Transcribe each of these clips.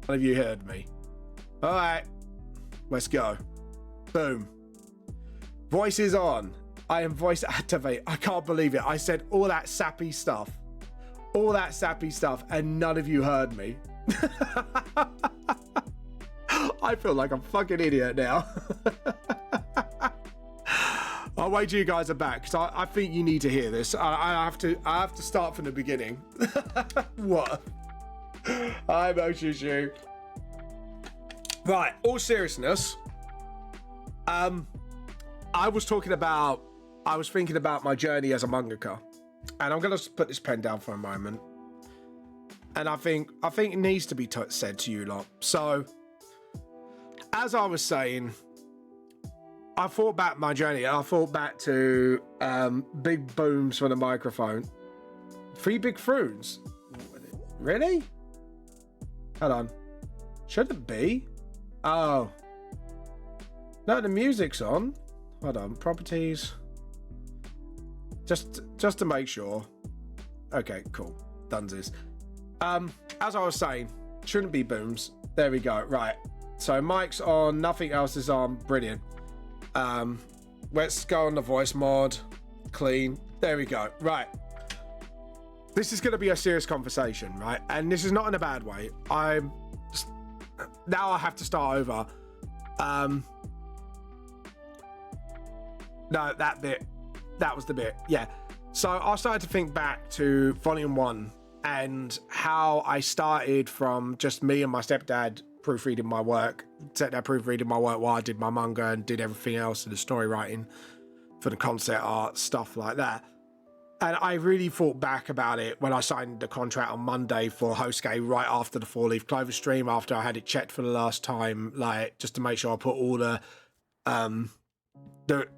None of you heard me. All right, let's go. Boom. Voice is on. I am voice activate. I can't believe it. I said all that sappy stuff. All that sappy stuff, and none of you heard me. I feel like a fucking idiot now. I'll wait till you guys are back, because I think you need to hear this. I have to start from the beginning. What? Hi, Moshushu. Right, all seriousness. I was thinking about my journey as a mangaka, and I'm gonna put this pen down for a moment. And I think it needs to be said to you lot. So, as I was saying, I thought back my journey. I thought back to big booms for the microphone. 3 big prunes. Really? Hold on. Should it be? Oh. No, the music's on. Hold on. Properties. Just to make sure. Okay, cool. Dunsies. As I was saying, shouldn't be booms. There we go. Right. So mic's on. Nothing else is on. Brilliant. Let's go on the voice mod. Clean. There we go. Right. This is going to be a serious conversation, right? And this is not in a bad way. Now I have to start over. No, that bit. That was the bit. Yeah. So I started to think back to volume 1 and how I started from just me and my stepdad proofreading my work. Stepdad proofreading my work while I did my manga and did everything else, and the story writing for the concept art, stuff like that. And I really thought back about it when I signed the contract on Monday for Hosuke right after the 4-Leaf Clover stream, after I had it checked for the last time, like just to make sure I put all the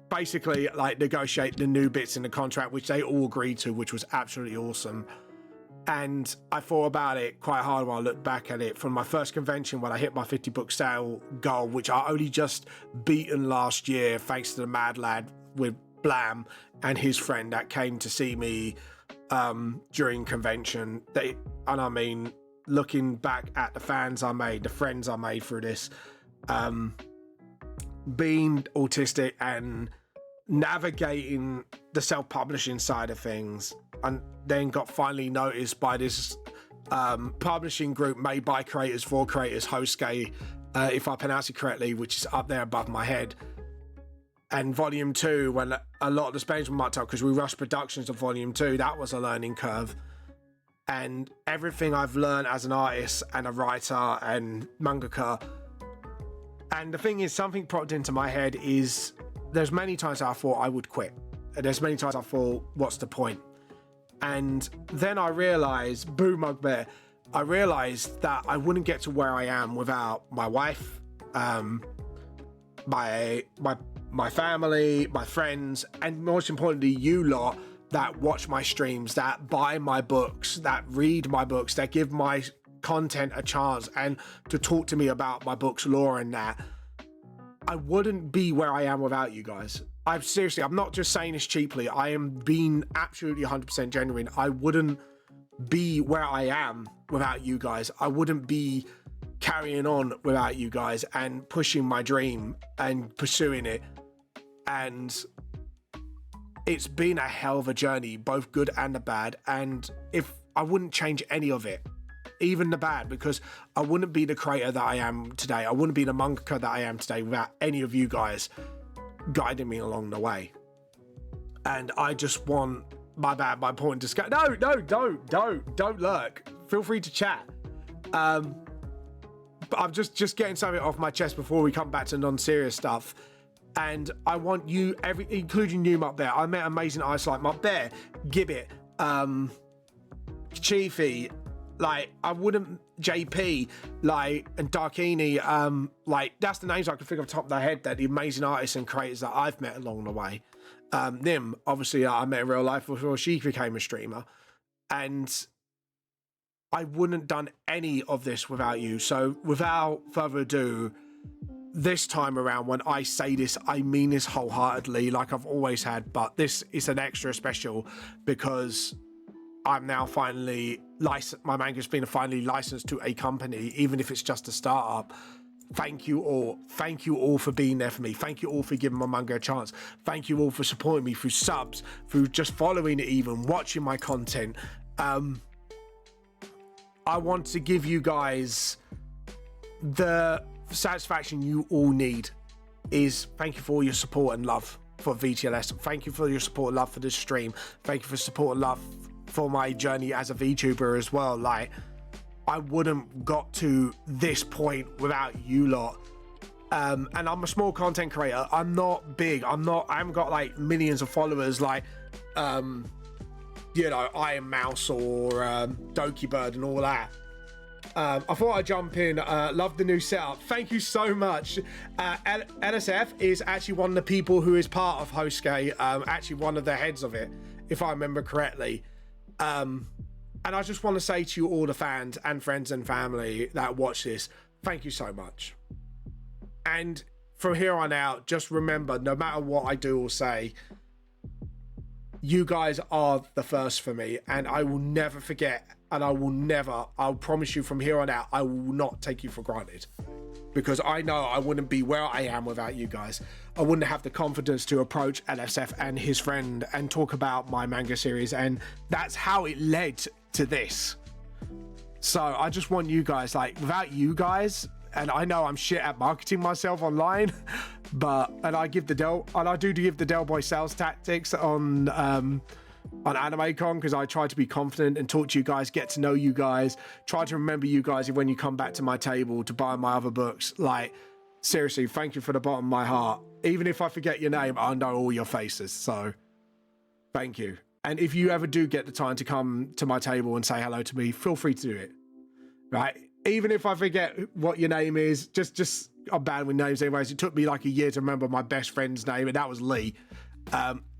basically like negotiate the new bits in the contract, which they all agreed to, which was absolutely awesome. And I thought about it quite hard when I looked back at it from my first convention when I hit my 50 book sale goal, which I only just beaten last year thanks to the mad lad with Blam and his friend that came to see me during convention. And I mean, looking back at the fans I made, the friends I made through this, being autistic and navigating the self-publishing side of things, and then got finally noticed by this publishing group made by creators for creators, Hosuke, if I pronounce it correctly, which is up there above my head. And volume 2, when a lot of the Spanish were mucked up because we rushed productions of volume 2, that was a learning curve. And everything I've learned as an artist and a writer and mangaka. And the thing is, something popped into my head is there's many times I thought I would quit. And there's many times I thought, what's the point? And then I realized, boo Mugbear, I realized that I wouldn't get to where I am without my wife, my family, my friends, and most importantly, you lot that watch my streams, that buy my books, that read my books, that give my content a chance and to talk to me about my book's lore and that. I wouldn't be where I am without you guys. I'm not just saying this cheaply. I am being absolutely 100% genuine. I wouldn't be where I am without you guys. I wouldn't be carrying on without you guys and pushing my dream and pursuing it. And it's been a hell of a journey, both good and the bad. And if I wouldn't change any of it, even the bad, because I wouldn't be the creator that I am today. I wouldn't be the mangaka that I am today without any of you guys guiding me along the way. And I just want my point to discuss. No, don't lurk. Feel free to chat. But I'm just getting something off my chest before we come back to non-serious stuff. And I want you, including you, Mutt Bear. I met amazing artists like Mutt Bear, Gibbet, Chiefy, like I wouldn't, JP, like, and Darkini, like that's the names I can think of top of my head, that the amazing artists and creators that I've met along the way. Nim, obviously I met in real life before she became a streamer, and I wouldn't have done any of this without you. So without further ado, this time around, when I say this, I mean this wholeheartedly, like I've always had, but this is an extra special because I'm now finally my manga's been finally licensed to a company, even if it's just a startup. Thank you all. Thank you all for being there for me. Thank you all for giving my manga a chance. Thank you all for supporting me through subs, through just following it, even watching my content. I want to give you guys the satisfaction you all need. Is thank you for all your support and love for VTLS. Thank you for your support and love for this stream. Thank you for support and love for my journey as a VTuber as well. Like, I wouldn't got to this point without you lot. And I'm a small content creator. I'm not big. I haven't got like millions of followers like you know, Iron Mouse or Doki Bird and all that. I thought I'd jump in. Love the new setup. Thank you so much. LSF is actually one of the people who is part of HostGate, actually one of the heads of it, if I remember correctly. And I just want to say to you all the fans and friends and family that watch this, thank you so much. And from here on out, just remember, no matter what I do or say, you guys are the first for me, and I will never forget, and I'll promise you from here on out, I will not take you for granted. Because I know I wouldn't be where I am without you guys. I wouldn't have the confidence to approach LSF and his friend and talk about my manga series, and that's how it led to this. So I just want you guys, like, without you guys, and I know I'm shit at marketing myself online, and I do give the Del Boy sales tactics on AnimeCon, because I try to be confident and talk to you guys, get to know you guys, try to remember you guys when you come back to my table to buy my other books. Like, seriously, thank you from the bottom of my heart. Even if I forget your name, I know all your faces, so thank you. And if you ever do get the time to come to my table and say hello to me, feel free to do it, right? Even if I forget what your name is, just I'm bad with names anyways. It took me like a year to remember my best friend's name, and that was Lee.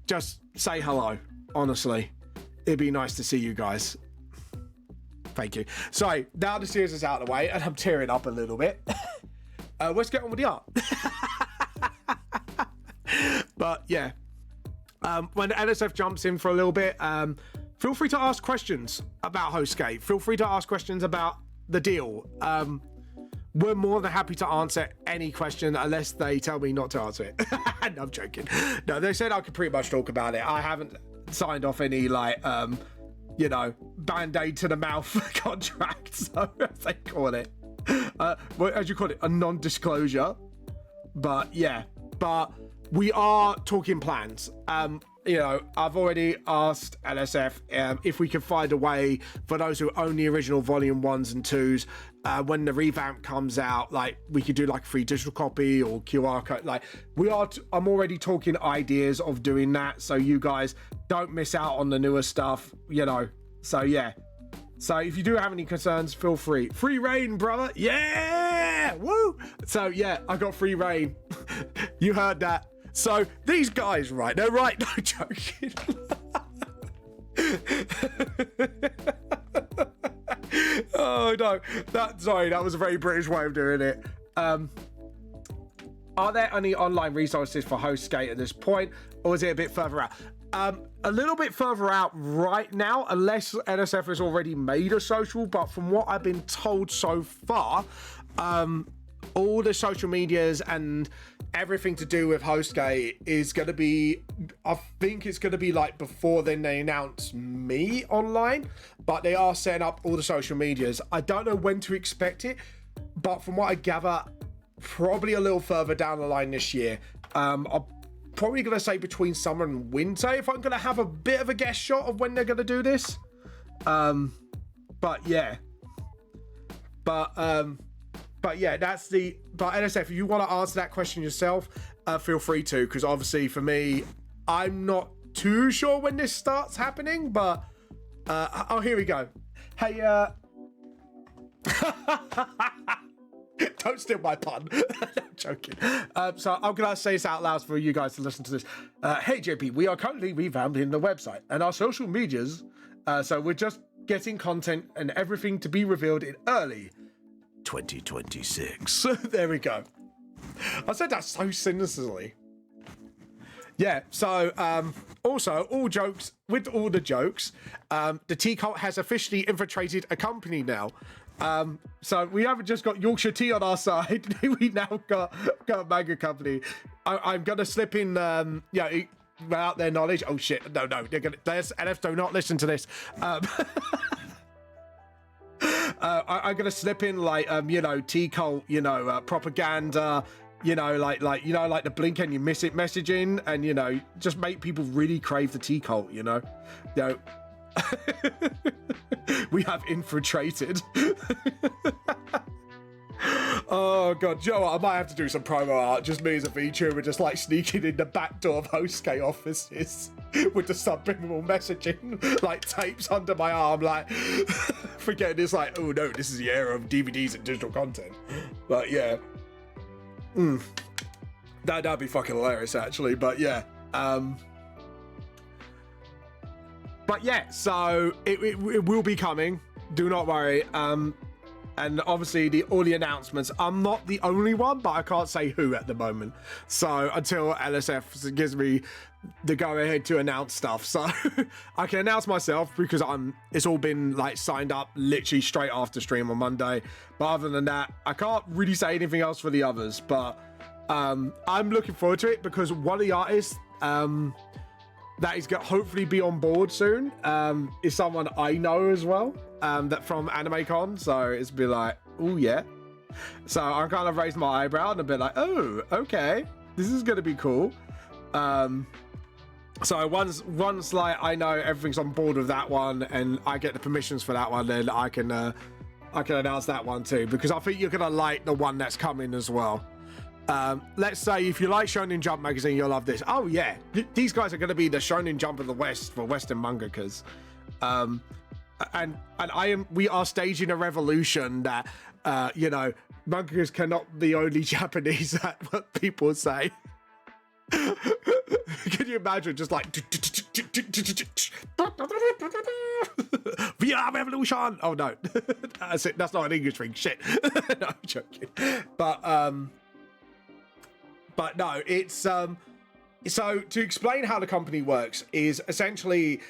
Just say hello. Honestly, it'd be nice to see you guys. Thank you. So now the series is out of the way, and I'm tearing up a little bit. Let's get on with the art. But yeah, when LSF jumps in for a little bit, feel free to ask questions about HostGate. Feel free to ask questions about the deal. We're more than happy to answer any question unless they tell me not to answer it. No, I'm joking. No, they said I could pretty much talk about it. I haven't signed off any like you know, band-aid to the mouth contract, so as they call it, well, as you call it, a non-disclosure. But yeah, but we are talking plans. You know, I've already asked LSF if we could find a way for those who own the original volume 1s and 2s, when the revamp comes out, like we could do like a free digital copy or QR code. Like I'm already talking ideas of doing that, so you guys don't miss out on the newer stuff, you know. So yeah, so if you do have any concerns, feel free. Free reign, brother. Yeah, woo. So yeah, I got free reign. You heard that. So these guys, right, they're right. No, joking. Oh no, that was a very British way of doing it. Are there any online resources for HostGate at this point, or is it a bit further out? A little bit further out right now, unless NSF has already made a social, but from what I've been told so far, all the social medias and everything to do with HostGate is going to be, I think it's going to be like before then they announce me online, but they are setting up all the social medias. I don't know when to expect it, but from what I gather, probably a little further down the line this year. I'm probably going to say between summer and winter, if I'm going to have a bit of a guess shot of when they're going to do this. But yeah. But yeah, that's the... But NSF, if you want to answer that question yourself, feel free to, because obviously for me, I'm not too sure when this starts happening, but... oh, here we go. Hey, don't steal my pun. I'm joking. So I'm going to say this out loud for you guys to listen to this. Hey, JP, we are currently revamping the website and our social medias. So we're just getting content and everything to be revealed in early 2026. There we go. I said that so sinisterly. Yeah, so also, all jokes, with all the jokes, the tea cult has officially infiltrated a company now. So we haven't just got Yorkshire tea on our side, we now got a manga company. I'm going to slip in, without their knowledge. Oh shit, no, NF, do not listen to this. I'm going to slip in, like, tea cult, propaganda, like the blink and you miss it messaging, and just make people really crave the tea cult. We have infiltrated. Oh god, Joe, I might have to do some promo art, just me as a VTuber, just like sneaking in the back door of HostK offices with the subliminal messaging, like tapes under my arm, like forgetting it's like, oh no, this is the era of DVDs and digital content. But yeah. That'd be fucking hilarious, actually. But yeah, so it will be coming. Do not worry. And obviously all the announcements. I'm not the only one, but I can't say who at the moment. So until LSF gives me the go ahead to announce stuff, so I can announce myself because it's all been like signed up literally straight after stream on Monday. But other than that, I can't really say anything else for the others. But I'm looking forward to it because one of the artists that is going to hopefully be on board soon is someone I know as well, that from AnimeCon. So it's be like, oh yeah. So I'm kind of raised my eyebrow and a bit like, oh, okay, this is going to be cool. So once like I know everything's on board with that one and I get the permissions for that one, then I can announce that one too, because I think you're gonna like the one that's coming as well. Let's say if you like Shonen Jump magazine, you'll love this. Oh yeah, these guys are going to be the Shonen Jump of the West for Western mangakas. We are staging a revolution that mangakas cannot be only Japanese. That's what people say. Can you imagine just like VR revolution? Oh no, that's it. That's not an English thing. Shit. No, I'm joking. But no, it's so to explain how the company works is essentially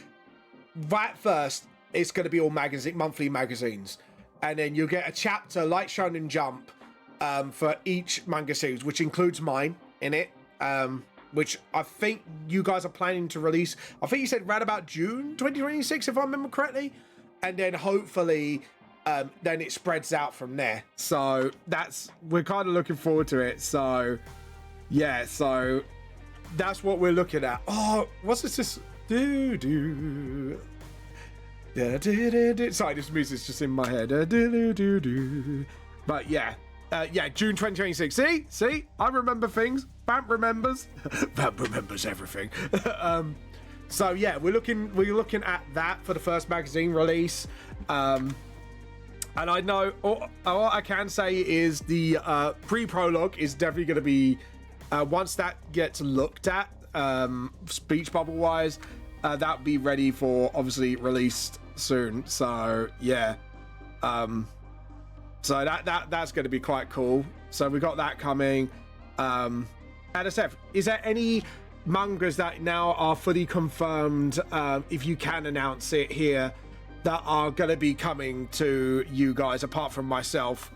at first it's going to be all monthly magazines, and then you'll get a chapter like Shonen Jump for each manga series, which includes mine in it, which I think you guys are planning to release. I think you said right about June 2026, if I remember correctly, and then hopefully then it spreads out from there. So we're kind of looking forward to it. So yeah, so that's what we're looking at. Oh, what's this? Sorry, this music's just in my head. But yeah, June 2026. See, I remember things. Vamp remembers. Vamp remembers everything. So yeah, we're looking at that for the first magazine release. And I know all I can say is the pre-prologue is definitely going to be. Once that gets looked at, speech bubble wise, that'll be ready for obviously released soon. So yeah, so that's going to be quite cool. So we got that coming. NSF, is there any mangas that now are fully confirmed, if you can announce it here, that are going to be coming to you guys apart from myself,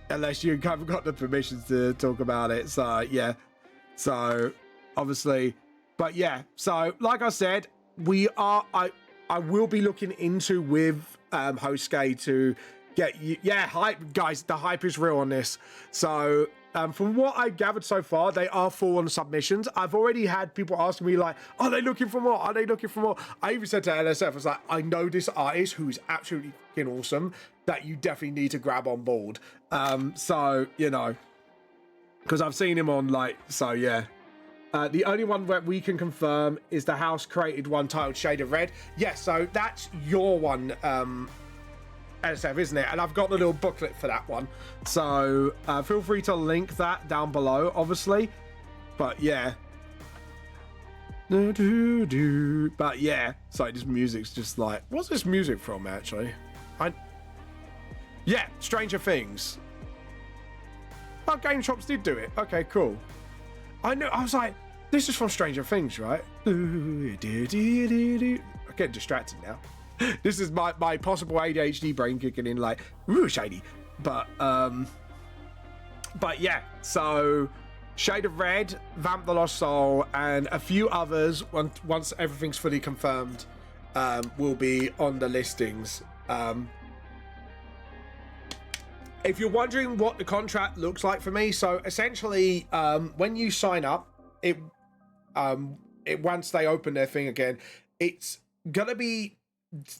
unless you haven't got the permissions to talk about it? So yeah. So obviously, but yeah, so like I said, I will be looking into with HostK to get you, hype, guys. The hype is real on this. So from what I gathered so far, they are full on submissions. I've already had people asking me like, are they looking for more? Are they looking for more? I even said to LSF, I was like, I know this artist who is absolutely fucking awesome that you definitely need to grab on board. So because I've seen him on so yeah. The only one that we can confirm is the house created one titled Shade of Red. Yes, so that's your one, NSF, isn't it? And I've got the little booklet for that one. So feel free to link that down below, obviously. But yeah. But yeah. Sorry, this music's just like, what's this music from, actually? Yeah, Stranger Things. Oh, Game Shops did do it. Okay, cool. I know. I was like, This is from Stranger Things, right? I'm getting distracted now. This is my possible ADHD brain kicking in, like, ooh, shady. But yeah, so Shade of Red, Vamp the Lost Soul, and a few others, once everything's fully confirmed, will be on the listings. If you're wondering what the contract looks like for me, so essentially, when you sign up, once they open their thing again, it's gonna be,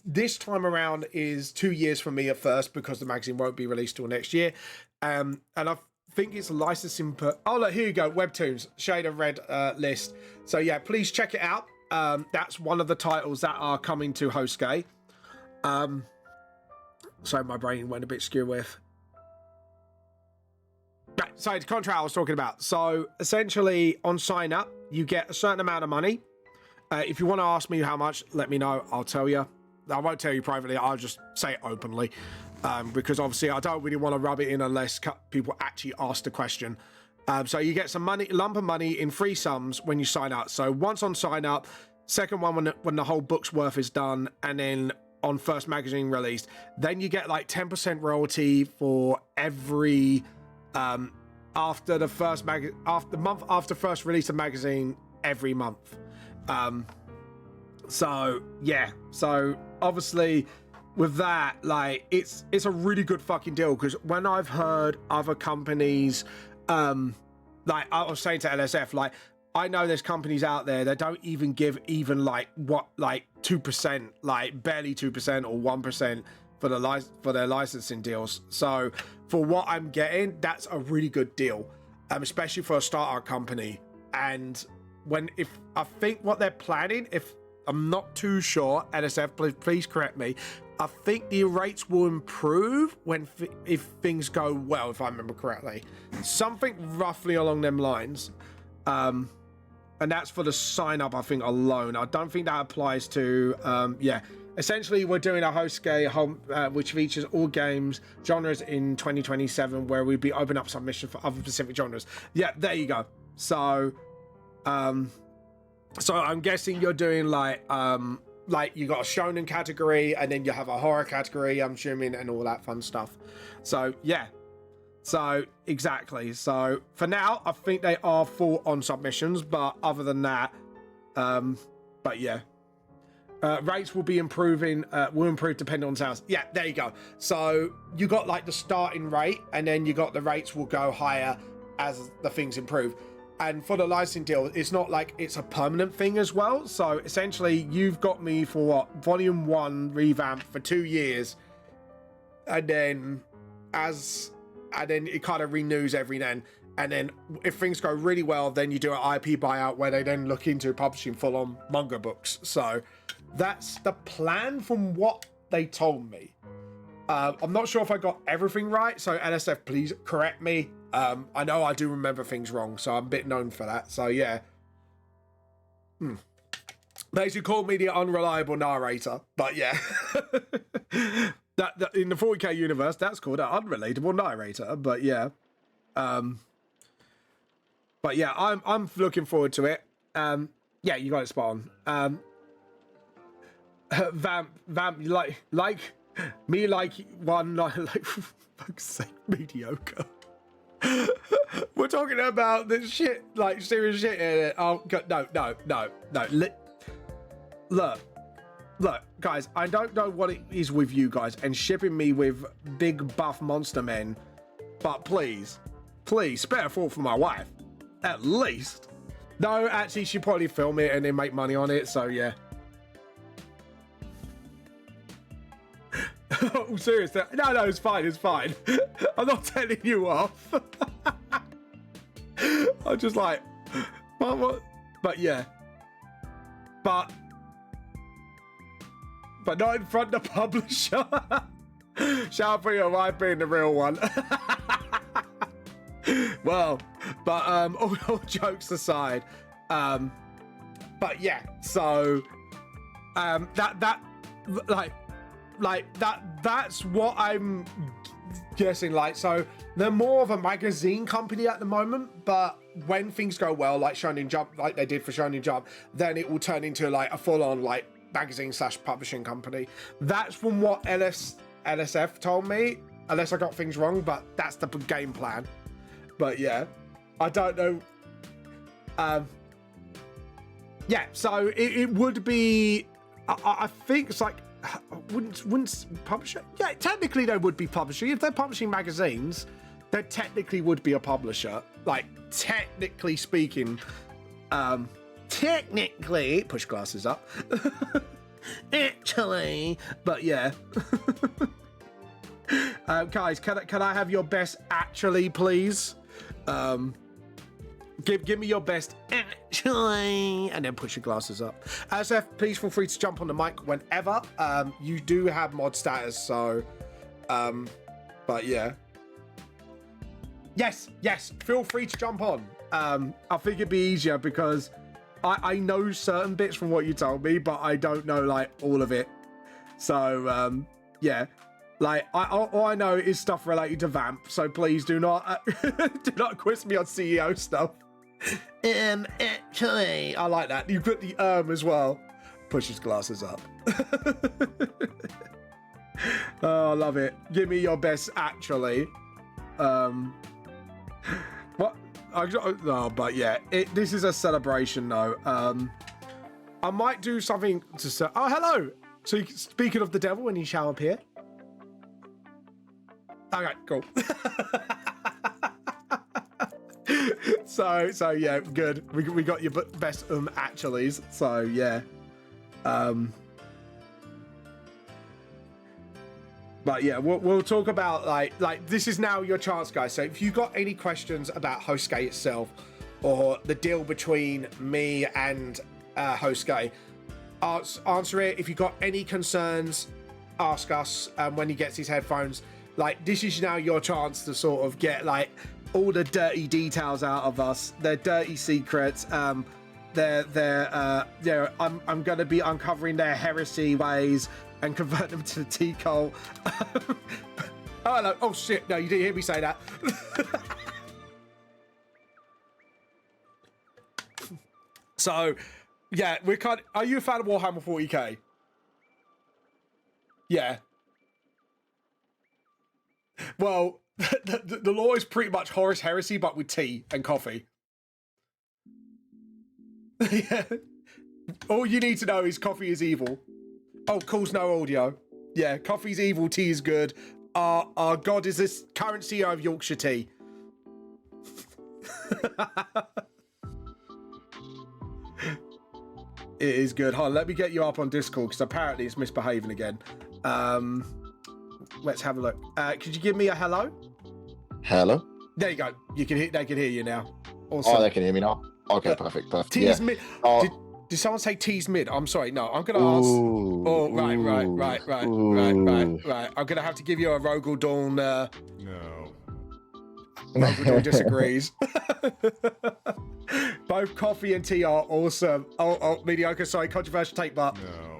this time around is 2 years for me at first, because the magazine won't be released till next year, and I think it's licensing per, oh look, here you go, Webtoons Shade of Red list. So yeah, please check it out. That's one of the titles that are coming to Hosuke. So my brain went a bit skew with. Right, so the contract I was talking about. So essentially, on sign up, you get a certain amount of money. If you want to ask me how much, let me know. I'll tell you. I won't tell you privately. I'll just say it openly, because obviously I don't really want to rub it in unless people actually ask the question. So you get some money, lump of money in free sums when you sign up. So once on sign up, second one when the whole book's worth is done, and then on first magazine released, then you get like 10% royalty for every. After the first month after first release of magazine, every month. So yeah, so obviously with that, like, it's a really good fucking deal, because when I've heard other companies, like I was saying to LSF, like, I know there's companies out there that don't even give even like 2%, like barely 2% or 1% for their licensing deals. So for what I'm getting, that's a really good deal, especially for a startup company. And if I think what they're planning, if I'm not too sure, NSF, please correct me, I think the rates will improve if things go well, if I remember correctly, something roughly along them lines. And that's for the sign up, I think, alone. I don't think that applies to yeah. Essentially, we're doing a Hosuke which features all games genres in 2027, where we'd be opening up submissions for other specific genres. Yeah, there you go. So so I'm guessing you're doing like you got a shonen category, and then you have a horror category, I'm assuming, and all that fun stuff. So yeah, so exactly. So for now, I think they are full on submissions, but other than that, but yeah. Rates will be improving, will improve depending on sales. Yeah, there you go. So you got like the starting rate, and then you got the rates will go higher as the things improve. And for the licensing deal, it's not like it's a permanent thing as well. So essentially, you've got me for what, volume 1 revamp for 2 years, and then it kind of renews every then. And then if things go really well, then you do an IP buyout where they then look into publishing full-on manga books. So that's the plan from what they told me. I'm not sure if I got everything right, so NSF, please correct me. I know I do remember things wrong, so I'm a bit known for that. So yeah. They should call me the unreliable narrator, but yeah. that in the 40k universe, that's called an unrelatable narrator, but yeah. But yeah, I'm looking forward to it. Yeah, you got it spot on. Vamp, like me, like one, like fuck's sake, mediocre. We're talking about this shit, like serious shit here. Oh God, no. Look, guys, I don't know what it is with you guys and shipping me with big buff monster men, but please, spare a thought for my wife, at least. No, actually, she'd probably film it and then make money on it, so yeah. Oh, seriously? No, it's fine. I'm not telling you off. I'm just like, what? But yeah. But not in front of the publisher. Shout out for your wife being the real one. Well, but all jokes aside, but yeah, so that's what I'm guessing. Like, so they're more of a magazine company at the moment, but when things go well, like Shonen Jump, like they did for Shonen Jump, then it will turn into like a full-on like magazine / publishing company. That's from what LSF told me, unless I got things wrong, but that's the game plan. But yeah, I don't know. Yeah, so it would be, I think it's like, wouldn't publisher? Yeah, technically they would be publishing. If they're publishing magazines, they technically would be a publisher. Like, technically speaking, technically, push glasses up. Actually, but yeah. Guys, can I have your best actually, please? Give me your best actually, and then push your glasses up. SF, please feel free to jump on the mic whenever. You do have mod status, so but yeah. Yes, feel free to jump on. I think it'd be easier because I know certain bits from what you told me, but I don't know like all of it. So yeah. Like, all I know is stuff related to Vamp, so please do not quiz me on CEO stuff. Actually, I like that. You put the as well. Push his glasses up. Oh, I love it. Give me your best actually. What? No, but yeah, this is a celebration though. I might do something to say. Oh, hello. So speaking of the devil, when you shall appear. Okay, cool. So yeah, good. We got your best actuallys. So yeah. But yeah, we'll talk about like this is now your chance, guys. So if you got any questions about HostGate itself or the deal between me and HostGate, answer it. If you got any concerns, ask us when he gets his headphones. Like, this is now your chance to sort of get like all the dirty details out of us, their dirty secrets. I'm gonna be uncovering their heresy ways and convert them to the T cult. Oh, hello. Oh shit! No, you didn't hear me say that. So, yeah, we're kind. Are you a fan of Warhammer 40k? Yeah. Well, the law is pretty much Horus Heresy, but with tea and coffee. Yeah. All you need to know is coffee is evil. Oh, calls no audio. Yeah, coffee's evil, tea is good. Our god is this current CEO of Yorkshire Tea. It is good. Hold on, let me get you up on Discord because apparently it's misbehaving again. Let's have a look. Could you give me a hello? Hello? There you go. They can hear you now. Awesome. Oh, they can hear me now? Okay, perfect. T's mid. Did someone say T's mid? I'm sorry. No, I'm going to ask. Oh, right. I'm going to have to give you a Rogel Dawn. No. Rogel Dawn disagrees. Both coffee and tea are awesome. Oh, mediocre. Sorry, controversial take, but. No.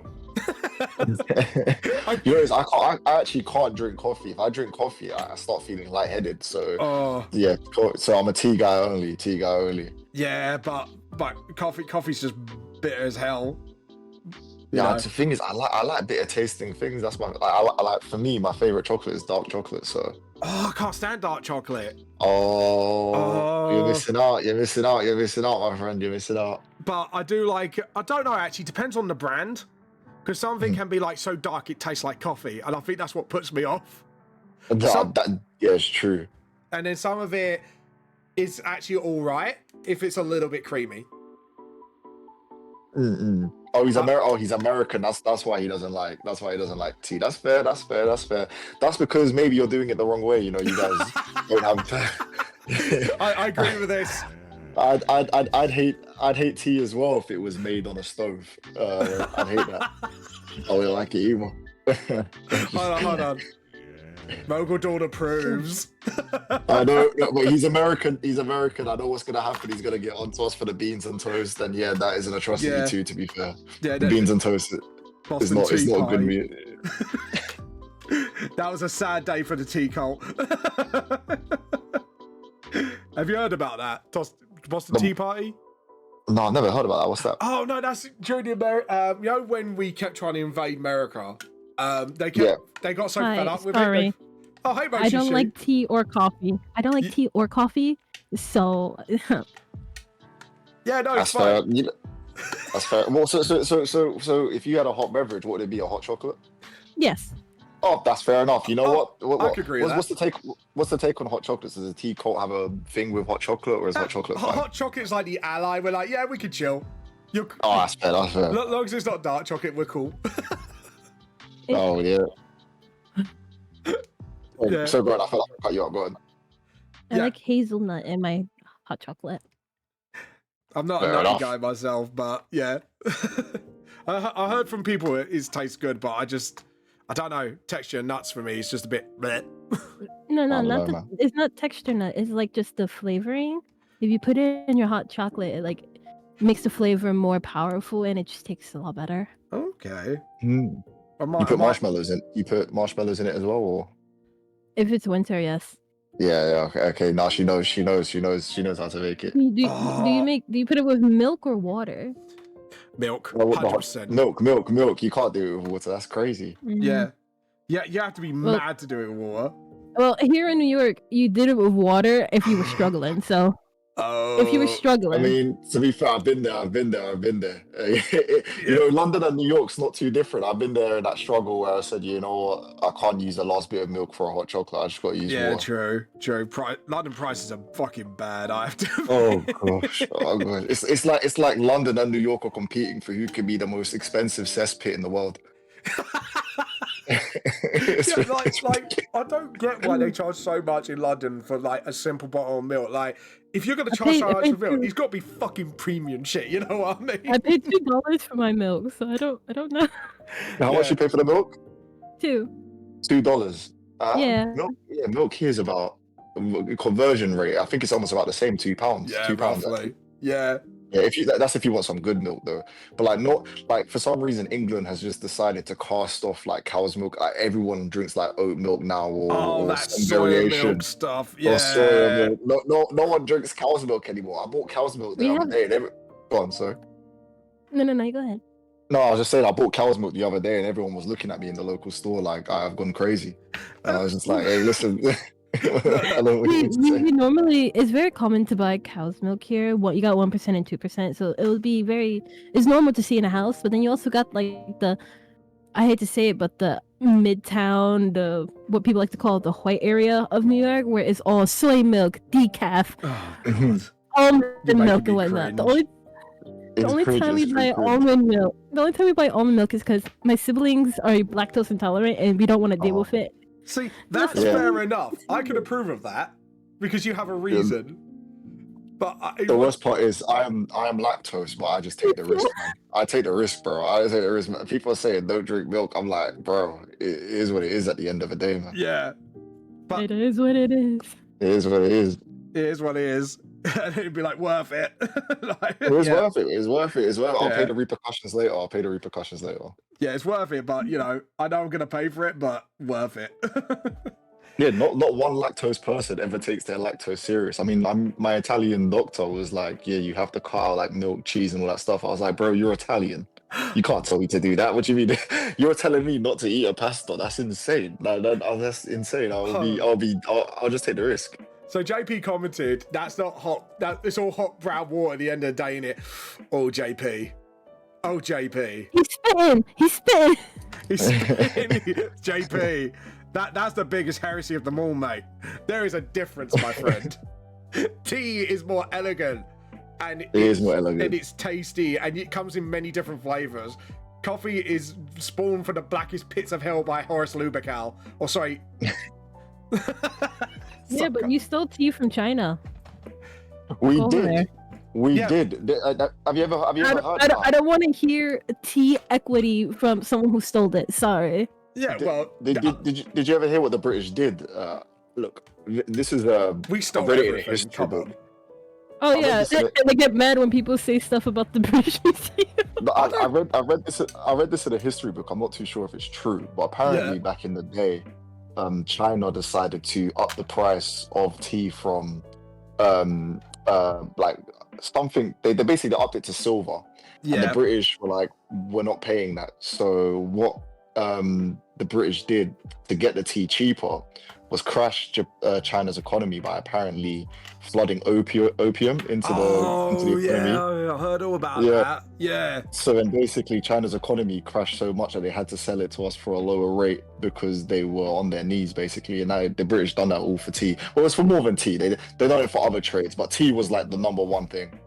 I actually can't drink coffee. If I drink coffee, I start feeling lightheaded. So yeah, so I'm a tea guy only. Yeah, but coffee's just bitter as hell. Yeah, the thing is, I like bitter tasting things. That's I like. For me, my favorite chocolate is dark chocolate. So. Oh, I can't stand dark chocolate. Oh, you're missing out, my friend. You're missing out. But I do like. I don't know. Actually, depends on the brand. Because something can be like so dark it tastes like coffee, and I think that's what puts me off. Yeah, it's true. And then some of it is actually all right if it's a little bit creamy. Oh, he's American. That's why he doesn't like. That's why he doesn't like tea. That's fair. That's because maybe you're doing it the wrong way. You know, you guys don't have. I agree with this. I'd hate tea as well if it was made on a stove. I'd hate that. I would like it either. Hold on. Mogul Dawn approves. I know, but he's American. I know what's gonna happen. He's gonna get onto us for the beans and toast, and yeah, that is an atrocity too. To be fair, the beans and toast is not a good meal. That was a sad day for the tea cult. Have you heard about that? Boston Tea Party? No, I've never heard about that. What's that? Oh no, that's during the you know, when we kept trying to invade America, they got so fed up with it. Oh, hey, I don't like tea or coffee. Tea or coffee, so yeah, no, that's fair. That's fair. Well, so if you had a hot beverage, what would it be? A hot chocolate? Yes. Oh, that's fair enough. You know what? I could agree with that. What's the take on hot chocolates? Does a tea cult have a thing with hot chocolate, or is hot chocolate fine? Hot chocolate's like the ally. We're like, yeah, we could chill. Oh, that's fair. That's fair. As long as it's not dark chocolate, we're cool. Oh yeah. Yeah. So, bro, I feel like I cut you off. Go on. I like hazelnut in my hot chocolate. I'm not a nutty guy myself, but yeah. I heard from people it tastes good, but I don't know. Texture nuts for me is just a bit bleh. No, it's not texture nut. It's like just the flavoring. If you put it in your hot chocolate, it like makes the flavor more powerful and it just tastes a lot better. Okay. You put marshmallows in. You put marshmallows in it as well, or? If it's winter, yes. Yeah. Okay. Now she knows how to make it. Do you put it with milk or water? Milk. 100%. Milk. You can't do it with water. That's crazy. Mm-hmm. Yeah. You have to be mad to do it with water. Well, here in New York, you did it with water if you were struggling. So. If you were struggling. I mean, to be fair, I've been there. You know, London and New York's not too different. I've been there in that struggle where I said, you know what, I can't use the last bit of milk for a hot chocolate. I just got to use water. True. London prices are fucking bad. I have to. Oh gosh. It's like London and New York are competing for who can be the most expensive cesspit in the world. Like I don't get why they charge so much in London for like a simple bottle of milk. Like, if you're gonna charge so much for milk, it's got to be fucking premium shit. You know what I mean? I paid $2 for my milk, so I don't know. How much you pay for the milk? $2. Yeah. Milk here is about conversion rate. I think it's almost about the same, £2. Yeah, £2. Roughly. Yeah. Yeah, that's if you want some good milk though. But like not like for some reason England has just decided to cast off like cow's milk. Like everyone drinks like oat milk now or that some soy variation milk stuff. Yeah. Or soy milk. No one drinks cow's milk anymore. I bought cow's milk the other day. Go on, sorry. No, go ahead. No, I was just saying I bought cow's milk the other day and everyone was looking at me in the local store like I've gone crazy. And I was just like, hey, listen. We normally, it's very common to buy cow's milk here. You got 1% and 2%, so it would be it's normal to see in a house. But then you also got like I hate to say it, but the Midtown, what people like to call the white area of New York, where it's all soy milk, decaf, almond milk and whatnot. The only time we buy almond milk is because my siblings are lactose intolerant and we don't want to deal with it. See, that's fair enough. I can approve of that because you have a reason. But the worst part is I am lactose, but I just take the risk, man. I take the risk, bro. I take the risk, man. People are saying don't drink milk. I'm like, bro, it is what it is at the end of the day, man. Yeah. But it is what it is. It is what it is. It is what it is. And it'd be like worth it. It was worth it. It's worth it as well. I'll pay the repercussions later. Yeah, it's worth it, but you know, I know I'm gonna pay for it, but worth it. Yeah, not one lactose person ever takes their lactose serious. I mean, my Italian doctor was like, yeah, you have to cut out like milk, cheese, and all that stuff. I was like, bro, you're Italian. You can't tell me to do that. What do you mean? You're telling me not to eat a pasta? That's insane. That's insane. I'll just take the risk. So JP commented, "That's not hot. It's all hot brown water at the end of the day, innit?" Oh JP. He's spitting. JP. That's the biggest heresy of them all, mate. There is a difference, my friend. Tea is more elegant, and it's tasty, and it comes in many different flavors. Coffee is spawned from the blackest pits of hell by Horace Lupercal. Or sorry. Yeah, but you stole tea from China. We did. Have you ever heard? I don't want to hear tea equity from someone who stole it. Sorry. Yeah, well, did you ever hear what the British did? Look, this is we stole everything. Come on. Oh yeah, and they get mad when people say stuff about the British Museum. I read this in a history book. I'm not too sure if it's true, but apparently back in the day, China decided to up the price of tea from like something. They basically upped it to silver, and the Yeah. British were like, we're not paying that. So what the British did to get the tea cheaper was crash China's economy by apparently flooding opium into the economy. Yeah, I heard all about Yeah. that. Yeah. So then basically China's economy crashed so much that they had to sell it to us for a lower rate because they were on their knees basically. And now the British done that all for tea. Well, it's for more than tea. They done it for other trades, but tea was like the number one thing.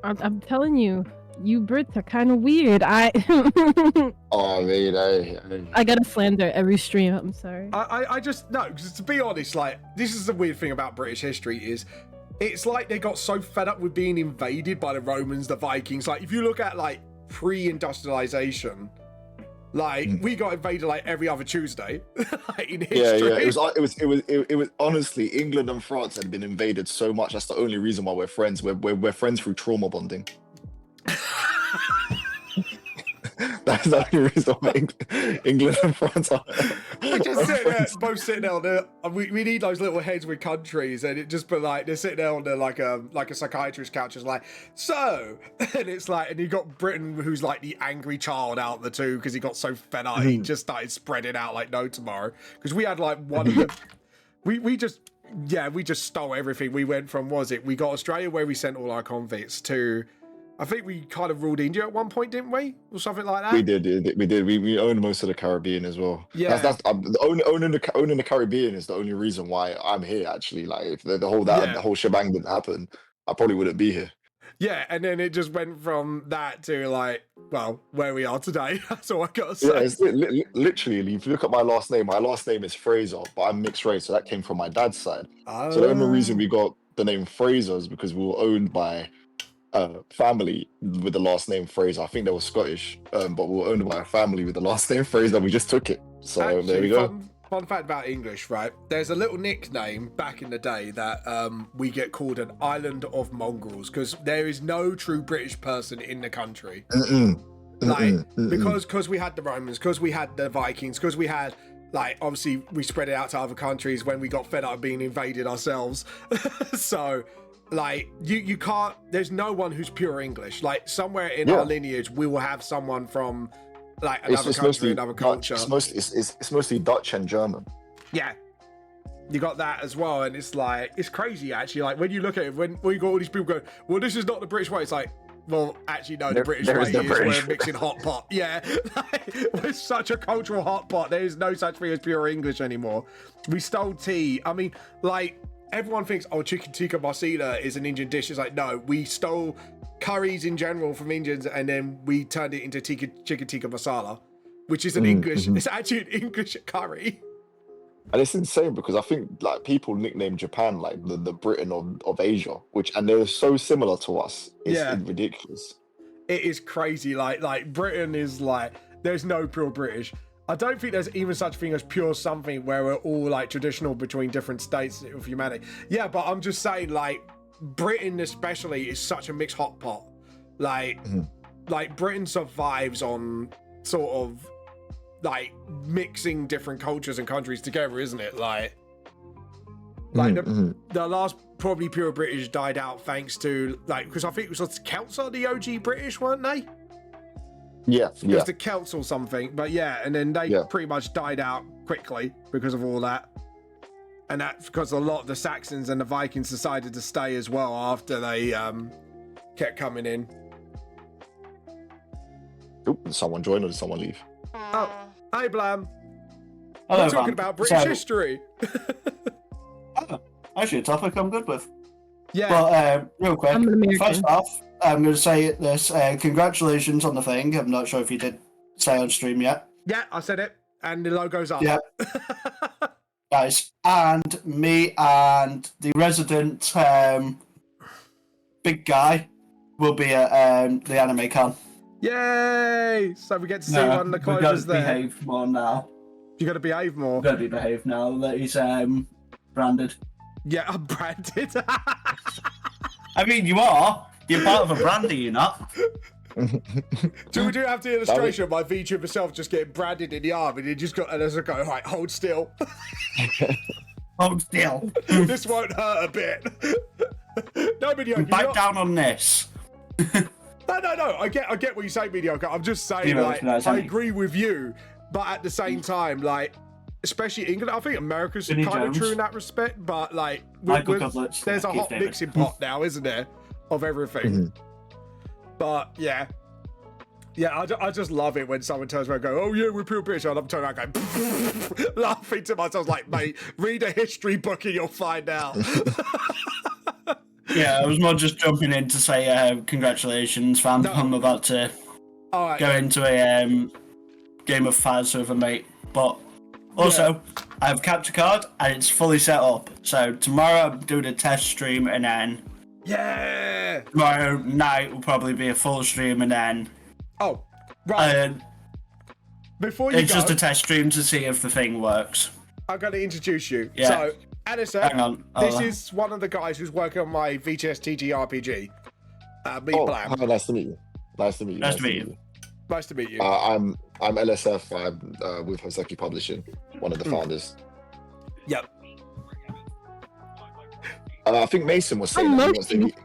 I'm telling you, you Brits are kind of weird. Oh, I gotta slander every stream. I'm sorry. I just no, because to be honest, like this is the weird thing about British history is it's like they got so fed up with being invaded by the Romans, the Vikings. Like if you look at like pre-industrialization, like we got invaded like every other Tuesday like, in history. Yeah. It was honestly, England and France had been invaded so much. That's the only reason why we're friends. We're friends through trauma bonding. That's the only reason why England and France are. We just sit there, both sitting there on the. We need those little heads with countries, and it just be like they're sitting there on the like a psychiatrist couch, just like so, and it's like, and you got Britain, who's like the angry child out of the two because he got so fed up, he just started spreading out like no tomorrow. Because we had like one of the, we just stole everything. We went from we got Australia where we sent all our convicts to. I think we kind of ruled India at one point, didn't we? Or something like that? We did. We owned most of the Caribbean as well. Yeah. That's owning the Caribbean is the only reason why I'm here, actually. Like, if the whole shebang didn't happen, I probably wouldn't be here. Yeah, and then it just went from that to like, well, where we are today. That's all I gotta say. Yeah, it's literally, if you look at my last name is Fraser, but I'm mixed race, so that came from my dad's side. So the only reason we got the name Fraser is because we were owned by family with the last name Fraser. I think they were Scottish, but we were owned by a family with the last name Fraser. We just took it. So actually, there we go. Fun fact about English, right? There's a little nickname back in the day that we get called an island of mongrels because there is no true British person in the country. Because we had the Romans, because we had the Vikings, because we had like obviously we spread it out to other countries when we got fed up being invaded ourselves. So like you can't, there's no one who's pure English. Like somewhere in our lineage we will have someone from like another country, another culture. It's mostly Dutch and German. Yeah, you got that as well, and it's like it's crazy actually. Like when you look at it, when you got all these people going, well, this is not the British way. It's like, well, actually, no, the British way is we're mixing hot pot. Yeah, like, we're such a cultural hot pot. There is no such thing as pure English anymore. We stole tea. I mean, like. Everyone thinks, oh, chicken tikka masala is an Indian dish. It's like, no, we stole curries in general from Indians and then we turned it into chicken tikka masala, which is an English, it's actually an English curry. And it's insane because I think like people nickname Japan like the Britain of Asia, and they're so similar to us. It's ridiculous. It is crazy. Like Britain is like, there's no pure British. I don't think there's even such a thing as pure something where we're all like traditional between different states of humanity. Yeah, but I'm just saying like Britain especially is such a mixed hot pot. Like Britain survives on sort of like mixing different cultures and countries together, isn't it? Like the last probably pure British died out thanks to like, because I think it was the Celts are the OG British, weren't they? Yeah. It was the Celts or something, but yeah, and then they pretty much died out quickly because of all that. And that's because a lot of the Saxons and the Vikings decided to stay as well after they kept coming in. Oop, did someone join or did someone leave? Oh, hi Blam. Hello, We're talking about British history. Actually, a topic I'm good with. Yeah. But real quick, I'm an American. first off, I'm going to say this. Congratulations on the thing. I'm not sure if you did say on stream yet. Yeah, I said it. And the logo's up. Yeah. Nice. And me and the resident big guy will be at the Anime Con. Yay! So we get to see one of the closures there. Behave more now. You got to behave more. Got to be behaved now that he's branded. Yeah, I'm branded. I mean, you are. You're part of a brand, are you not? Do we have the illustration of my VTuber myself just getting branded in the arm and you just got, and as I go, right, hold still. Hold still. This won't hurt a bit. No, mediocre. Bite down on this. No. I get what you say, mediocre. I'm just saying, You know, like, no, it's I only- agree with you, but at the same time, like, especially England, I think America's Vinnie kind of Jones. true in that respect. But like, Michael Cutlets, there's a Keith hot David. mixing pot now, isn't there, of everything? But yeah. Yeah, I just love it when someone turns around and go, oh yeah, we're pure British, and I'm turning around going, laughing to myself, like, mate, read a history book and you'll find out. Yeah, I was more just jumping in to say congratulations, fam. No. I'm about to All right. go into a game of Faz with a mate. But also, I have capture card and it's fully set up. So tomorrow I'm doing a test stream, and then Yeah. tomorrow night will probably be a full stream, and then Oh, right. Before you it's go, just a test stream to see if the thing works. I'm going to introduce you. Yeah. So, Addison, Hang on. this is one of the guys who's working on my VTS TG RPG. Meet Oh, Blam. hi, nice to meet you. Nice to meet you. Nice to meet you. Nice to meet you. I'm LSF. I'm with Hoseki Publishing, one of the founders. Yep. I think Mason was saying I'm that he wants to Moshi. meet.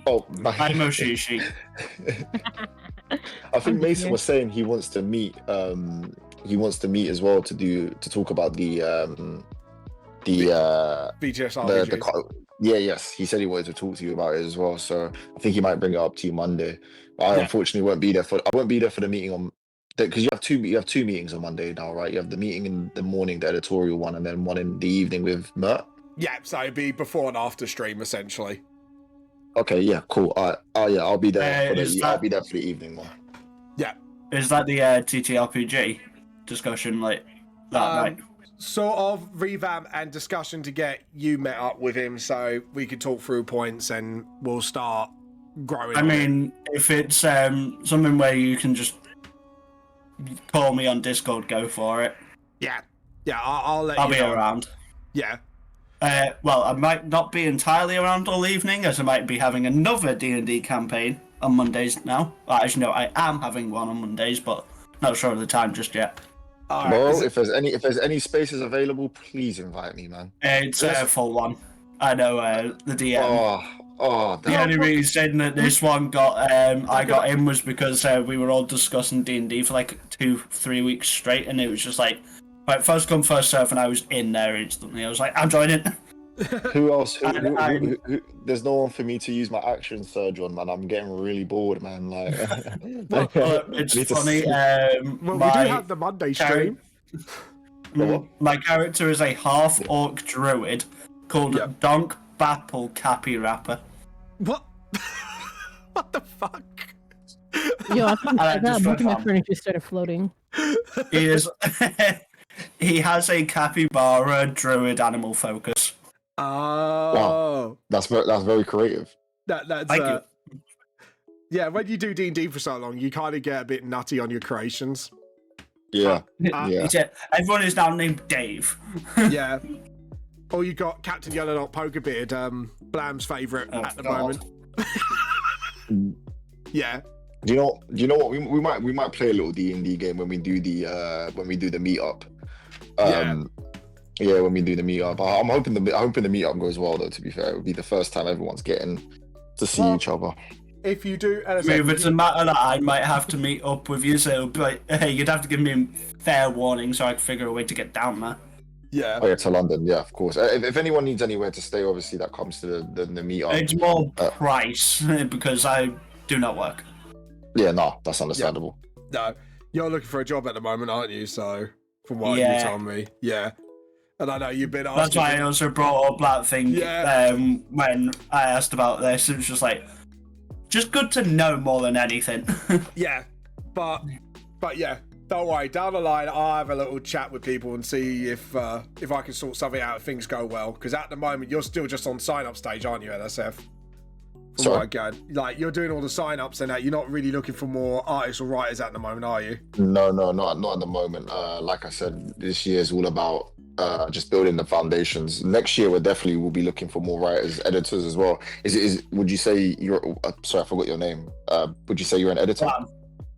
Oh, I'm Moshishi. I think I'm Mason here. was saying he wants to meet. He wants to meet as well to talk about the VTS RPG. yes, he said he wanted to talk to you about it as well. So I think he might bring it up to you Monday. I unfortunately won't be there for. I won't be there for the meeting on because you have two meetings on Monday now, right? You have the meeting in the morning, the editorial one, and then one in the evening with Mert. Yeah, so it'd be before and after stream, essentially. Okay, yeah, cool. Yeah, I'll be there is I'll that- be there for the evening one. Yeah. Is that the TTRPG discussion like that night? Sort of revamp and discussion to get you met up with him so we could talk through points and we'll start growing. I on it. mean, if it's something where you can just call me on Discord, go for it. Yeah, I'll let I'll you be know. around. Yeah. Well, I might not be entirely around all evening, as I might be having another D&D campaign on Mondays now. Well, actually, no, I am having one on Mondays, but not sure of the time just yet. All right. Bro, is it- if there's any spaces available, please invite me, man. It's a full one. I know the DM. Oh, The only reason that this one got I got in was because we were all discussing D&D for like 2-3 weeks straight, and it was just like, right, first come first serve, and I was in there instantly. I was like, I'm joining. Who else? And There's no one for me to use my action surge on, man. I'm getting really bored, man. Like, It's I need to funny. well, we do have the Monday stream. My character is a half orc druid called Donk Bapple Cappy Rapper. What? What the fuck? Yo, I think I that just both of my found- furniture started floating. He is. He has a capybara druid animal focus. Oh, that's very creative. that's Thank you. yeah. When you do D&D for so long, you kind of get a bit nutty on your creations. Yeah, Uh, yeah. Everyone is now named Dave. Yeah. Or you got Captain Yellow Dot Pokerbeard, Blam's favourite Oh, at the God. moment. Yeah. Do you know what? We might play a little D&D game when we do the meetup. Yeah, when we do the meetup. I'm hoping the meetup goes well though. To be fair, it would be the first time everyone's getting to see Well, each other. If you do, I mean, if it's a matter that I might have to meet up with you, so it'll be like, hey, you'd have to give me a fair warning so I can figure a way to get down there. yeah. Oh yeah, to London. Yeah, of course. If anyone needs anywhere to stay, obviously that comes to the meetup. It's more price because I do not work. Yeah, no, that's understandable. No, you're looking for a job at the moment, aren't you? So, from what you Yeah. told me, yeah. And I know you've been That's asking. why I also brought up that thing Yeah. when I asked about this. It was just like, just good to know more than anything. Yeah, but yeah, don't worry. Down the line, I'll have a little chat with people and see if I can sort something out if things go well. Because at the moment, you're still just on sign-up stage, aren't you, LSF? From Sorry? what I gather. Like, you're doing all the sign-ups and that. You're not really looking for more artists or writers at the moment, are you? No, not at the moment. Like I said, this year is all about just building the foundations. Next year, we definitely will be looking for more writers, editors as well. Would you say you're? Sorry, I forgot your name. Would you say you're an editor?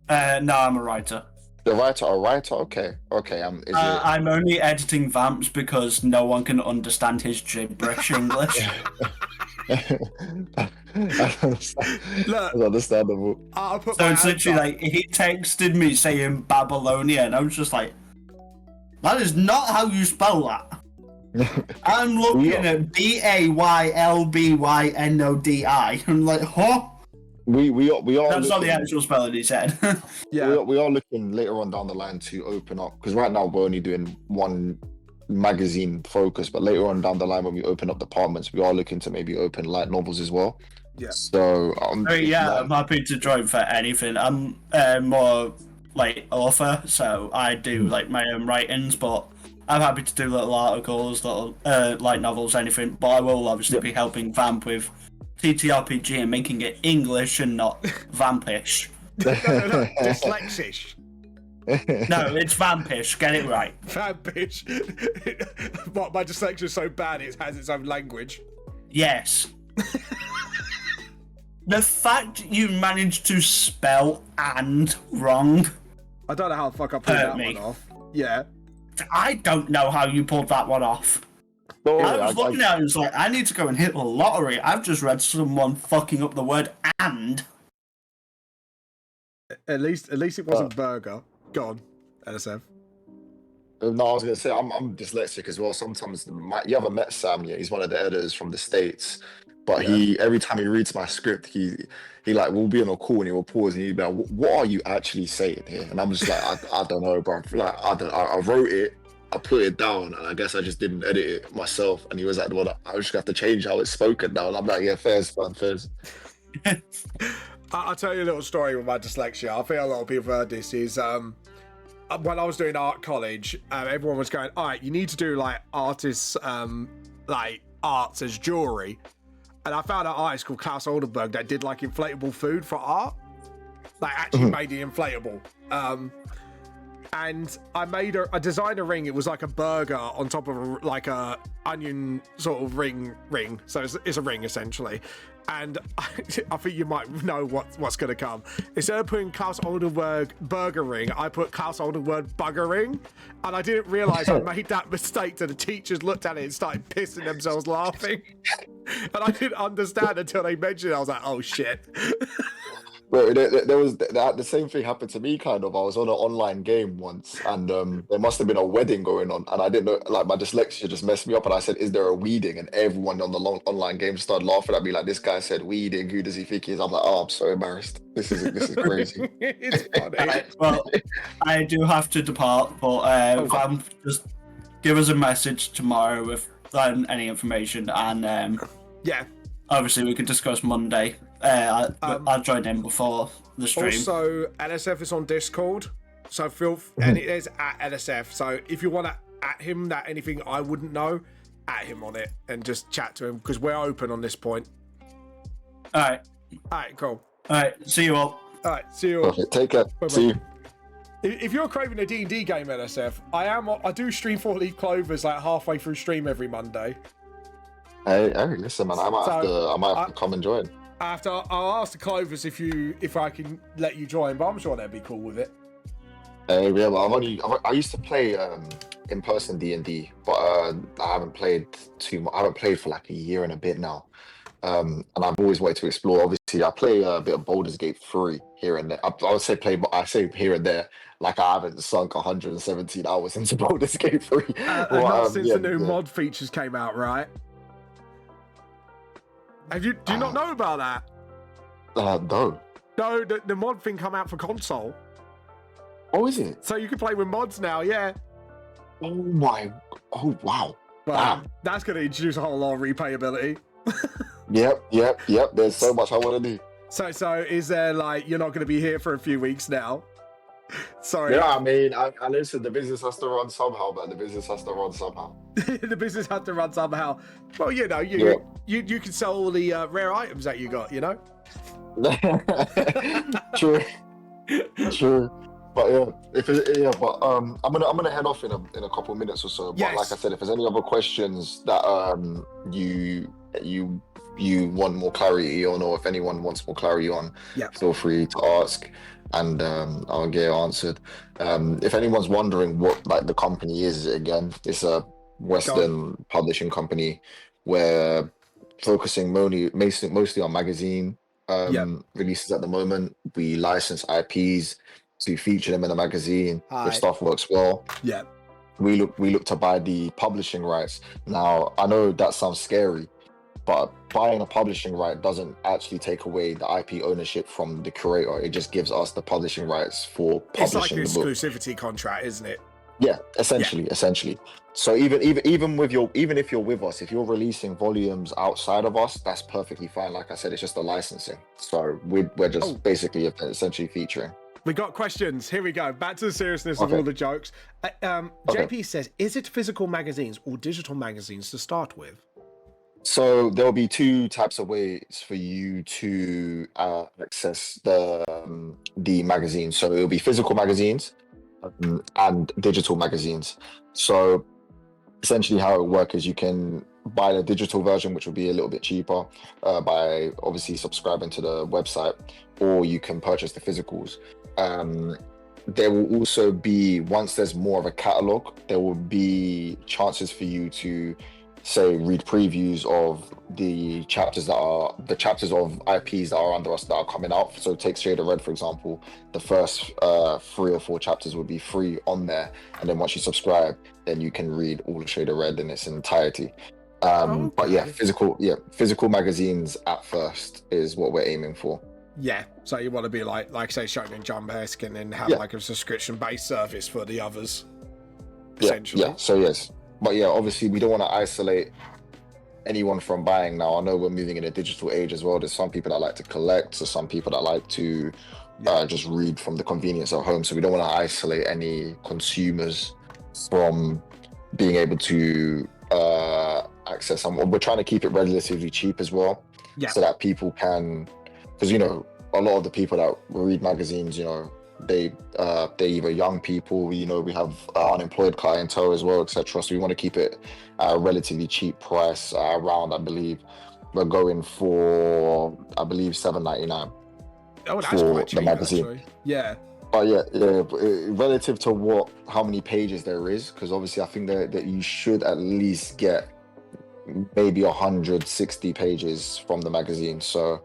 No, I'm a writer. A writer. Okay. I'm only editing vamps because no one can understand his gibberish English. That's Look, understandable. I'll put So my it's hands literally up. like he texted me saying Babylonia, and I was just like, that is not how you spell that. I'm looking at BAYLBYNODI. I'm like, huh? We are That's not the looking, actual spelling he said. Yeah, we are looking later on down the line to open up, because right now we're only doing one magazine focus, but later on down the line when we open up departments, we are looking to maybe open light novels as well. yeah. So Yeah, I'm happy to join for anything. I'm more like author, so I do like my own writings, but I'm happy to do little articles, little light novels, anything. But I will obviously be helping Vamp with TTRPG and making it English and not Vampish. No, dyslexish. No, it's Vampish. Get it right. Vampish. What, my dyslexia is so bad it has its own language. Yes. The fact you managed to spell "and" wrong, I don't know how the fuck I pulled Hurt that me. one off. Yeah. I don't know how you pulled that one off. Don't worry, I was looking at it and was like, I need to go and hit the lottery. I've just read someone fucking up the word "and." At least it wasn't burger. Go on, LSF. No, I was gonna say I'm dyslexic as well. Sometimes you haven't met Sam yet. He's one of the editors from the States, but he every time he reads my script, he like we'll be on a call and he will pause and he'll be like, "What are you actually saying here?" And I'm just like, I don't know, bro. Like I wrote it, I put it down, and I guess I just didn't edit it myself. And he was like, "Well, I just have to change how it's spoken now." And I'm like, "Yeah, fair's fun, fair's." I'll tell you a little story with my dyslexia. I think a lot of people heard this. Is when I was doing art college, everyone was going, "All right, you need to do like artists, like arts as jewelry." And I found an artist called Klaus Oldenburg that did like inflatable food for art, like actually made the inflatable. And I designed a ring. It was like a burger on top of like a onion sort of ring. So it's a ring essentially. And I think you might know what's going to come. Instead of putting Klaus Oldenburg burger ring, I put Klaus Oldenburg bugger ring. And I didn't realize I made that mistake. So the teachers looked at it and started pissing themselves laughing. And I didn't understand until they mentioned it. I was like, oh shit. Bro, there was the same thing happened to me. Kind of, I was on an online game once, and there must have been a wedding going on, and I didn't know. Like my dyslexia just messed me up, and I said, "Is there a weeding?" And everyone on the online game started laughing at me. Like, this guy said weeding. Who does he think he is? I'm like, oh, I'm so embarrassed. This is crazy. It's funny. Right, well, I do have to depart, but Vamp, just give us a message tomorrow with any information, and Yeah. obviously we can discuss Monday. I'll join in before the stream. Also, LSF is on Discord, so and it is at LSF. So if you want to at him that anything I wouldn't know, at him on it and just chat to him because we're open on this point. All right, cool. All right, see you all. All right, see you all. Perfect. Take care. Bye-bye. See you. If you're craving a D&D game, LSF, I do stream 4 Leaf Clovers like halfway through stream every Monday. Hey, listen, man. I might have to come and join. I'll ask the Clovers if I can let you join, but I'm sure they'd be cool with it. Yeah, well, I used to play in-person D&D, but I haven't played too much. I haven't played for like a year and a bit now, and I've always wanted to explore. Obviously, I play a bit of Baldur's Gate 3 here and there. I would say I say here and there, like I haven't sunk 117 hours into Baldur's Gate 3. Not since the new mod features came out, right? Do you not know about that? No. No, the mod thing come out for console. Oh, is it? So you can play with mods now, yeah. Oh wow. Well, that's going to introduce a whole lot of replayability. Yep. There's so much I want to do. So is there like you're not going to be here for a few weeks now? Sorry. Yeah, I mean, I listen. The business has to run somehow, man. The business has to run somehow. The business has to run somehow. Well, you know, you can sell all the rare items that you got, you know. True. But I'm gonna head off in a couple of minutes or so. But yes. Like I said, if there's any other questions that you want more clarity on, or if anyone wants more clarity on, feel free to ask, and I'll get it answered. If anyone's wondering what like the company is, again, it's a Western publishing company where focusing mostly on magazine Yep. releases at the moment. We license IPs to feature them in the magazine. Hi. If stuff works well, Yeah. we look to buy the publishing rights. Now, I know that sounds scary, but buying a publishing right doesn't actually take away the IP ownership from the curator. It just gives us the publishing rights for It's like publishing an the book. exclusivity contract, isn't it? Yeah, essentially. So even if you're with us, if you're releasing volumes outside of us, that's perfectly fine. Like I said, it's just the licensing. So we're just basically essentially featuring. We got questions. Here we go. Back to the seriousness of Okay. all the jokes. JP says, is it physical magazines or digital magazines to start with? So there'll be two types of ways for you to access the magazine. So it'll be physical magazines and digital magazines. So essentially how it will work is you can buy the digital version, which will be a little bit cheaper by obviously subscribing to the website, or you can purchase the physicals. There will also be, once there's more of a catalog, there will be chances for you to say read previews of the chapters of IPs that are under us that are coming out. So take Shade of Red, for example. The first 3 or 4 chapters would be free on there, and then once you subscribe, then you can read all of Shade of Red in its entirety. But yeah, physical magazines at first is what we're aiming for. Yeah, so you want to be like say, Shonen Jump-esque, and then have like a subscription-based service for the others, essentially. Yeah, so yes. But yeah, obviously we don't want to isolate anyone from buying now. I know we're moving in a digital age as well. There's some people that like to collect, so some people that like to just read from the convenience at home. So we don't want to isolate any consumers from being able to access them. We're trying to keep it relatively cheap as well, so that people can, because a lot of the people that read magazines, they're either young people, we have unemployed clientele as well, etc. So we want to keep it at a relatively cheap price, around, I believe we're going for, $7.99 for the magazine. Actually. Yeah. But relative to how many pages there is, because obviously I think that you should at least get maybe 160 pages from the magazine. So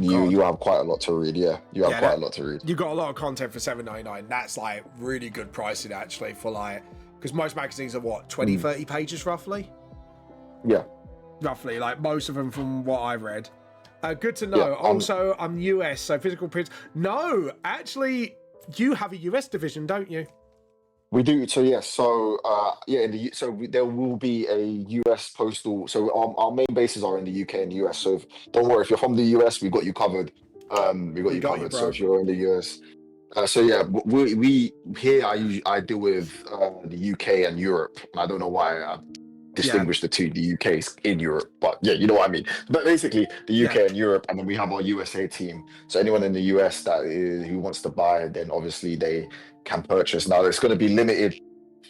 you have quite a lot to read. You have quite a lot to read. You got a lot of content for $7.99. That's like really good pricing actually for because most magazines are 20, 30 pages roughly. Yeah. Roughly, like most of them from what I've read. Good to know. Also, I'm US, so physical prints. No, actually, you have a US division, don't you? We do. So yes. So there will be a US postal. So our main bases are in the UK and the US. So don't worry, if you're from the US, we got you covered. We got you covered. So if you're in the US, we here I deal with the UK and Europe. And I don't know why I distinguish the two. The UK is in Europe, but yeah, you know what I mean. But basically, the UK and Europe, and then we have our USA team. So anyone in the US who wants to buy, then obviously they can purchase. Now it's going to be limited.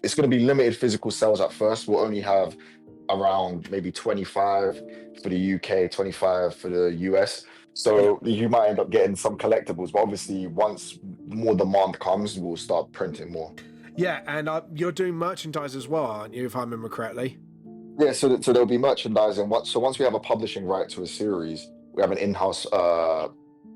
It's going to be limited physical sales at first. We'll only have around maybe 25 for the UK, 25 for the US. So you might end up getting some collectibles, but obviously once more demand comes, we'll start printing more. Yeah, and you're doing merchandise as well, aren't you, if I remember correctly? Yeah, so there'll be merchandising. So once we have a publishing right to a series, we have an in-house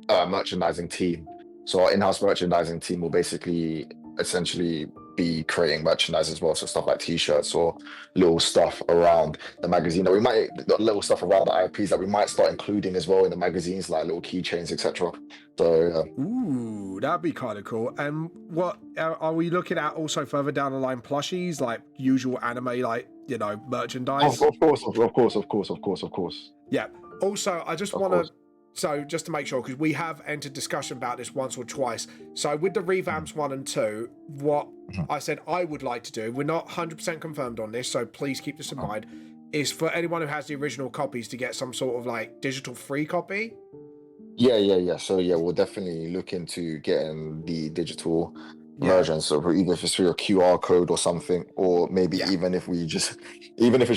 merchandising team. So our in-house merchandising team will essentially be creating merchandise as well. So stuff like T-shirts or little stuff around the magazine little stuff around the IPs that we might start including as well in the magazines, like little keychains, etc. So ooh, that'd be kind of cool. And what are we looking at also further down the line? Plushies, like usual anime, merchandise. Of course. Yeah. Also, I just want to. So just to make sure, because we have entered discussion about this once or twice. So with the revamps 1 and 2, what I said I would like to do, we're not 100% confirmed on this, so please keep this in mind, is for anyone who has the original copies to get some sort of digital free copy. Yeah. So we'll definitely look into getting the digital version. So either if it's through a QR code or something, or maybe even if it's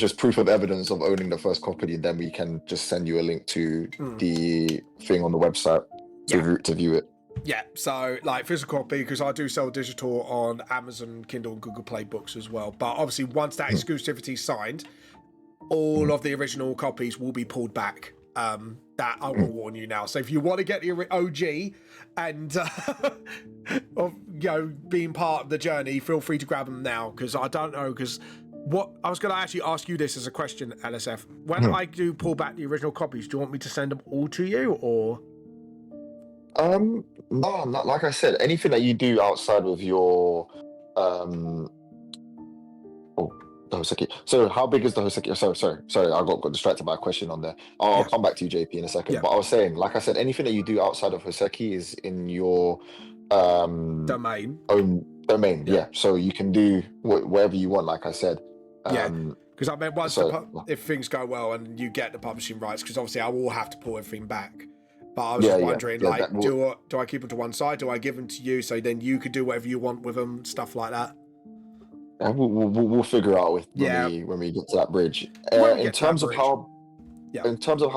just proof of evidence of owning the first copy, then we can just send you a link to the thing on the website to view it. Yeah, so physical copy, because I do sell digital on Amazon, Kindle, and Google Play books as well. But obviously, once that exclusivity is signed, all of the original copies will be pulled back. That I will warn you now. So if you want to get the OG and of being part of the journey, feel free to grab them now, because I don't know, because what I was going to actually ask you this as a question, LSF. When I do pull back the original copies, do you want me to send them all to you, or? No, not, like I said, anything that you do outside of your the Hoseki. So how big is the Hoseki? Sorry, I got distracted by a question on there. I'll come back to you, JP, in a second. Yeah. But I was saying, like I said, anything that you do outside of Hoseki is in your Domain. own domain. Yeah. Yeah. So you can do whatever you want, like I said. Because I meant once so- if things go well and you get the publishing rights, because obviously I will have to pull everything back. But I was just wondering, do I keep them to one side? Do I give them to you so then you could do whatever you want with them, stuff like that? We'll figure out when we get to that bridge. In terms of how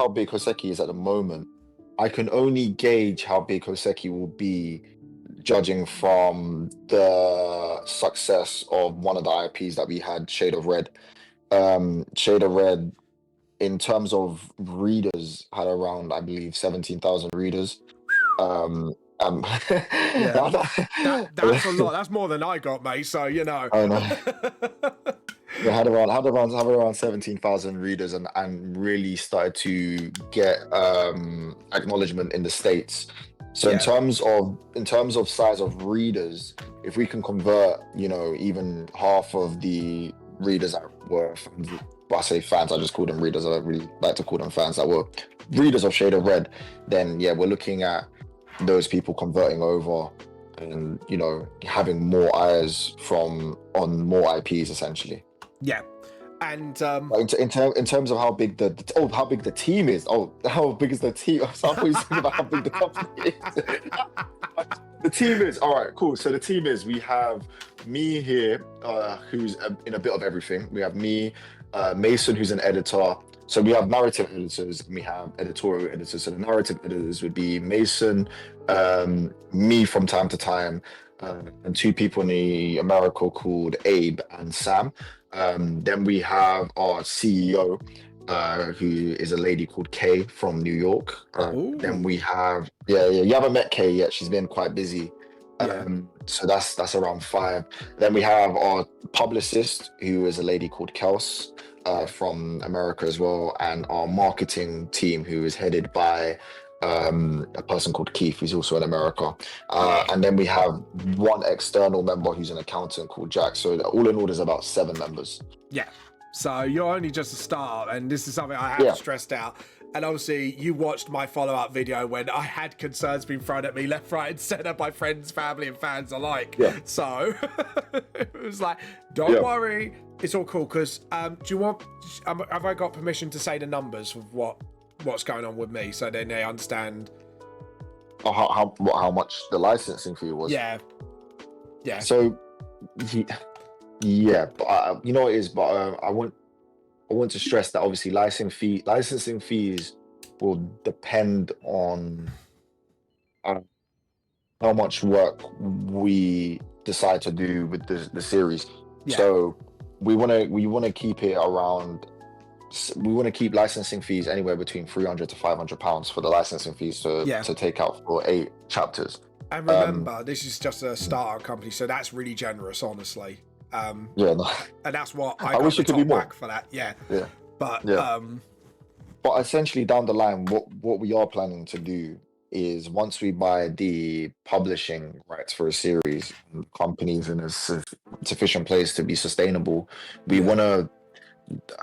big Hoseki is at the moment, I can only gauge how big Hoseki will be judging from the success of one of the IPs that we had, Shade of Red. Shade of Red, in terms of readers, had around, I believe, 17,000 readers. That's a lot. That's more than I got, mate. So I know. We had around 17,000 readers, and really started to get acknowledgement in the States. So in terms of size of readers, if we can convert, even half of the readers that were fans, well, I say fans, I just call them readers. I don't really like to call them fans, that were readers of Shade of Red, then we're looking at those people converting over and having more eyes on more IPs, essentially. Yeah. And in terms of how big the team is. How big is the team? So I'm always thinking about how big the company is. The team is all right, cool. So the team is, we have me here, who's in a bit of everything. We have me, Mason, who's an editor. So we have narrative editors and we have editorial editors. So the narrative editors would be Mason, me from time to time, and two people in America called Abe and Sam. Then we have our CEO, who is a lady called Kay from New York. Then we have, you haven't met Kay yet. She's been quite busy. So that's around 5. Then we have our publicist, who is a lady called Kels, from America as well, and our marketing team, who is headed by a person called Keith, who's also in America. And then we have one external member who's an accountant called Jack. So all in all, there's about 7 members. Yeah. So you're only just a start, and this is something I have stressed out. And obviously, you watched my follow-up video when I had concerns being thrown at me left, right, and centre by friends, family, and fans alike. Yeah. So it was like, don't worry, it's all cool. Because do you want? Have I got permission to say the numbers of what's going on with me, so then they understand? Oh, how much the licensing fee was? Yeah. So, but you know what it is. But I want to stress that obviously licensing fees will depend on how much work we decide to do with the series. Yeah. So we want to keep it around. We want to keep licensing fees anywhere between £300 to £500 for the licensing fees to take out for 8 chapters. And remember, this is just a startup company, so that's really generous, honestly. And that's what I wish it could be more for that. But essentially down the line, what we are planning to do is, once we buy the publishing rights for a series, companies in a sufficient place to be sustainable, we want to,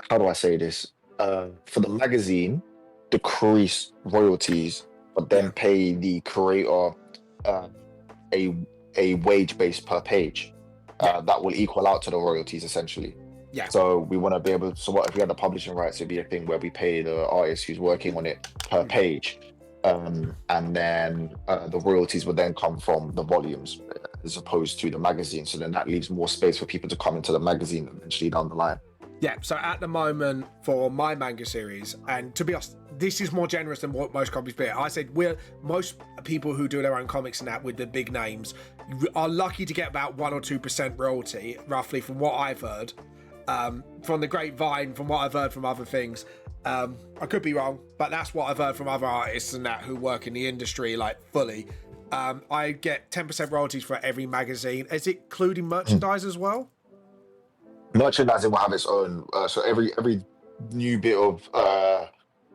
how do I say this? For the magazine, decrease royalties, but then pay the creator a wage base per page. That will equal out to the royalties, essentially. Yeah. So we want to be able. So what if we had the publishing rights? It'd be a thing where we pay the artist who's working on it per page, and then the royalties would then come from the volumes as opposed to the magazine. So then that leaves more space for people to come into the magazine eventually down the line. Yeah. So at the moment, for my manga series, and to be honest, this is more generous than what most companies pay. I said most people who do their own comics and that with the big names are lucky to get about 1 or 2% royalty, roughly, from what I've heard. from the grapevine, from what I've heard from other things. I could be wrong, but that's what I've heard from other artists and that who work in the industry like fully. I get 10% royalties for every magazine. Is it including merchandise as well? Merchandising will have its own. So every new bit of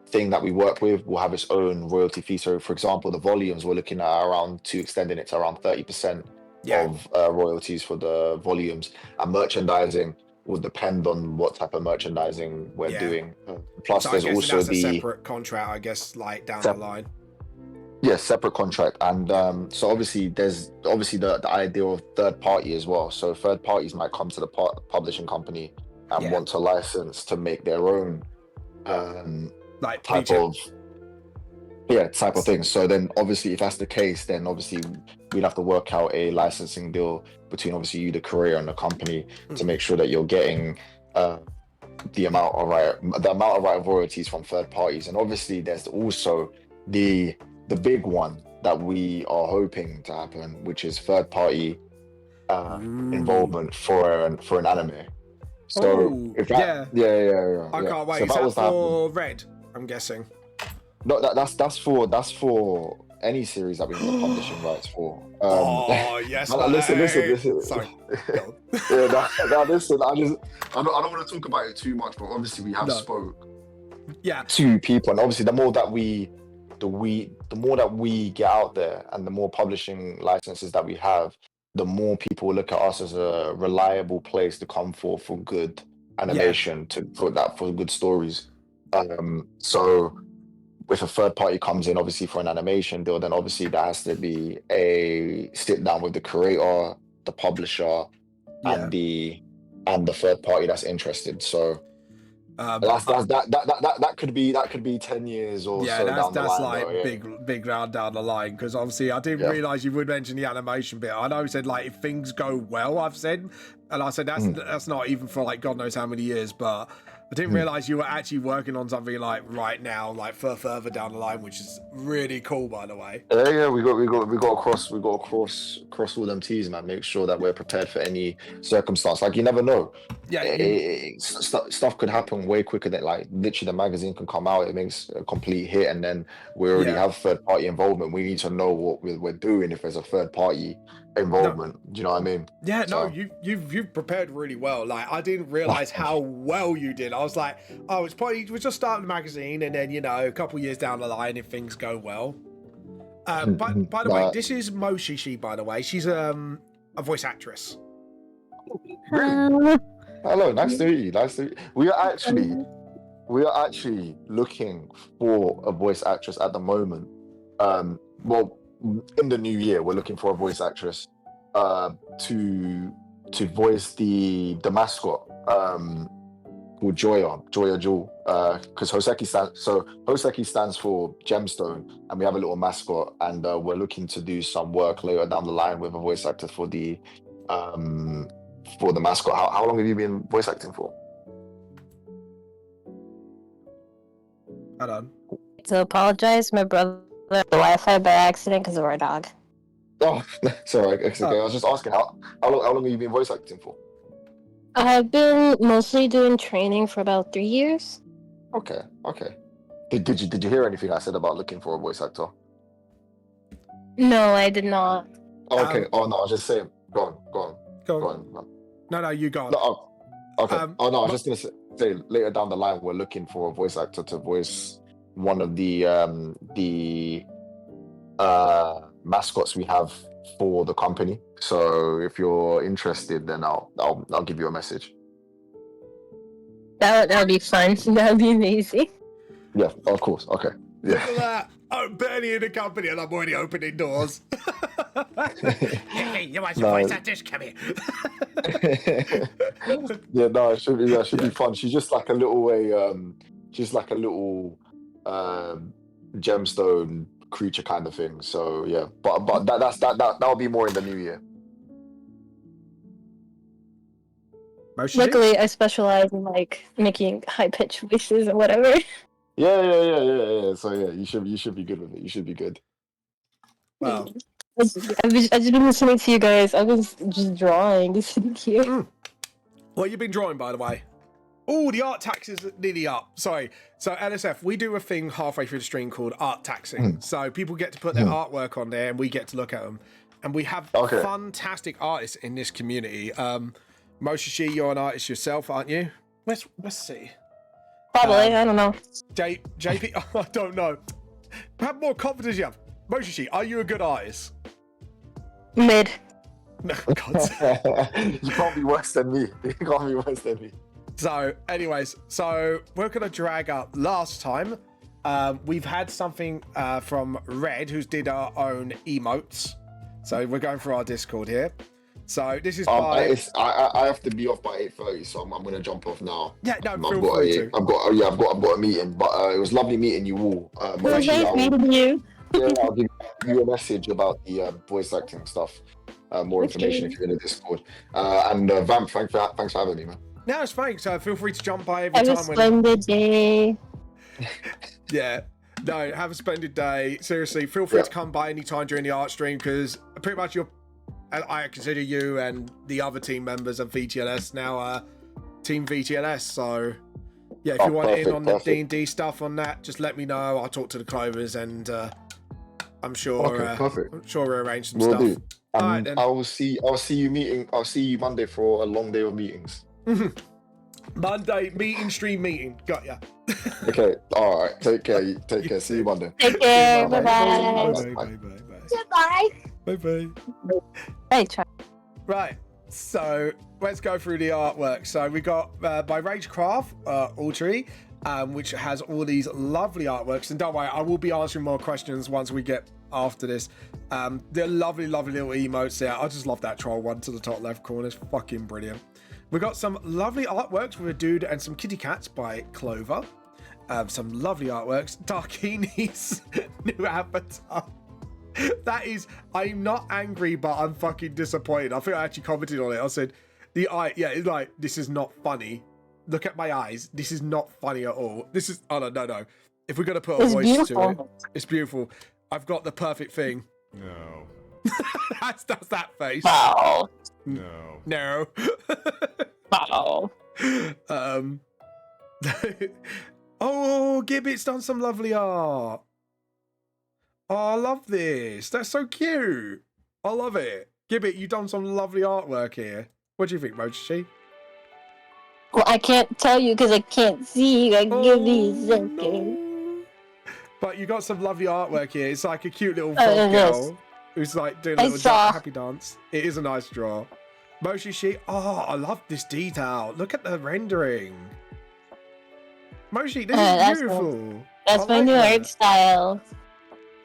thing that we work with will have its own royalty fee. So, for example, the volumes we're looking at around to extending it to around 30% of royalties for the volumes, and merchandising will depend on what type of merchandising we're doing. Plus, so there's I'm also that's the a separate contract, I guess, like down the line. Yes, separate contract, and so obviously there's the idea of third party as well. So third parties might come to the publishing company and want to license to make their own like type of thing. So then obviously if that's the case, then obviously we'd have to work out a licensing deal between obviously you, the courier, and the company to make sure that you're getting the amount of right of royalties from third parties. And obviously there's also the big one that we are hoping to happen, which is third party involvement for an anime. So if that, I can't wait. So is that for Red? I'm guessing. No, that's for any series that we have the publishing rights for. Yes. Listen. Sorry. Listen. I don't want to talk about it too much, but obviously we have spoke. To people, and obviously the more that we get out there, and the more publishing licenses that we have, the more people will look at us as a reliable place to come for good animation, for good stories. So if a third party comes in, obviously for an animation deal, then obviously there has to be a sit down with the creator, the publisher, and the third party that's interested. So that could be 10 years or so down the line. That's like big round down the line, because obviously I didn't realize you would mention the animation bit. I know you said like if things go well, I said that's not even for like God knows how many years, but I didn't realize you were actually working on something like right now, like further down the line, which is really cool, by the way. We got to cross all them T's, man. Make sure that we're prepared for any circumstance. Like you never know. Stuff could happen way quicker than like literally the magazine can come out. It makes a complete hit, and then we already have third party involvement. We need to know what we're doing if there's a third party involvement. Do you know what I mean? You've prepared really well. Like I didn't realize how well you did. I was like, we're just starting the magazine, and then a couple years down the line, if things go well. But by the way, this is Moshishi. By the way, she's a voice actress. Hello, nice to meet you. We are actually looking for a voice actress at the moment. In the new year, we're looking for a voice actress to voice the mascot called Joya Jewel, because Hoseki stands for gemstone, and we have a little mascot, and we're looking to do some work later down the line with a voice actor for the mascot. How long have you been voice acting for? Hold on. To apologize, my brother the Wi-Fi by accident because of our dog. Oh, sorry. Okay. I was just asking how long have you been voice acting for? I've been mostly doing training for about 3 years. Okay. Did you hear anything I said about looking for a voice actor? No, I did not. Okay. No, I was just saying. Go on. No, you go on. No, okay. I was just gonna say later down the line we're looking for a voice actor to voice one of the mascots we have for the company. So if you're interested, then I'll give you a message. That would be fun. That would be amazing. Yeah, of course. Okay. Yeah. Look at that. I'm barely in the company and I'm already opening doors. Hey, you want some voice actors? Come here. Yeah, no, it should be fun. She's just like a little gemstone creature kind of thing. So yeah, but that'll be more in the new year. Luckily, I specialize in like making high pitched voices or whatever. Yeah. So yeah, you should be good with it. You should be good. Wow. I've just been listening to you guys. I was just drawing. Thank you. What you been drawing, by the way? Oh, the art tax is nearly up. Sorry. So LSF, we do a thing halfway through the stream called art taxing. So people get to put their artwork on there, and we get to look at them. And we have fantastic artists in this community. Moshishi, you're an artist yourself, aren't you? Let's see. Probably, I don't know. JP, I don't know. Have more confidence you have. Moshishi, are you a good artist? Mid. No, God. You can't be worse than me. You can't be worse than me. So, anyways, we're gonna drag up. Last time, we've had something from Red, who's did our own emotes. So we're going through our Discord here. So this is by. I have to be off by 8:30, so I'm gonna jump off now. Yeah, no, feel free to. I've got a meeting, but it was lovely meeting you all. It was nice meeting you. Yeah, I'll give you a message about the voice acting stuff. More information if you're in the Discord. And Vamp, thanks for having me, man. No, it's fine. So feel free to jump by every Have time. a splendid day. Yeah. No, have a splendid day. Seriously, feel free to come by anytime during the art stream because pretty much I consider you and the other team members of VTLS now Team VTLS. So yeah, if you want in on the D&D stuff on that, just let me know. I'll talk to the Clovers and I'm sure I'm sure we'll arrange some stuff. Do. All right, then. I'll see you Monday for a long day of meetings. Monday meeting. Got ya. Okay. All right. Take care. Take care. See you Monday. Take care. Bye-bye. Bye. Goodbye. Hey, try. Right. So let's go through the artwork. So we got by Ragecraft, Altery, which has all these lovely artworks. And don't worry, I will be answering more questions once we get after this. They're lovely little emotes there. I just love that troll one to the top left corner. It's fucking brilliant. We got some lovely artworks with a dude and some kitty cats by Clover. Some lovely artworks. Darkini's new avatar. That is, I'm not angry, but I'm fucking disappointed. I think I actually commented on it. I said, the eye, yeah, it's like, this is not funny. Look at my eyes. This is not funny at all. This is, oh no. If we're going to put a voice to it, it's beautiful. I've got the perfect thing. No. That's that face. Wow. No. Wow. Oh, Gibbet's done some lovely art. Oh, I love this. That's so cute. I love it. Gibbet, you've done some lovely artwork here. What do you think, Mochi? Well, I can't tell you because I can't see. Give me a second. No. But you got some lovely artwork here. It's like a cute little frog girl who's like doing a little happy dance. It is a nice draw. Mochi, oh, I love this detail. Look at the rendering. Mochi, this is beautiful. That's my new art style.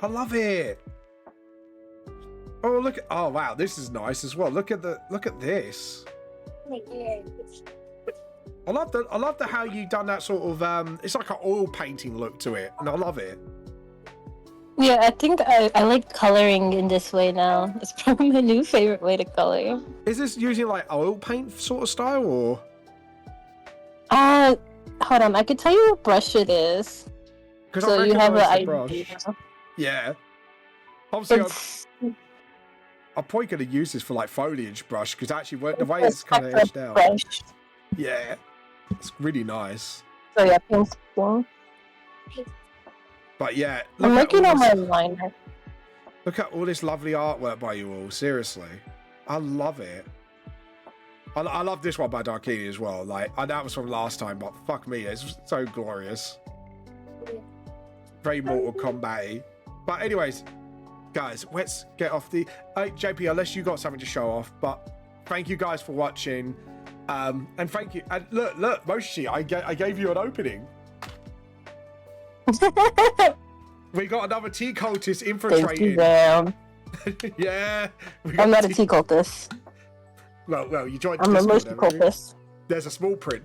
I love it. Oh, look at, oh wow, this is nice as well. Look at this. I love the how you done that sort of it's like an oil painting look to it, and I love it. Yeah, I think I like coloring in this way now. It's probably my new favorite way to color. Is this using like oil paint sort of style or? Hold on, I could tell you what brush it is. So you have an idea. Yeah. Obviously, I'm probably going to use this for like foliage brush because actually the way it's kind of edged out. Brush. Yeah, it's really nice. So yeah, pencil. But yeah, I'm looking at my liner. Look at all this lovely artwork by you all. Seriously, I love it. I love this one by Darkini as well. Like, that was from last time, but fuck me, it's so glorious. Very Mortal Kombat-y. But anyways, guys, let's get off the... JP, unless you got something to show off, but thank you guys for watching. And thank you. And look, Moshi, I gave you an opening. We got another tea cultist infiltrating. Thank you, yeah. I'm not a tea cultist. Well, you joined. I'm a mercy cultist. There's a small print.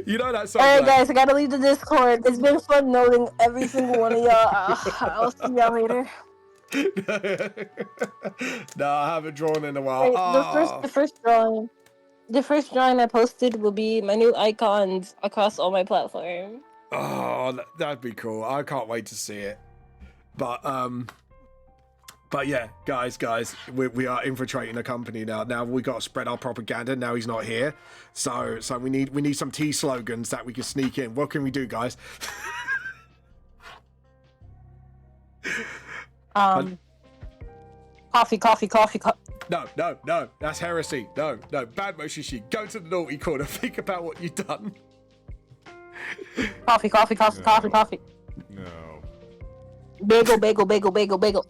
You know that song. Alright, guys, I gotta leave the Discord. It's been fun knowing every single one of y'all. I'll see y'all later. No, I haven't drawn in a while. Wait, the first drawing I posted will be my new icons across all my platforms. Oh, that'd be cool. I can't wait to see it. But But yeah, guys, we are infiltrating a company now. Now we got to spread our propaganda. Now he's not here, so we need some T slogans that we can sneak in. What can we do, guys? Coffee. No, that's heresy. No, bad Moshishi. Go to the naughty corner. Think about what you've done. Coffee. No. Bagel.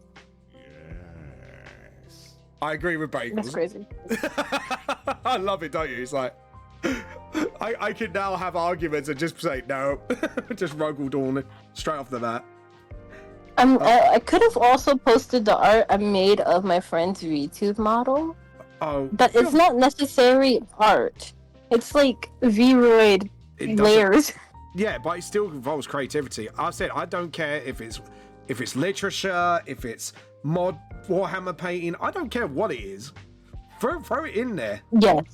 Yes. I agree with bagels. That's crazy. I love it, don't you? It's like I can now have arguments and just say no, just Ruggle Dawn straight off the bat. I could have also posted the art I made of my friend's V-tooth model, but it's not necessarily art. It's like V-roid layers. Yeah, but it still involves creativity. I said I don't care if it's literature, if it's mod Warhammer painting. I don't care what it is. Throw it in there. Yes.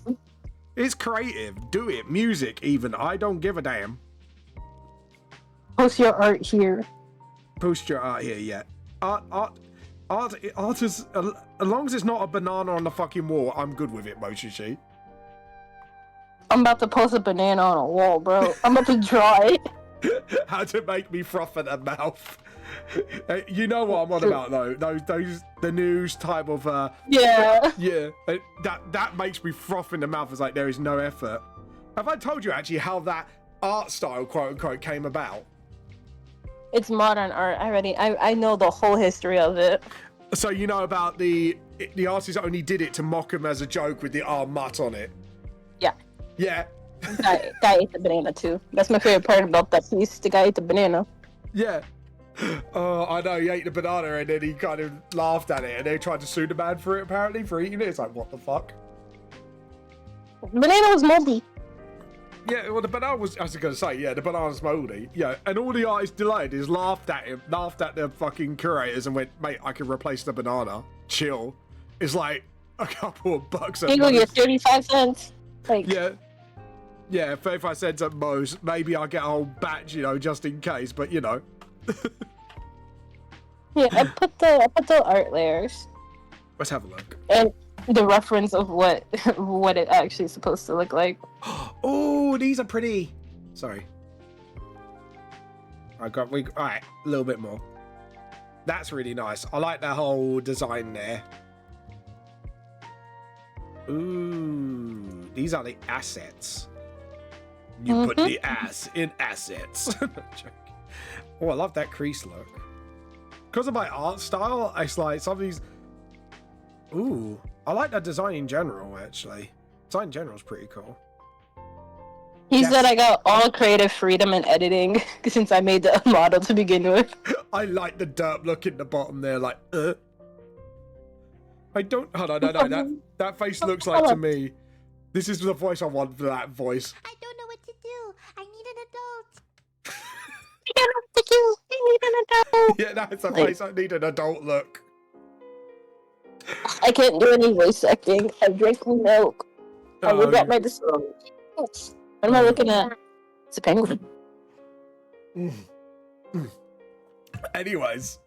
It's creative. Do it. Music, even. I don't give a damn. Post your art here. Post your art here, yeah. Art is, as long as it's not a banana on the fucking wall, I'm good with it, Moshishi. I'm about to post a banana on a wall, bro. I'm about to draw it. How to make me froth at the mouth. You know what I'm on about, though. The news type of Yeah. Yeah, that makes me froth in the mouth. It's like there is no effort. Have I told you actually how that art style, quote unquote, came about? It's modern art already. I know the whole history of it. So you know about the artist only did it to mock him as a joke with the R mutt on it. Yeah. Yeah. Guy ate the banana too. That's my favorite part about that piece. The guy ate the banana. Yeah. Oh, I know, he ate the banana and then he kind of laughed at it and they tried to sue the man for it, apparently, for eating it. It's like, what the fuck? Banana was moldy. Yeah, well, the banana was, I was going to say, yeah, the banana's moldy. Yeah, and all the artists delighted is laughed at him, laughed at the fucking curators and went, mate, I can replace the banana. Chill. It's like a couple of bucks at You go get most. 35 cents. Like, Yeah, 35 cents at most. Maybe I'll get a whole batch, just in case, but yeah, I put the art layers let's have a look. and the reference of what it actually is supposed to look like. Oh, these are pretty. Sorry. All right, a little bit more. That's really nice. I like that whole design there. Ooh, these are the assets. You put the ass in assets. Oh, I love that crease look. Because of my art style, it's like some of these. Ooh, I like that design in general, actually. Design in general is pretty cool. He Yes. said I got all creative freedom in editing since I made the model to begin with. I like the derp look in the bottom there, like, I don't. Hold on, no. That face looks like to me. This is the voice I want for that voice. I don't know what to do. I need an adult. I need an adult. Yeah, that's the face I need an adult look. I can't do any voice acting. I drink milk. I look at my display. What am I looking at? It's a penguin. Anyways,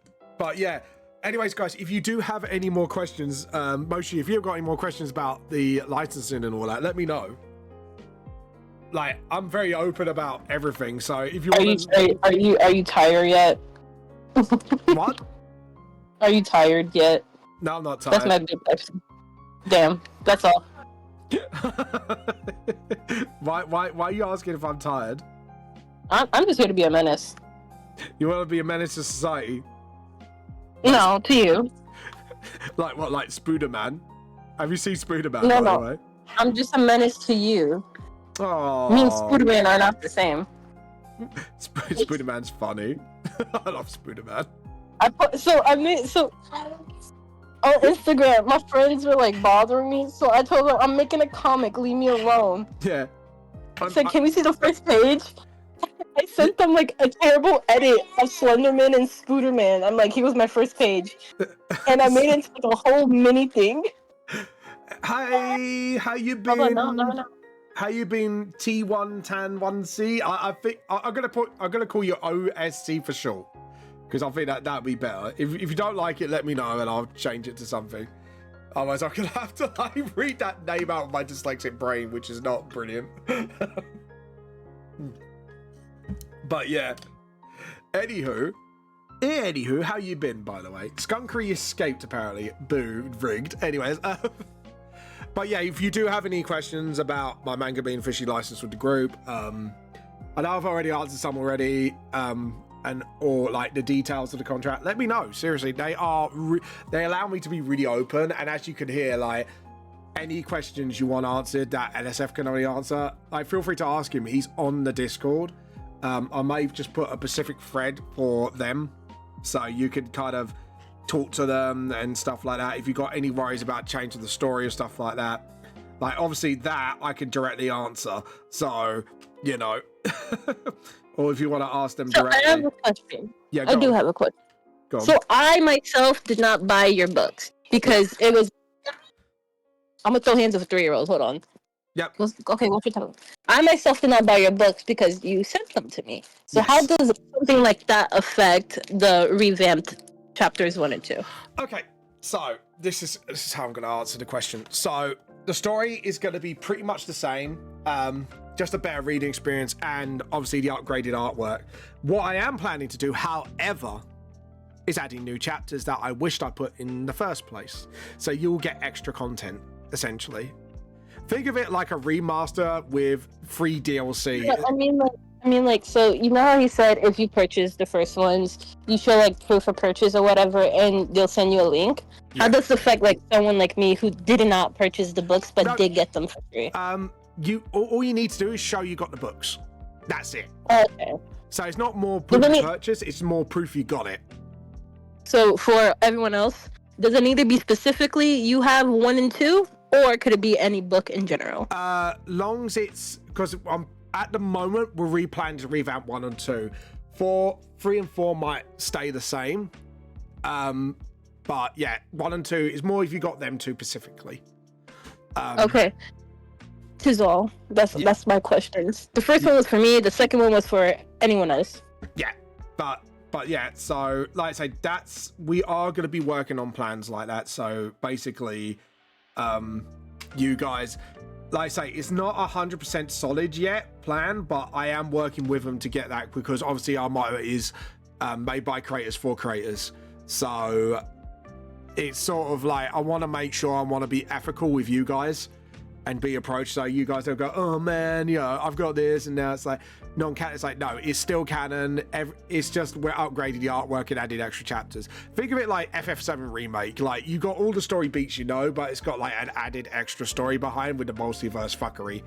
guys, if you do have any more questions, Moshi, if you've got any more questions about the licensing and all that, let me know. Like, I'm very open about everything, so if you want to... Are you tired yet? What? Are you tired yet? No, I'm not tired. That's my big question. Damn, that's all. Why are you asking if I'm tired? I'm just here to be a menace. You want to be a menace to society? No, to you. Like what, like Spooderman? Have you seen Spooderman, No, by no. the way? I'm just a menace to you. Oh, Me and Spooderman are not the same. Spooderman's funny. I love Spooderman. On Instagram, my friends were like bothering me, so I told them I'm making a comic, leave me alone. Yeah. I said, can we see the first page? I sent them like a terrible edit of Slenderman and Spooderman. I'm like, he was my first page. And I made it into like a whole mini thing. Hey, how you been? Hold on, no. How you been, T1 Tan 1C? I think I'm gonna call you OSC for short. because I think that'd be better. If you don't like it, let me know and I'll change it to something. Otherwise, I'm gonna have to like read that name out of my dyslexic brain, which is not brilliant. But yeah. Anywho, how you been, by the way? Skunkery escaped, apparently. Boo, rigged. Anyways, but yeah, if you do have any questions about my manga being officially licensed with the group, I know I've already answered some already, or like the details of the contract, let me know. Seriously, they allow me to be really open, and as you can hear, like, any questions you want answered that NSF can only answer, like, feel free to ask him. He's on the Discord. I may just put a Pacific thread for them, so you could kind of talk to them and stuff like that. If you got any worries about changing the story or stuff like that, like, obviously that I can directly answer. So, you know, or if you want to ask them directly. I have a question. Yeah, I do have a question. So I myself did not buy your books because it was. I'm gonna throw hands with 3-year-olds. Hold on. Yep. Okay, what you talking about? I myself did not buy your books because you sent them to me. So how does something like that affect the revamped chapters 1 and 2? Okay, so this is how I'm going to answer the question. So the story is going to be pretty much the same, just a better reading experience and obviously the upgraded artwork. What I am planning to do, however, is adding new chapters that I wished I put in the first place. So you'll get extra content, essentially. Think of it like a remaster with free DLC. Yeah, I mean, like, so you know how he said if you purchase the first ones, you show like proof of purchase or whatever, and they'll send you a link. Yeah. How does this affect like someone like me who did not purchase the books but did get them for free? All you need to do is show you got the books. That's it. Okay. So it's not more proof of purchase; it's more proof you got it. So for everyone else, does it need to be specifically you have 1 and 2? Or could it be any book in general? Long as it's, because at the moment we're replanning to revamp 1 and 2. 4, 3 and 4 might stay the same. But yeah, 1 and 2 is more if you got them 2 specifically. Okay. Tis all. That's my questions. The first one was for me. The second one was for anyone else. Yeah, but yeah. So like I say, we are going to be working on plans like that. So basically. You guys, like I say, it's not 100% solid yet plan, but I am working with them to get that because obviously our motto is made by creators for creators. So it's sort of like I want to make sure I want to be ethical with you guys and be approached so you guys don't go, oh man, you know, I've got this, and now it's like non-canon. It's like, no, it's still canon. It's just we're upgrading the artwork and adding extra chapters. Think of it like FF7 remake. Like, you got all the story beats, you know, but it's got like an added extra story behind with the multiverse fuckery.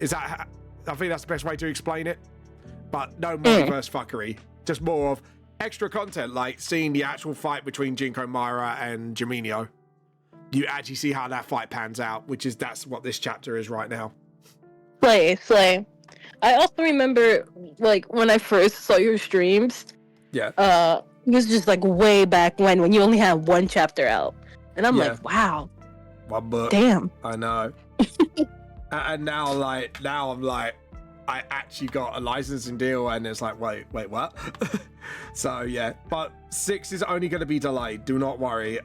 Is that? I think that's the best way to explain it. But no multiverse fuckery, just more of extra content, like seeing the actual fight between Jinko Myra and Jaminio. You actually see how that fight pans out, that's what this chapter is right now. Slay. I also remember, like, when I first saw your streams. Yeah. It was just like way back when you only had 1 chapter out, and I'm like, wow. 1 book. Damn. I know. And now I'm like, I actually got a licensing deal, and it's like, wait, what? So yeah, but 6 is only going to be delayed. Do not worry.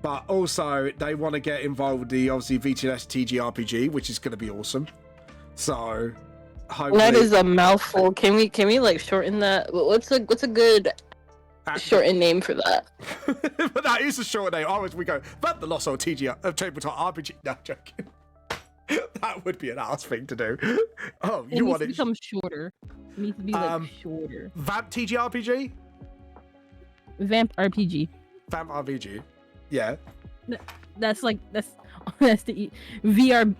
But also, they want to get involved with the, obviously, VTS TGRPG, which is going to be awesome. So, hopefully... That is a mouthful. Can we like, shorten that? What's a good shortened name for that? But that is a short name. We go, but the Lost Soul Tabletop RPG. No, joking. That would be an ass thing to do. Oh, you want it... to become shorter. It needs to be, like, shorter. Vamp TGRPG? Vamp RPG. Vamp RPG. Yeah. That's the VR.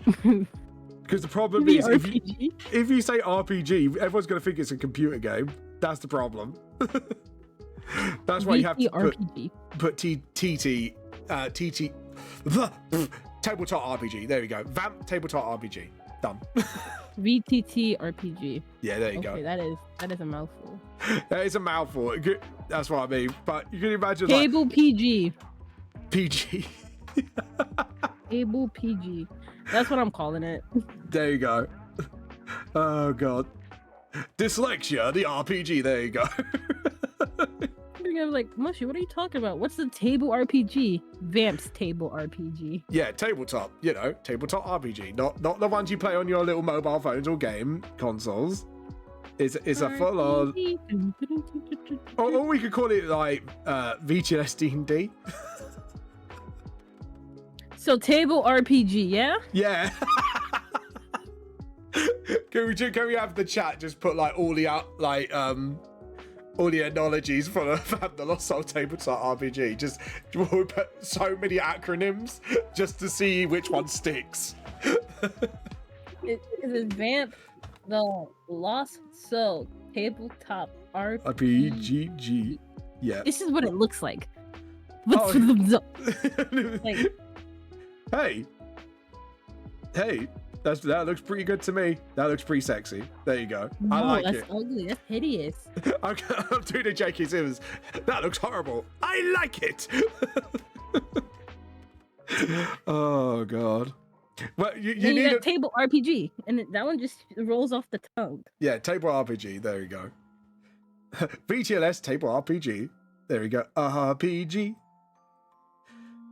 Because the problem is, if you say RPG, everyone's going to think it's a computer game. That's the problem. That's why you have to put TT, tabletop RPG. There we go. Vamp tabletop RPG. Done. VTT RPG. Yeah, there you go. That is a mouthful. That is a mouthful. That's what I mean. But you can imagine Cable PG. PG. Cable PG. That's what I'm calling it. There you go. Oh god. Dyslexia, the RPG. There you go. I'm like, Mushy, what are you talking about? What's the table RPG? Vamp's table RPG. Yeah, tabletop. You know, tabletop RPG. Not the ones you play on your little mobile phones or game consoles. It's a full on. Or we could call it like VTLS D&D. So table RPG, yeah? Yeah. Can we have the chat just put like all the all the analogies for the Lost Soul tabletop RPG? Just we'll put so many acronyms just to see which one sticks. Is it Vamp the Lost Soul tabletop RPG? Yeah. This is what it looks like. Oh. Like, Hey, that looks pretty good to me. That looks pretty sexy. There you go. no, I like that's it. ugly. That's hideous. I'm doing a J.K. Simmons. That looks horrible. I like it. Oh god. Well, you Then need got a table RPG, and that one just rolls off the tongue. yeah table RPG. There you go. VTLS table RPG. There we go. RPG.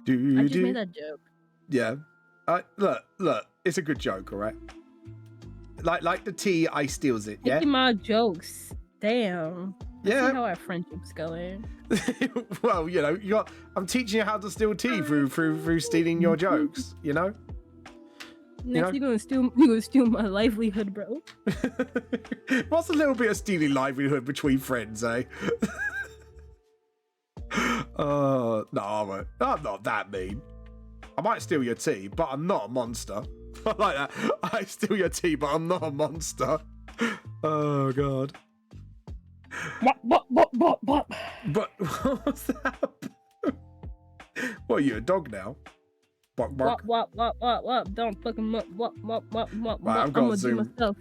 I just made that joke. Yeah. Look. It's a good joke, all right. Like the tea, I steals it. Yeah. Making my jokes. Damn. Yeah. See how our friendship's going. Well, you know, I'm teaching you how to steal tea through stealing your jokes. You know. Next, you're gonna steal my livelihood, bro. What's a little bit of stealing livelihood between friends, eh? No, I'm not that mean. I might steal your tea, but I'm not a monster. I like that. I steal your tea, but I'm not a monster. Oh god. What? But what's that? What are you, a dog now? Bark. What? Don't fucking what? Right, I'm gonna do myself.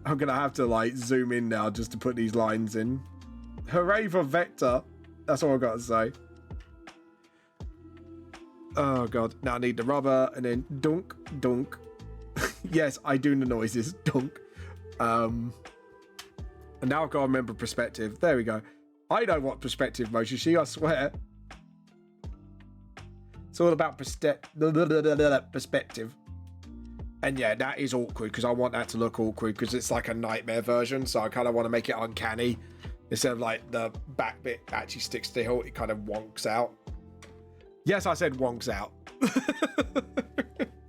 I'm gonna have to like zoom in now just to put these lines in. Hooray for Vector. That's all I gotta say. Oh god. Now I need the rubber and then dunk. Yes, I do the noises. Dunk. And now I've got to remember perspective. There we go. I know what perspective motion she, I swear. It's all about perspective. And yeah, that is awkward because I want that to look awkward because it's like a nightmare version. So I kind of want to make it uncanny. Instead of like the back bit actually sticks still, it kind of wonks out. Yes, I said wonks out.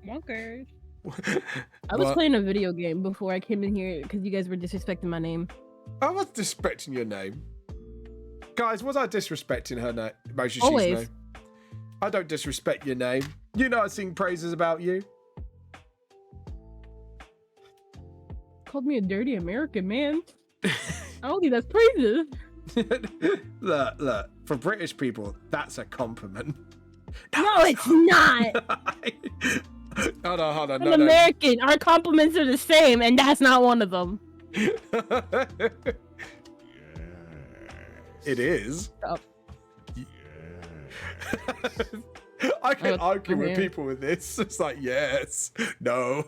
Wonkers. I was playing a video game before I came in here because you guys were disrespecting my name. I was disrespecting your name. Guys, was I disrespecting her name? Always. Name? I don't disrespect your name. You know I sing praises about you. Called me a dirty American man. I don't think that's praises. Look. For British people, that's a compliment. No, it's not. Hold on. I'm American. Our compliments are the same, and that's not one of them. It is. Stop. I can argue with people with this. It's like, yes, no.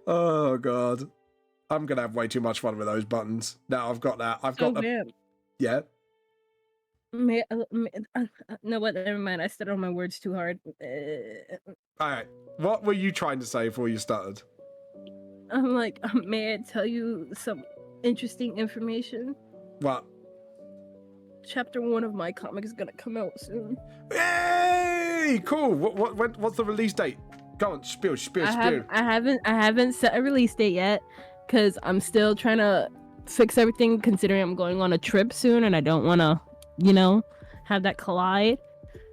Oh god, I'm gonna have way too much fun with those buttons. Now I've got that. I've got the. Yeah. No, what? Never mind. I stuttered on my words too hard. All right. What were you trying to say before you started? I'm like, may I tell you some interesting information? What? Chapter 1 of my comic is gonna come out soon. Yay! Cool. What's the release date? Go on, spill. I haven't set a release date yet, cause I'm still trying to fix everything. Considering I'm going on a trip soon, and I don't want to, have that collide.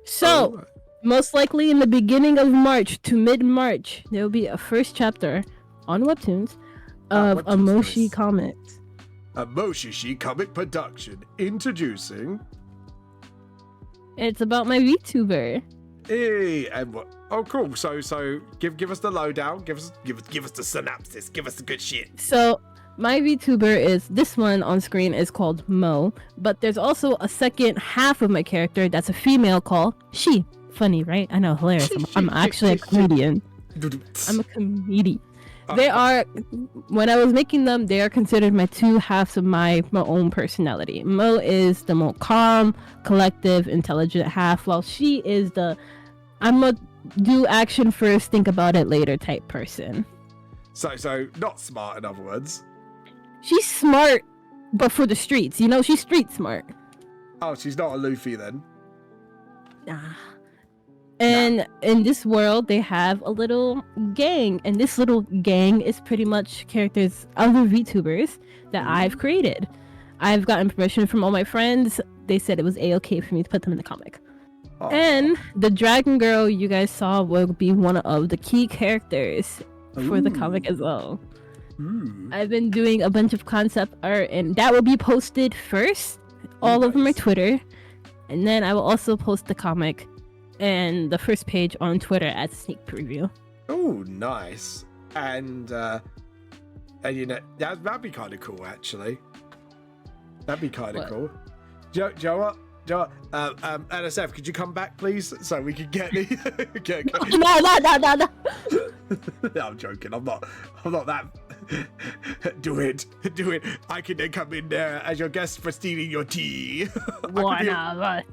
So, most likely in the beginning of March to mid-March, there will be a first chapter on Webtoons of a Moshi Comics. A Moshi Comic production introducing. It's about my VTuber. Hey, and what? Oh, cool. So give us the lowdown. Give us the synopsis. Give us the good shit. So my VTuber is this one on screen is called Mo, but there's also a second half of my character that's a female called She. Funny, right? I know, hilarious. I'm actually a comedian. I'm a comedian. They are, when I was making them, they are considered my two halves of my own personality. Mo is the more calm, collective, intelligent half, while she is the I'm a do action first, think about it later type person. So not smart, in other words. She's smart, but for the streets, you know, she's street smart. Oh, she's not a Luffy then. Nah. And in this world, they have a little gang, and this little gang is pretty much characters, other VTubers that I've created. I've gotten permission from all my friends. They said it was a-okay for me to put them in the comic. Oh. And the Dragon Girl you guys saw will be one of the key characters for the comic as well. I've been doing a bunch of concept art, and that will be posted first, all over my Twitter, and then I will also post the comic and the first page on Twitter as a sneak preview. Oh, nice. And you know, that'd be kind of cool, actually. That'd be kind of cool. Joe, NSF, could you come back, please, so we can get the... No. No, I'm joking. I'm not that... Do it. I can then come in there as your guest for stealing your tea. One of us.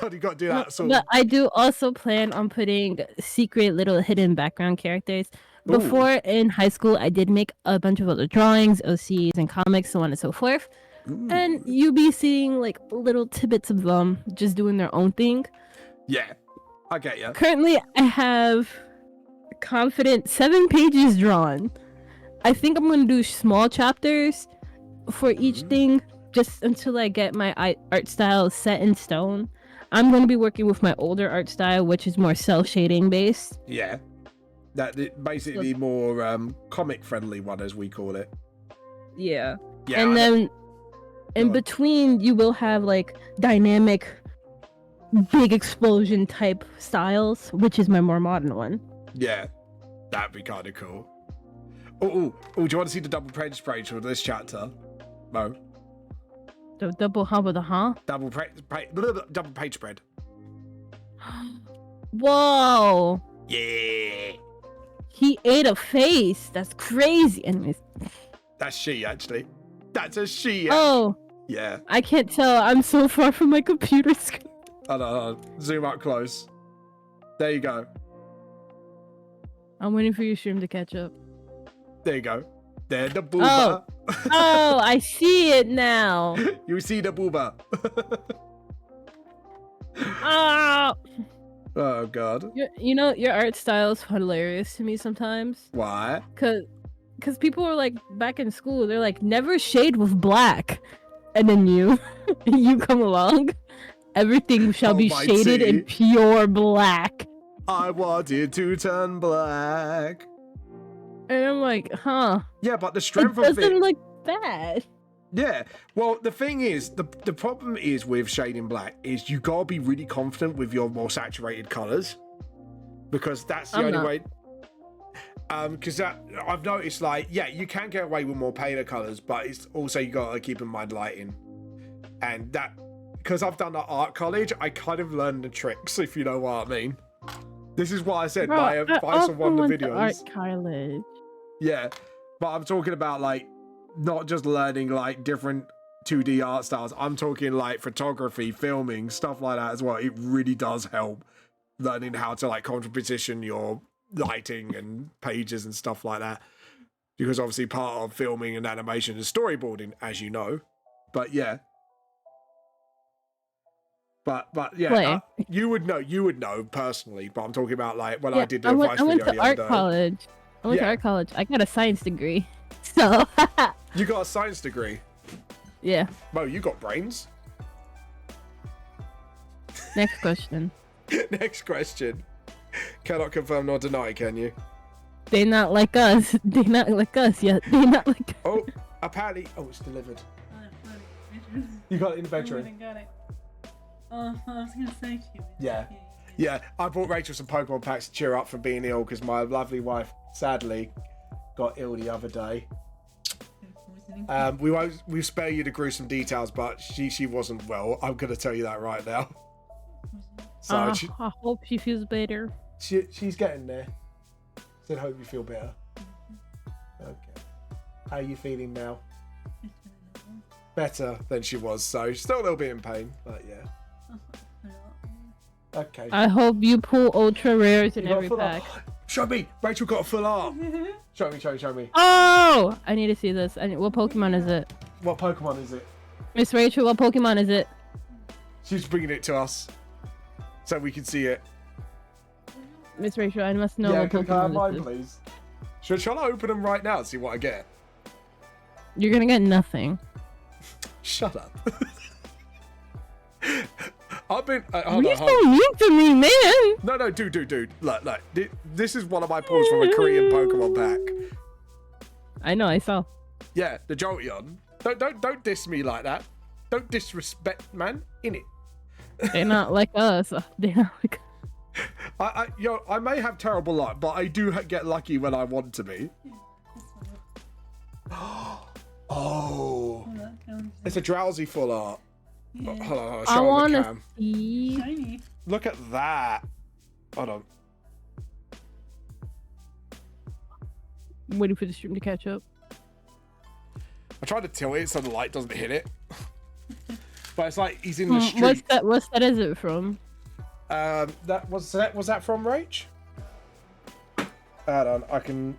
Oh, you got to do that sort But I do also plan on putting secret little hidden background characters. Before in high school, I did make a bunch of other drawings, OCs, and comics, so on and so forth. And you'll be seeing like little tidbits of them just doing their own thing. Yeah, I get you. Currently, I have confident 7 pages drawn. I think I'm going to do small chapters for each thing just until I get my art style set in stone. I'm going to be working with my older art style, which is more cell shading based. Yeah. That basically more comic friendly one, as we call it. Yeah. Yeah. And then in between, you will have like dynamic, big explosion type styles, which is my more modern one. Yeah. That'd be kind of cool. Oh, do you want to see the double page spread for this chapter, Mo? The double hump of the Double page spread. Whoa. Yeah. He ate a face. That's crazy. Anyways. That's she, actually. That's a she. Oh. Yeah. I can't tell. I'm so far from my computer screen. Hold on. Zoom up close. There you go. I'm waiting for your stream to catch up. There you go. There, the booba. Oh, I see it now. You see the booba. Oh. Oh, God. You know, your art style is hilarious to me sometimes. Why? Because people are like, back in school, they're like, never shade with black. And then you come along. Everything shall be shaded in pure black. I wanted to turn black. And I'm like, huh. Yeah, but the strength it of it doesn't look bad. Yeah. Well, the thing is, the problem is with shading black is you gotta be really confident with your more saturated colors, because that's the only way. Because I've noticed, like, yeah, you can get away with more paler colors, but it's also you gotta keep in mind lighting, and that because I've done that art college, I kind of learned the tricks, if you know what I mean. This is why I said my advice on one of the videos. Art college. Yeah, but I'm talking about like not just learning like different 2D art styles. I'm talking like photography, filming, stuff like that as well. It really does help learning how to like contraposition your lighting and pages and stuff like that. Because obviously part of filming and animation is storyboarding, as you know. But yeah. But yeah, you would know personally. But I'm talking about like when I did the advice video the other day. College. I went to art college. I got a science degree. So you got a science degree? Yeah. Mo, you got brains? Next question. Next question. Cannot confirm nor deny, can you? They not like us. They not like us yet. They not like us. Oh, apparently. Oh, it's delivered. You got it in the bedroom. I got it. I was gonna say to you. Yeah. I bought Rachel some Pokemon packs to cheer up for being ill because my lovely wife sadly got ill the other day. We spare you the gruesome details, but she wasn't well. I'm gonna tell you that right now. So I hope she feels better. She's getting there. Said, hope you feel better. Okay. How are you feeling now? Better than she was, so she's still a little bit in pain, but yeah. Okay. I hope you pull ultra rares in You got a every full pack. art. Show me! Rachel got a full art! Show me. Oh! I need to see this. What Pokemon is it? What Pokemon is it? Miss Rachel, what Pokemon is it? She's bringing it to us. So we can see it. Miss Rachel, I must know Yeah, what can I have Pokemon mine, this is. please? Shall I open them right now and see what I get? You're gonna get nothing. Shut up. I've been. What are you so mean to me, man? No, dude. Look. This is one of my pulls from a Korean Pokemon pack. I know, I saw. Yeah, the Jolteon. Don't diss me like that. Don't disrespect, man. In it. They're not like us. They're not like. I may have terrible luck, but I do get lucky when I want to be. Oh, it's a drowsy full art. Yeah. Hold on, I show on want the to cam. see. Shiny. Look at that. Hold on. I'm waiting for the stream to catch up. I tried to tilt it so the light doesn't hit it. But it's like he's in the street. What set is it from? That was that from Rach? Hold on, I can.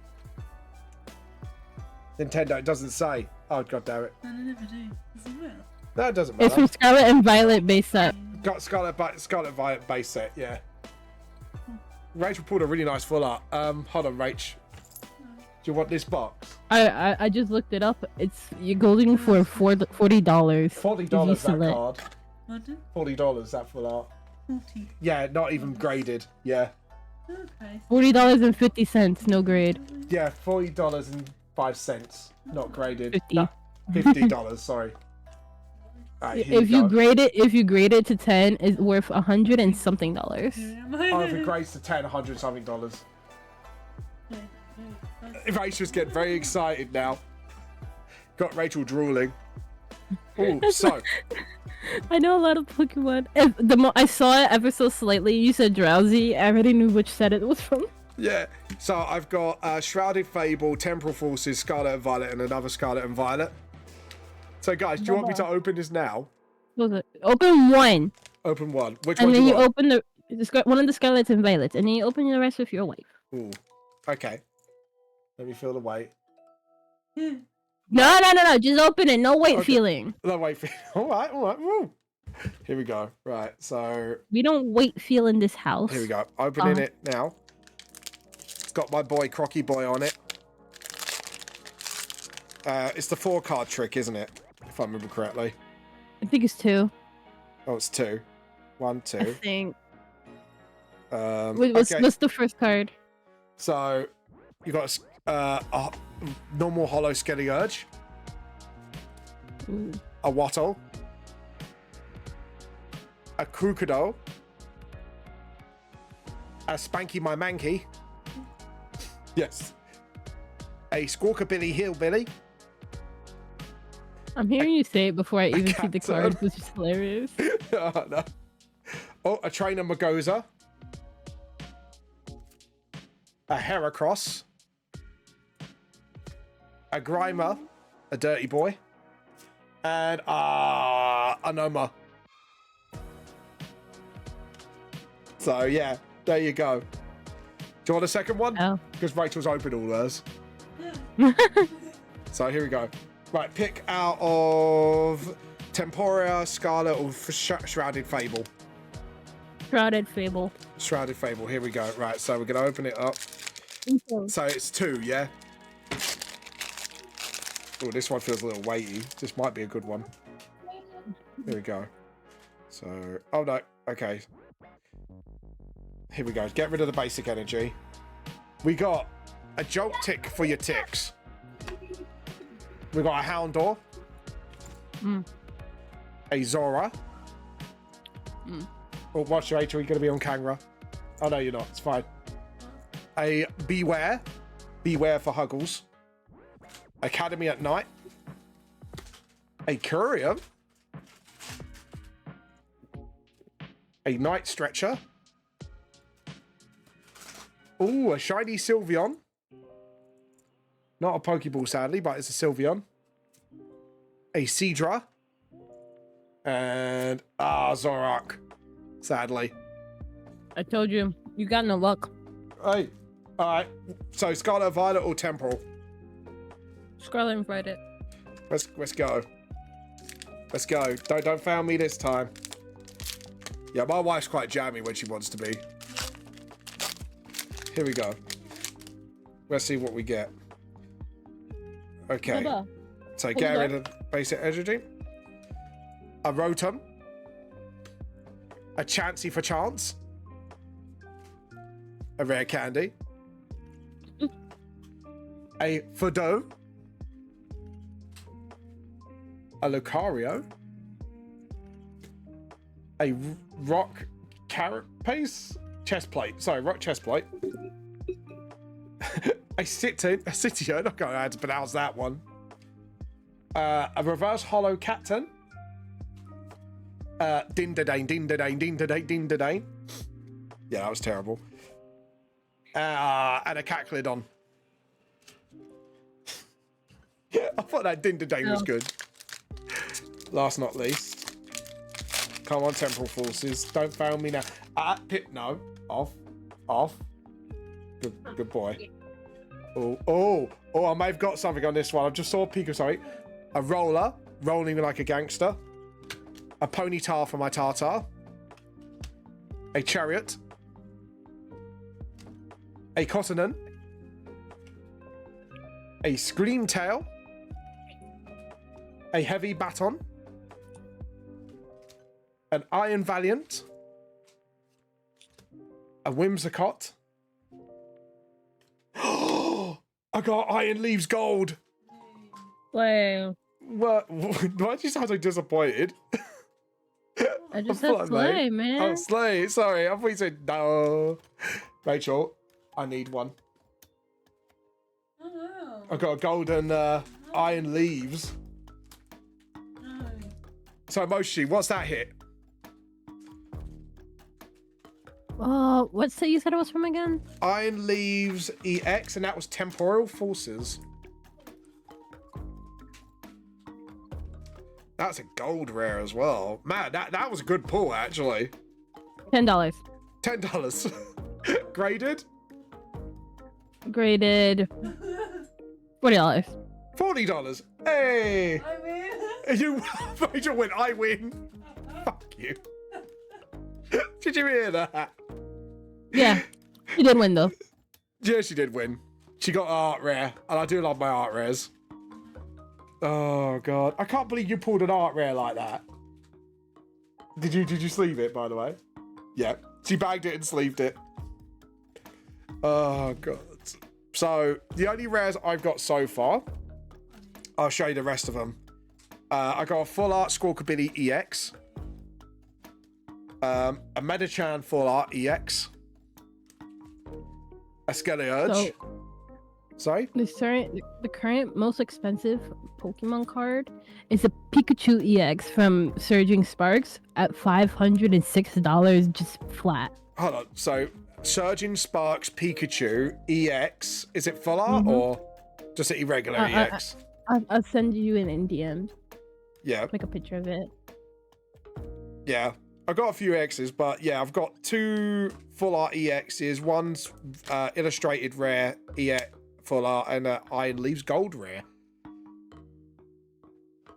Nintendo, it doesn't say. Oh god damn it. No, they never do. Doesn't matter. No, it doesn't It's matter. from Scarlet and Violet base set. Got Scarlet Violet base set, yeah. Rachel pulled a really nice full art. Hold on, Rach. Do you want this box? I just looked it up. You're going for $40. $40 that select. card. Pardon? $40 that full art. 40. Yeah, not even graded. Yeah. Okay. $40.50, no grade. Yeah, $40.05. Not graded. 50. No, $50, sorry. Alright, here If you you go. grade it to 10, it's worth $100 and something dollars. Here am Oh, if I? it grades to 10, $100 something dollars. That's- Rachel's getting very excited now. Got Rachel drooling. Oh, so I know a lot of Pokemon. I saw it ever so slightly. You said drowsy. I already knew which set it was from. yeah. So I've got Shrouded Fable, Temporal Forces, Scarlet and Violet, and another Scarlet and Violet. So guys, do you want me to open this now? What was it? Open one, Open one. Which and one do then you you want? open one of the Scarlets and Violets, and then you open the rest with your wife. Ooh. Okay. Let me feel the weight. Yeah. No. Just open it. No weight Okay. feeling. The weight. All right. Woo. Here we go. Right. So We don't weight feel in this house. here we go. Opening it now. It's got my boy Crocky Boy on it. It's the 4-card trick, isn't it? If I remember correctly. I think it's 2. Oh, it's 2. 1, I 2. think. Okay. What's the first card? So you got a normal Hollow Skelly Urge, Ooh. a Wattle, a Crocodile, a Spanky My Mankey. Yes. A Squawkabilly Hillbilly. I'm hearing you say it before I even see the Catturn. cards, which is hilarious. Oh, no. Oh, a Trainer Magoza. A Heracross. A Grimer. A Dirty Boy. And a Noma. So, yeah, there you go. Do you want a second one? Oh. Because Rachel's opened all hers. So, here we go. Right, pick out of Temporia, Scarlet, or Shrouded Fable. Shrouded Fable. Shrouded Fable, here we go. Right, so we're going to open it up. So it's 2, yeah? Oh, this one feels a little weighty. This might be a good one. Here we go. So, oh no, okay. Here we go. Get rid of the basic energy. We got a Jolt Tick for your ticks. We got a Houndour. A Zora. Oh, watch Rachel, you're going to be on camera. Oh, no, you're not. It's fine. A Beware. Beware for Huggles. Academy at Night. A Courier. A Night Stretcher. Ooh, a shiny Sylveon. Not a Pokeball, sadly, but it's a Sylveon. A Seadra. And Zoroark, sadly. I told you, you got no luck. Hey, all right. So Scarlet Violet or Temporal? Scarlet and Violet. Let's go. Let's go. Don't fail me this time. Yeah, my wife's quite jammy when she wants to be. Here we go. Let's see what we get. Okay. Baba. So get rid of basic energy. A Rotom. A Chansey for Chance. A rare candy. A Fudo. A Lucario. A Rock Carapace? Chestplate. Sorry, Rock Chestplate. A Citian. I'm going to have to pronounce that one. A Reverse Hollow Captain. Din-da-dane, din-da-dane, din-da-dane, din-da-dane. Yeah, that was terrible. And a Caclydon. I thought that din-da-dane was good. Last not least. Come on, Temporal Forces. Don't fail me now. No. Off. Good boy. Oh, I may have got something on this one. I just saw a peek of something. A roller, rolling like a gangster. A Ponyta for my Tartar. A Chariot. A Cottonon. A Screamtail. A Heavy Baton. An Iron Valiant. A Whimsicott. I got Iron Leaves Gold. Wow. What? Why'd you sound so disappointed? I just said slay, man. Oh, slay. Sorry, I thought you said no. Rachel, I need one. Oh no. I got a golden Iron Leaves. No. So, Moshi, what's that hit? What's that you said it was from again? Iron Leaves EX, and that was Temporal Forces. That's a gold rare as well. Man, that was a good pull, actually. $10. $10. Graded? Graded $40. $40. Hey! I mean. You, Rachel went, I win. Fuck you. Did you hear that? Yeah, you did win though. Yeah, she did win. She got art rare, and I do love my art rares. Oh god, I can't believe you pulled an art rare like that. Did you sleeve it, by the way? Yeah, she bagged it and sleeved it. Oh god. So the only rares I've got so far, I'll show you the rest of them. I got a full art Squawkabilly EX. A Medicham full art EX. A Skeleurge. Sorry? The current most expensive Pokemon card is a Pikachu EX from Surging Sparks at $506 just flat. Hold on. So, Surging Sparks Pikachu EX, is it full art or just an irregular EX? I'll send you an DM. Yeah. Make a picture of it. Yeah. I've got a few X's, but yeah, I've got two full art EXs. One's illustrated rare EX full art and Iron Leaves Gold rare.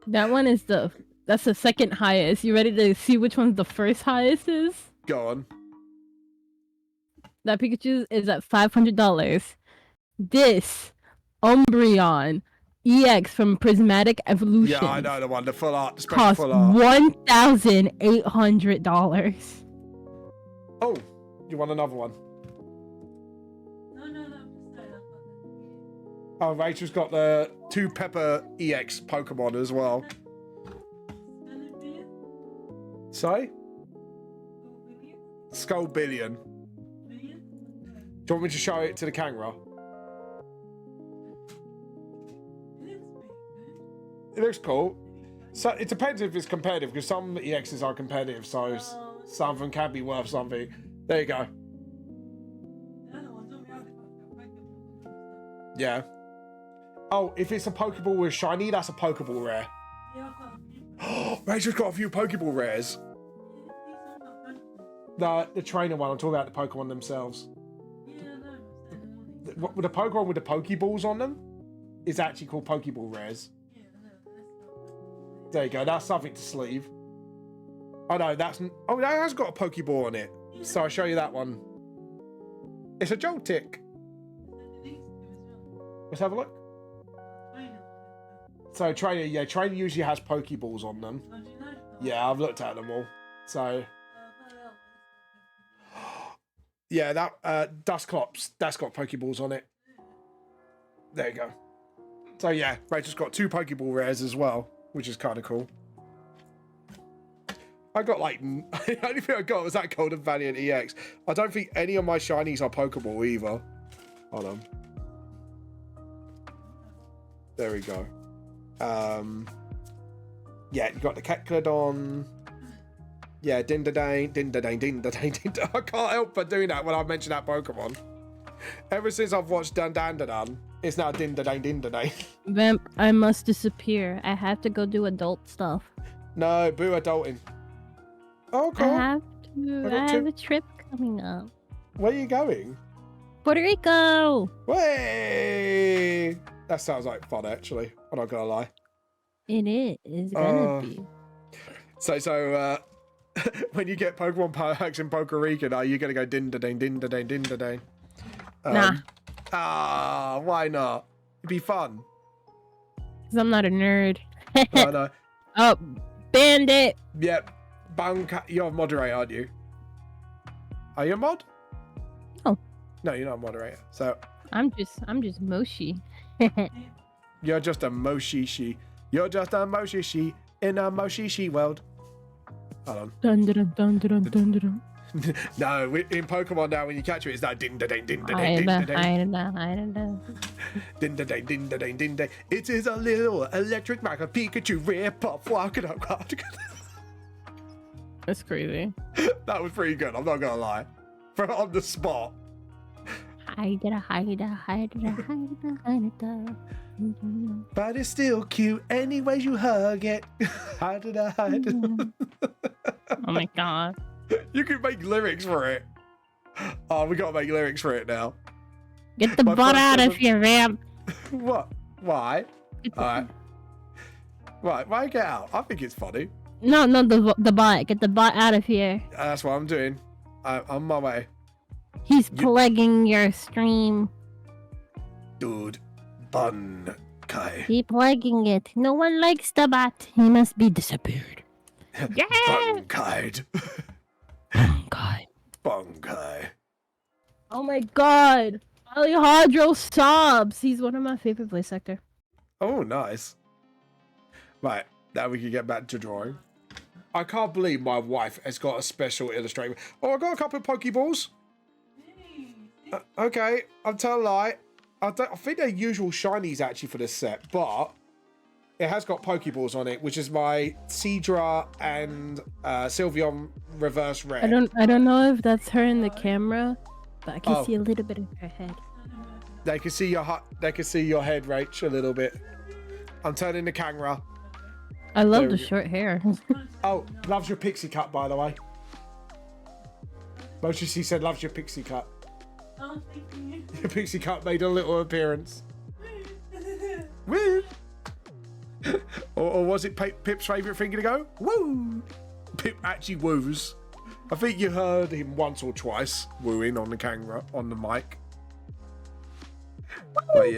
That one is that's the second highest. You ready to see which one's the first highest is? Go on. That Pikachu is at $500. This Umbreon EX from Prismatic Evolution. Yeah, I know the one. The full art, the special costs full art. $1,800. Oh, you want another one? No, I'm just saying. I've got Oh, Rachel's got the 2 Pepper EX Pokemon as well. the Sorry? Billion? Skull Billion. Billion? Do you want me to show it to the camera? It looks cool. So it depends if it's competitive, because some EXs are competitive, so some of them can be worth something. There you go. Yeah. Oh, if it's a Pokeball with shiny, that's a Pokeball rare. Yeah, I've got a few. Rachel's got a few Pokeball rares. The trainer one, I'm talking about the Pokemon themselves. Yeah, no, With the Pokemon with the Pokeballs on them is actually called Pokeball rares. yeah, no, that's There you go, that's something to sleeve. Oh no, that has got a Pokeball on it. So I'll show you that one. It's a Joltik. Let's have a look. So trainer usually has Pokeballs on them. Yeah, I've looked at them all. So yeah, that Dusclops, that's got Pokeballs on it. There you go. So yeah, Rachel's got 2 Pokeball rares as well, which is kind of cool. I got like, the only thing I got was that Golden Valiant EX. I don't think any of my shinies are Pokeball either. Hold on. There we go. Yeah, you got the Kecleon. Yeah, Dindadane, Dindadane, Dindadane, Dindadane. I can't help but doing that when I mention that Pokemon. Ever since I've watched Dandandadan, it's now Dindadane, Dindadane. Vamp, I must disappear. I have to go do adult stuff. No, boo adulting. Oh, cool. I have a trip coming up. Where are you going? Puerto Rico! Way! That sounds like fun, actually. I'm not gonna lie. It is. It's gonna be. So, when you get Pokemon packs in Puerto Rico, are you gonna go Dindadane, Dindadane, Dindadane? Nah. Why not? It'd be fun. Because I'm not a nerd. No. Oh, Bandit! Yep. You're a moderator, aren't you? Are you a mod? No. No, you're not a moderator. So I'm just Moshi. you're just a Moshishi. You're just a Moshishi in a Moshishi world. Hold on. Dun dun dun dun dun dun. No, in Pokemon now, when you catch it, it's that din-da-ding, din-da-ding, din-da-ding, din-da-ding, din-da-ding. It is a little electric Mega Pikachu rip-off. Walking up. That's crazy. That was pretty good, I'm not gonna lie. For on the spot. Hide. But it's still cute any way you hug it. Hide. Oh my god. You can make lyrics for it. Oh, we gotta make lyrics for it now. Get the butt out of here, Vamp. What? Why? Alright. Right, why get out? I think it's funny. No, the butt. Get the butt out of here. That's what I'm doing. I'm on my way. He's plaguing your stream. Dude. Bun. Kai. He's plaguing it. No one likes the bat. He must be disappeared. Yeah! Bunkide. God. Bunkai. Oh my god. Alejandro sobs. He's one of my favorite voice actor. Oh, nice. Right, now we can get back to drawing. I can't believe my wife has got a special illustrator. Oh, I got a couple of Pokeballs. Okay, I'm telling a lie. I think they're usual shinies actually for this set, but it has got Pokeballs on it, which is my Seadra and Sylveon reverse rare. I don't know if that's her in the camera, but I can see a little bit of her head. They can see your head, Rach, a little bit. I'm turning the camera. I love the short hair. Oh, loves your pixie cut, by the way. Moshi said loves your pixie cut. Oh, thank you. Your pixie cut made a little appearance. Woo! or was it Pip's favourite thing to go? Woo! Pip actually woos. I think you heard him once or twice wooing on the camera, on the mic. But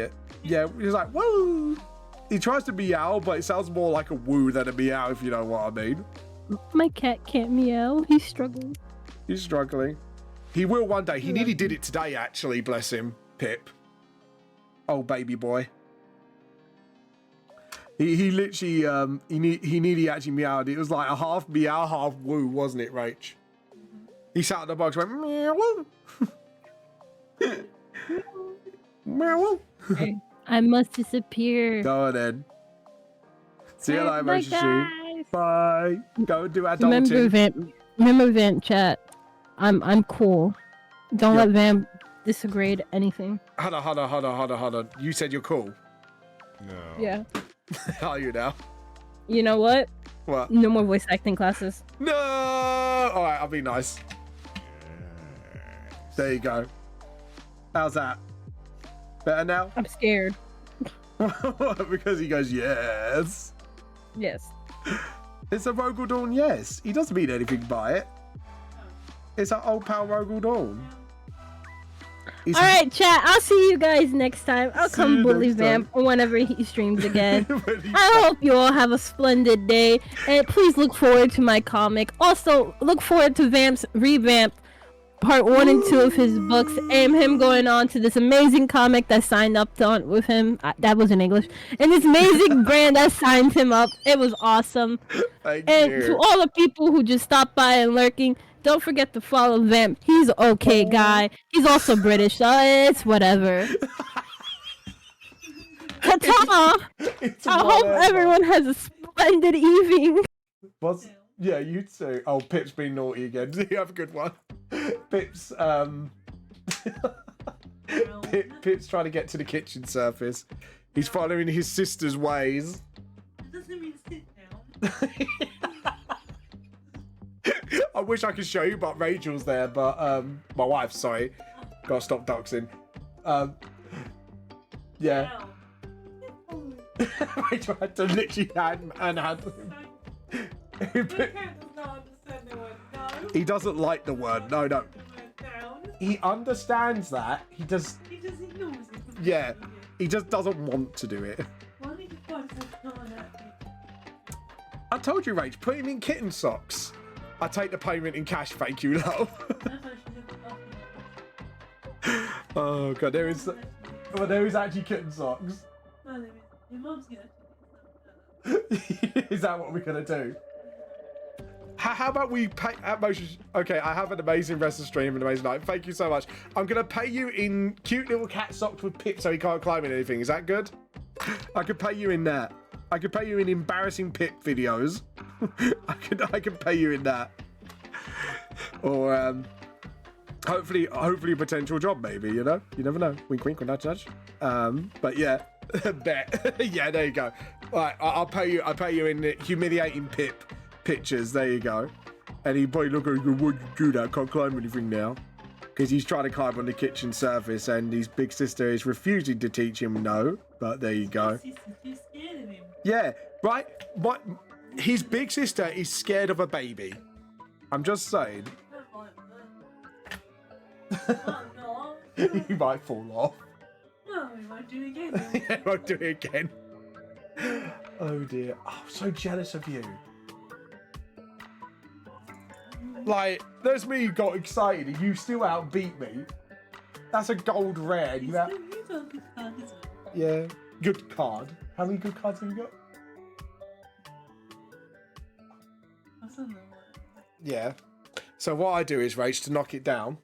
yeah, he's like, woo! He tries to meow, but it sounds more like a woo than a meow, if you know what I mean. My cat can't meow. He's struggling. He's struggling. He will one day. He nearly did it today, actually. Bless him, Pip. Oh, baby boy. He literally he nearly actually meowed. It was like a half meow, half woo, wasn't it, Rach? He sat on the box, went meow woo. Meow woo. I must disappear. Go on then. See you later, Bye, Moshi. guys. Bye. Go and do adulting. Remember, Vamp chat. I'm cool. Don't let Vamp disagreed anything. Hold on. You said you're cool. No. Yeah. Are you now? You know what? What? No more voice acting classes. No! Alright, I'll be nice. There you go. How's that? Better now? I'm scared. Because he goes, yes. Yes. It's a Rogel Dawn, yes. He doesn't mean anything by it. It's our old pal Rogel Dawn. He's- All right, chat. I'll see you guys next time. I'll See come you bully next time. Vamp whenever he streams again. When he- I hope you all have a splendid day, and please look forward to my comic. Also, look forward to Vamp's revamp part 1 and 2 of his books, and him going on to this amazing comic that signed up on with him. That was in English. And this amazing brand that signed him up. It was awesome. Thank And you. to all the people who just stopped by and lurking, don't forget to follow Vamp. He's an okay guy. He's also British, so it's whatever. Ta-ta! It's I hope whatever. everyone has a splendid evening. What's... Yeah, you too. Oh, Pip's been naughty again. You have a good one. Pip's Pip's trying to get to the kitchen surface. He's following his sister's ways. It doesn't mean sit down. I wish I could show you, but Rachel's there. But my wife, sorry, gotta stop doxing. Yeah. Rachel had to literally hand him. My cat does not understand the word no. He doesn't like the word. No. The word down. He understands that. He just, He just ignores it. yeah. He just doesn't want to do it. Why don't you find something on that? I told you, Rach, put him in kitten socks. I take the payment in cash, thank you, love. That's why she doesn't offer Oh god, there is actually kitten socks. No, there is. Your mum's gonna Is that what we're gonna do? How about we pay at most? Okay, I have an amazing rest of the stream, an amazing night. Thank you so much. I'm gonna pay you in cute little cat socks with Pip so he can't climb in anything. Is that good? I could pay you in that. I could pay you in embarrassing Pip videos. I can pay you in that. Or hopefully a potential job, maybe, you know? You never know. Wink wink or nudge nudge. But yeah. Bet. Yeah, there you go. Alright, I'll pay you in humiliating Pip pictures. There you go. And he probably look at you, why'd you do that? Can't climb anything now. Because he's trying to climb on the kitchen surface and his big sister is refusing to teach him no. But there you go. She's too scared of him. Yeah, right? His big sister is scared of a baby. I'm just saying. Oh no. He might fall off. No, we might do it again. Yeah, I'll do it again. Oh dear. Oh, I'm so jealous of you. Like, there's me who got excited and you still outbeat me. That's a gold rare. You have... You got a good card, isn't it? Yeah. Good card. How many good cards have you got? I don't know what. Yeah. So what I do is, Rach, to knock it down,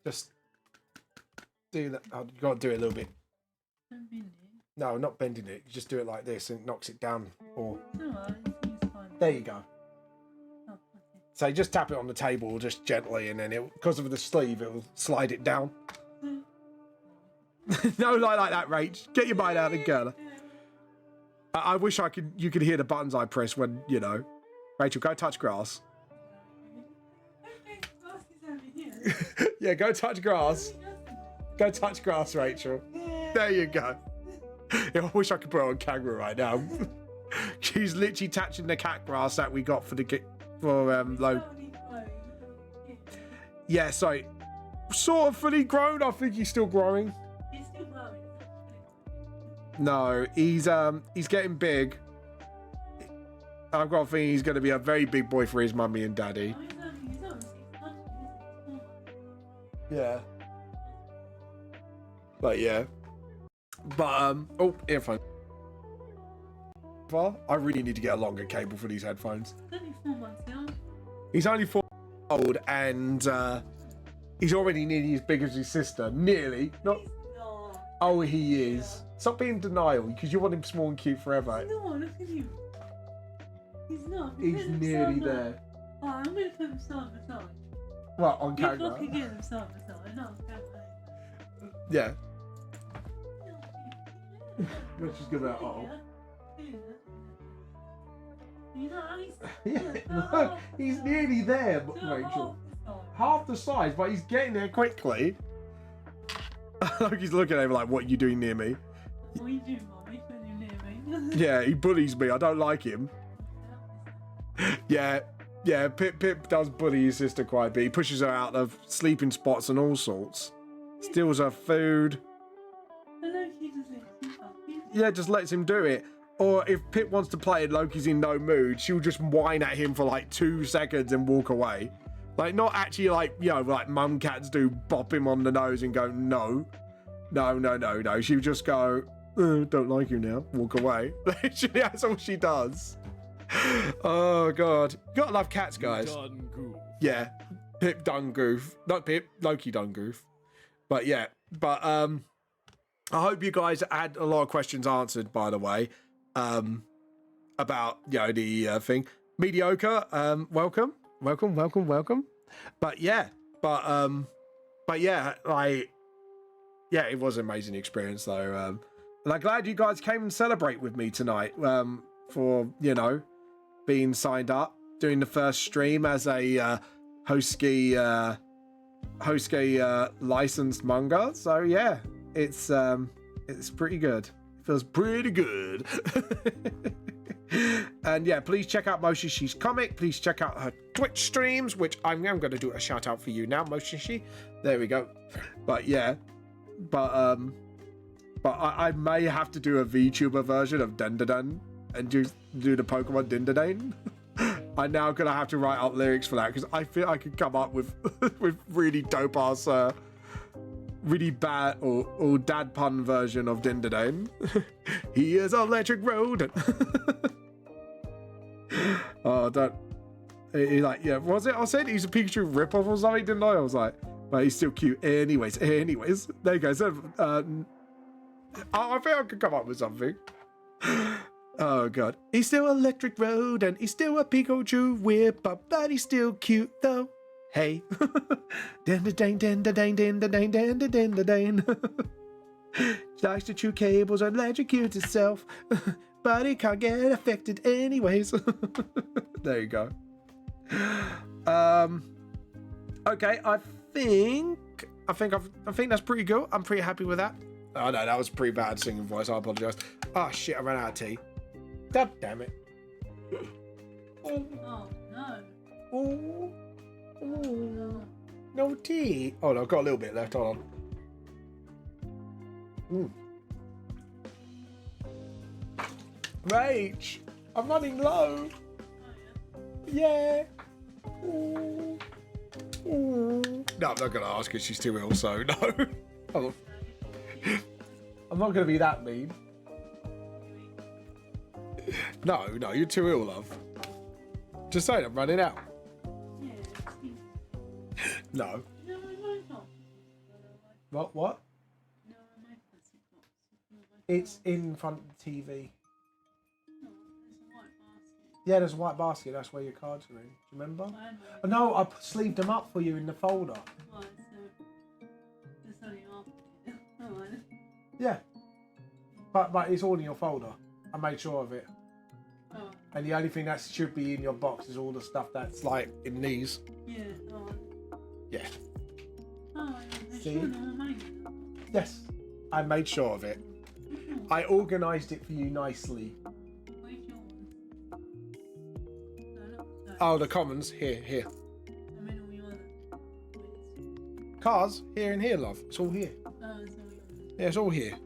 just do that. Oh, you got to do it a little bit. Don't bend it. No, not bending it. You just do it like this and it knocks it down. Or It's alright, it's fine. there you go. Oh, okay. So you just tap it on the table just gently, and then it, because of the sleeve, it will slide it down. No, like that, Rach. Get your mind out of the girl. I wish you could hear the buttons I press when, you know. Rachel, go touch grass. Okay, grass is over here. Yeah, go touch grass. Go touch grass, Rachel. There you go. Yeah, I wish I could put her on camera right now. She's literally touching the cat grass that we got for low. Yeah, so sort of fully grown. I think he's still growing. He's still growing. No, he's getting big. I've got a feeling he's going to be a very big boy for his mummy and daddy. Oh, he's only 6 months, isn't he? Yeah. But yeah. But oh, earphone. I really need to get a longer cable for these headphones. He's only 4 months now. He's only 4 years old and he's already nearly as big as his sister. Nearly. Not. No. Oh, he is. Stop being in denial because you want him small and cute forever. No, look at him. He's not. He's nearly there. Oh, I'm going to put him side by side. What, on You camera? look again, side by side. No, camera. Yeah. Which is good about look, he's nearly there, Rachel. Half the size, but he's getting there quickly. Like he's looking over like, what are you doing near me? What are you doing, Mommy, when you're near me? Yeah, he bullies me. I don't like him. Yeah, Pip does bully his sister quite a bit. He pushes her out of sleeping spots and all sorts. Steals her food. Yeah, just lets him do it. Or if Pip wants to play and Loki's in no mood, she'll just whine at him for like 2 seconds and walk away. Like, not actually like, you know, like mum cats do, bop him on the nose and go, no. She'll just go, don't like you now, walk away. Literally, that's all she does. Oh, God. You gotta love cats, guys. Done goof. Yeah, Pip done goof. Not Pip, Loki done goof. But yeah, I hope you guys had a lot of questions answered, by the way, about, you know, the thing. Mediocre, welcome. But yeah, like, yeah, it was an amazing experience though. And I'm glad you guys came and celebrate with me tonight, for, you know, being signed up, doing the first stream as a Hoski licensed manga. So yeah, it's pretty good. It feels pretty good. And yeah, please check out Moshishi's comic. Please check out her Twitch streams, which I'm going to do a shout out for you now, Moshishi. There we go. But yeah, but I may have to do a VTuber version of Dendadan and do the Pokemon Dindadane. I'm now gonna have to write up lyrics for that because I feel I could come up with with really dope ass, really bad or dad pun version of Dindadane. He is electric road. Oh, don't. He like, yeah, was it? I said he's a Pikachu ripoff or something, didn't I? I was like, but he's still cute. Anyways, there you go. So, I think I could come up with something. Oh god, he's still electric road and he's still a Pikachu whip up, but he's still cute though. Hey, Dindadane. Likes to chew cables and electrocute itself, but it can't get affected anyways. There you go. Okay, I think that's pretty good. I'm pretty happy with that. Oh no, that was pretty bad singing voice. I apologize. Oh shit, I ran out of tea. God damn it. Oh no. Oh, no tea. Oh no, I've got a little bit left. Hold on. Rach, I'm running low. Yeah. Ooh. No, I'm not gonna ask her. She's too ill, so no. I'm not gonna be that mean. No, you're too ill, love. Just saying, I'm running out. No. What? It's in front of the TV. Yeah, there's a white basket. That's where your cards are in. Do you remember? Oh, no, I sleeved them up for you in the folder. Yeah. But it's all in your folder. I made sure of it. Oh. And the only thing that should be in your box is all the stuff that's like in these. Yeah. Oh. Yeah. Oh, see? Yes. I made sure of it. I organised it for you nicely. Oh, the commons. Here. Cars, here and here, love. It's all here. Yeah, it's all here.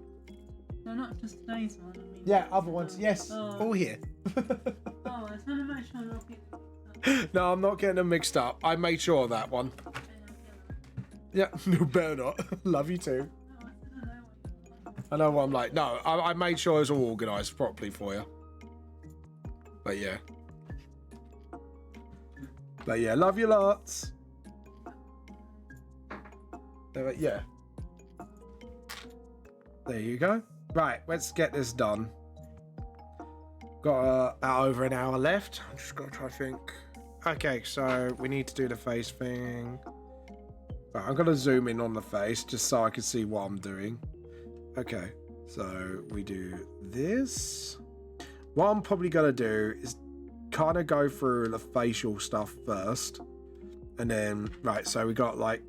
No, not just today's one. I mean, yeah, other ones. Yes, all here. I just want to make sure I'm not getting No, I'm not getting them mixed up. I made sure of that one. Yeah, no, better not. Love you too. I know what I'm like. No, I made sure it was all organised properly for you. But yeah, love you lots. Yeah. There you go. Right, let's get this done. Got over an hour left. I'm just gonna try to think. Okay, so we need to do the face thing. Right, I'm gonna zoom in on the face just so I can see what I'm doing. Okay, so we do this. What I'm probably gonna do is kind of go through the facial stuff first, and then right. So we got like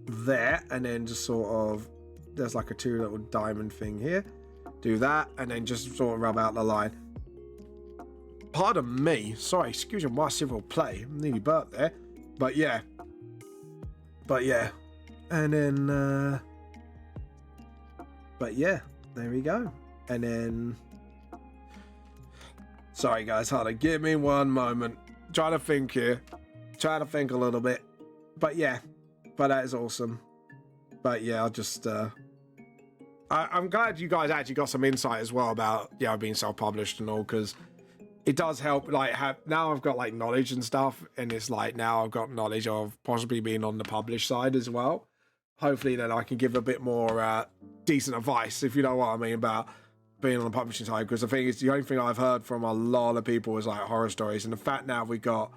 there, and then just sort of there's like a 2 little diamond thing here. Do that, and then just sort of rub out the line. Pardon me, sorry, excuse my civil play. I'm nearly burnt there, but yeah, and then but yeah, there we go, and then. Sorry guys, hold on, give me one moment. Trying to think here. Trying to think a little bit. But yeah, but that is awesome. But yeah, I'll just I'm glad you guys actually got some insight as well about being self-published and all, because it does help. Like now I've got like knowledge and stuff, and it's like now I've got knowledge of possibly being on the published side as well. Hopefully then I can give a bit more decent advice, if you know what I mean, about being on the publishing side, because the thing is, the only thing I've heard from a lot of people is like horror stories, and the fact now we got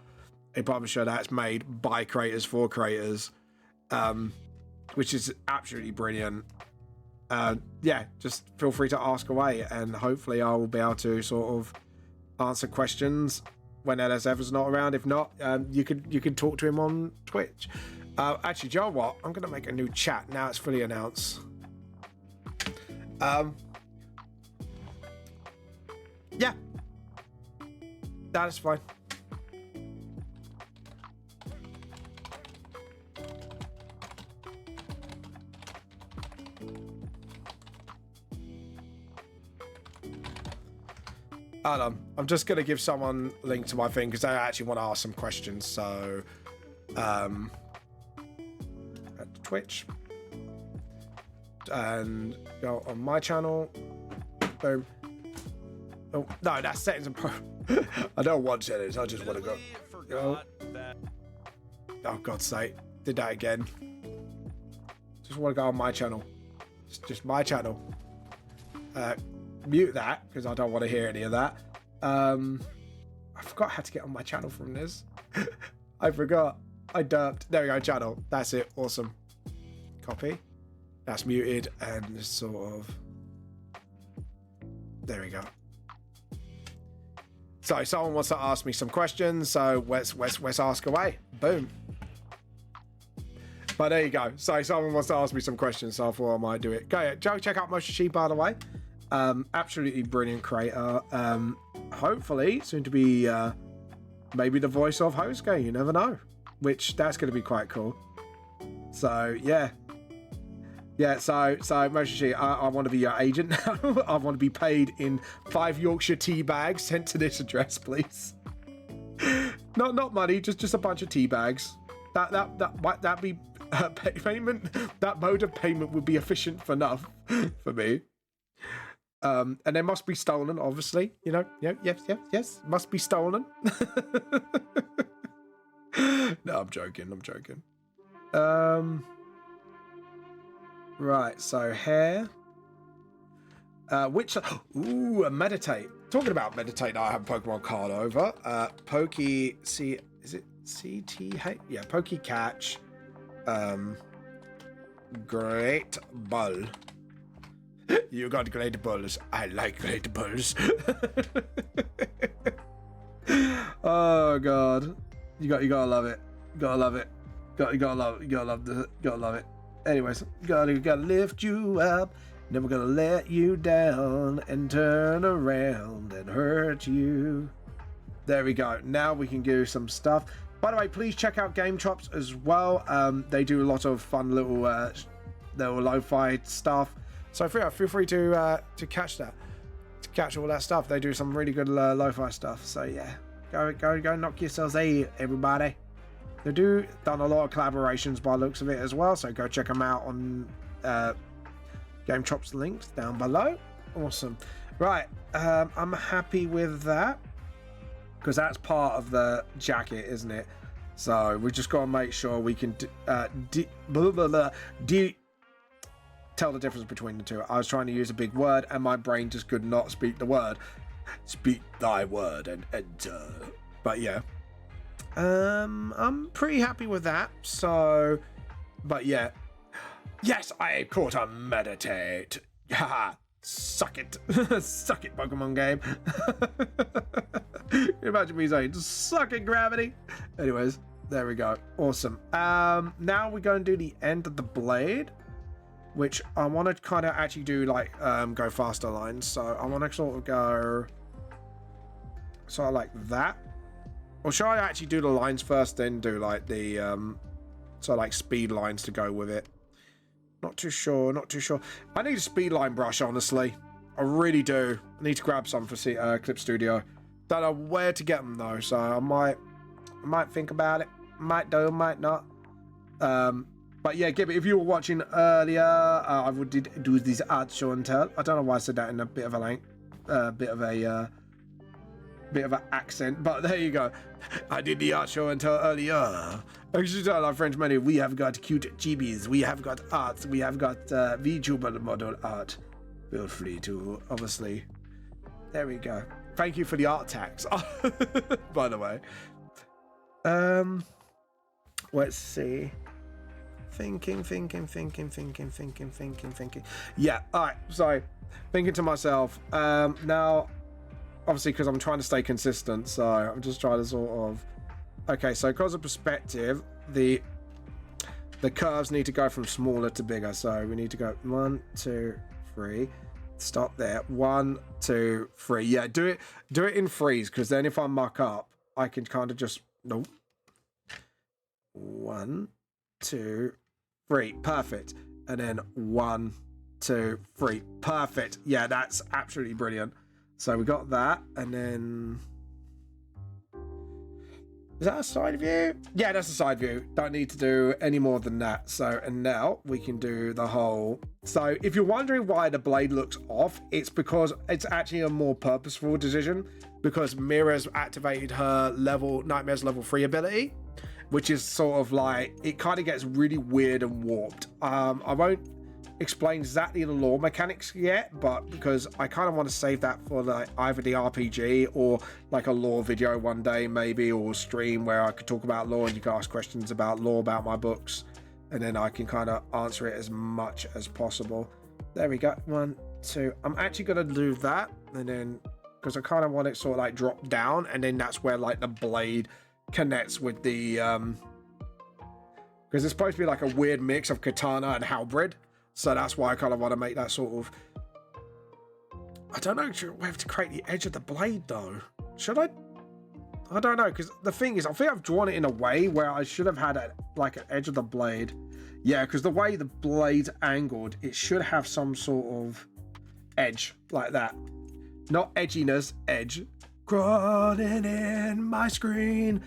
a publisher that's made by creators for creators, which is absolutely brilliant. Yeah, just feel free to ask away, and hopefully I will be able to sort of answer questions when LSF not around. If not, you can talk to him on Twitch. Actually, do you know what? I'm gonna make a new chat now it's fully announced. Yeah, that is fine. Hold on, I'm just gonna give someone a link to my thing because I actually want to ask some questions. So, at Twitch, and go on my channel. Boom. Oh no, that's settings and pro. I don't want settings. I just want to go. Oh God's sake! Did that again. Just want to go on my channel. It's just my channel. Mute that because I don't want to hear any of that. I forgot how to get on my channel from this. I forgot. I derped. There we go. Channel. That's it. Awesome. Copy. That's muted and just sort of. There we go. So someone wants to ask me some questions, so let's ask away. Boom. But there you go. So someone wants to ask me some questions, so I thought I might do it. Go check out Motion Sheep, by the way. Absolutely brilliant creator. Hopefully soon to be maybe the voice of Hosuke. You never know. Which that's going to be quite cool. So yeah. Yeah, so Motion Sheep, I want to be your agent now. I want to be paid in 5 Yorkshire tea bags sent to this address, please. Not money, just a bunch of tea bags. That be payment. That mode of payment would be efficient enough for me. And they must be stolen, obviously. You know, yes, must be stolen. No, I'm joking. Right, so hair. Meditate. Talking about meditate, I have a Pokemon card over. Is it CTH? Yeah, Poke Catch. Great Bull. You got great bulls. I like great bulls. Oh god. You gotta love it. Gotta love it. Gotta love it. Anyways, gotta lift you up, never gonna let you down and turn around and hurt you. There we go. Now we can do some stuff. By the way, please check out Game Chops as well. They do a lot of fun little lo-fi stuff. So feel free to catch that, to catch all that stuff. They do some really good lo-fi stuff. So yeah, go knock yourselves out, everybody. They done a lot of collaborations by the looks of it as well, so go check them out on Game Chops links down below. Awesome. Right, I'm happy with that because that's part of the jacket, isn't it? So we just got to make sure we can tell the difference between the two. I was trying to use a big word and my brain just could not speak the word. Speak thy word and enter. But yeah. I'm pretty happy with that. So But yeah. Yes, I caught a meditate. Haha. Suck it. Suck it, Pokemon game. Imagine me saying, suck it, gravity. Anyways, there we go. Awesome. Now we're going to do the end of the blade, which I want to kind of actually do like go faster lines. So I want to sort of go sort of like that. Or shall I actually do the lines first, then do like the sort of like speed lines to go with it? Not too sure, not too sure. I need a speed line brush, honestly. I really do. I need to grab some for Clip Studio. Don't know where to get them though, so I might think about it. Might do, might not. But yeah, Gibby, if you were watching earlier, I did do this art show and tell. I don't know why I said that in a bit of a bit of an accent, but there you go. I did the art show and tell earlier. I should tell our French money, we have got cute chibis, we have got arts, we have got VTuber model art. Feel free to, obviously. There we go. Thank you for the art tax, by the way. Let's see. Thinking. Yeah, alright, so thinking to myself, now obviously because I'm trying to stay consistent, so I'm just trying to sort of, okay, so because of perspective, the curves need to go from smaller to bigger, so we need to go 1, 2, 3, stop there, 1, 2, 3. Yeah, do it in threes, because then if I muck up, I can kind of just, nope, 1, 2, 3, perfect, and then 1, 2, 3, perfect. Yeah, that's absolutely brilliant. So we got that, and then is that a side view? Yeah, that's a side view. Don't need to do any more than that. So, and now we can do the whole. So if you're wondering why the blade looks off, it's because it's actually a more purposeful decision, because Mira's activated her Nightmare's level 3 ability, which is sort of like, it kind of gets really weird and warped. I won't explain exactly the lore mechanics yet, but because I kind of want to save that for like either the RPG or like a lore video one day maybe, or stream where I could talk about lore and you can ask questions about lore about my books, and then I can kind of answer it as much as possible. There we go. 1, 2. I'm actually gonna do that, and then because I kind of want it sort of like drop down, and then that's where like the blade connects with the because it's supposed to be like a weird mix of katana and halberd. So that's why I kind of want to make that sort of, I don't know, should we have to create the edge of the blade though? Should I? I don't know, because the thing is, I think I've drawn it in a way where I should have had like an edge of the blade. Yeah, because the way the blade's angled, it should have some sort of edge like that. Not edginess, edge. Crawling in my skin.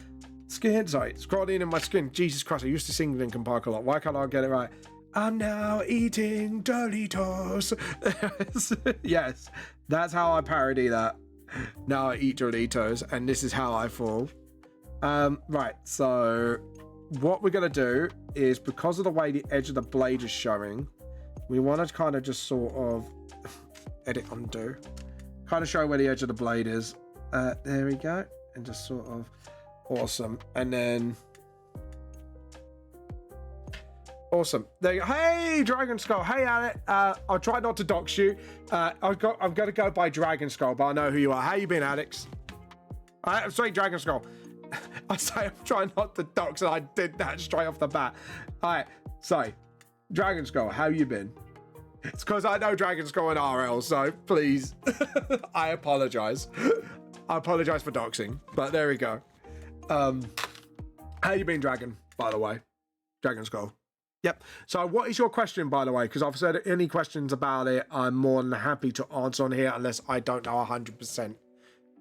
Sorry, crawling in my skin. Jesus Christ, I used to sing Linkin Park a lot. Why can't I get it right? I'm now eating Doritos. Yes, that's how I parody that. Now I eat Doritos, and this is how I fall. Right, so what we're going to do is, because of the way the edge of the blade is showing, we want to kind of just sort of edit undo. Kind of show where the edge of the blade is. There we go. And just sort of, awesome. And then... Awesome. There you go. Hey, Dragon Skull. Hey, Alec. I'll try not to dox you. I'm going to go by Dragon Skull, but I know who you are. How you been, Alex? I'm sorry, Dragon Skull. I say I'm trying not to dox, and I did that straight off the bat. All right. So, Dragon Skull, how you been? It's because I know Dragon Skull and RL, so please. I apologize. I apologize for doxing, but there we go. How you been, Dragon, by the way? Dragon Skull. Yep. So what is your question, by the way? Because I've said any questions about it, I'm more than happy to answer on here, unless I don't know 100%.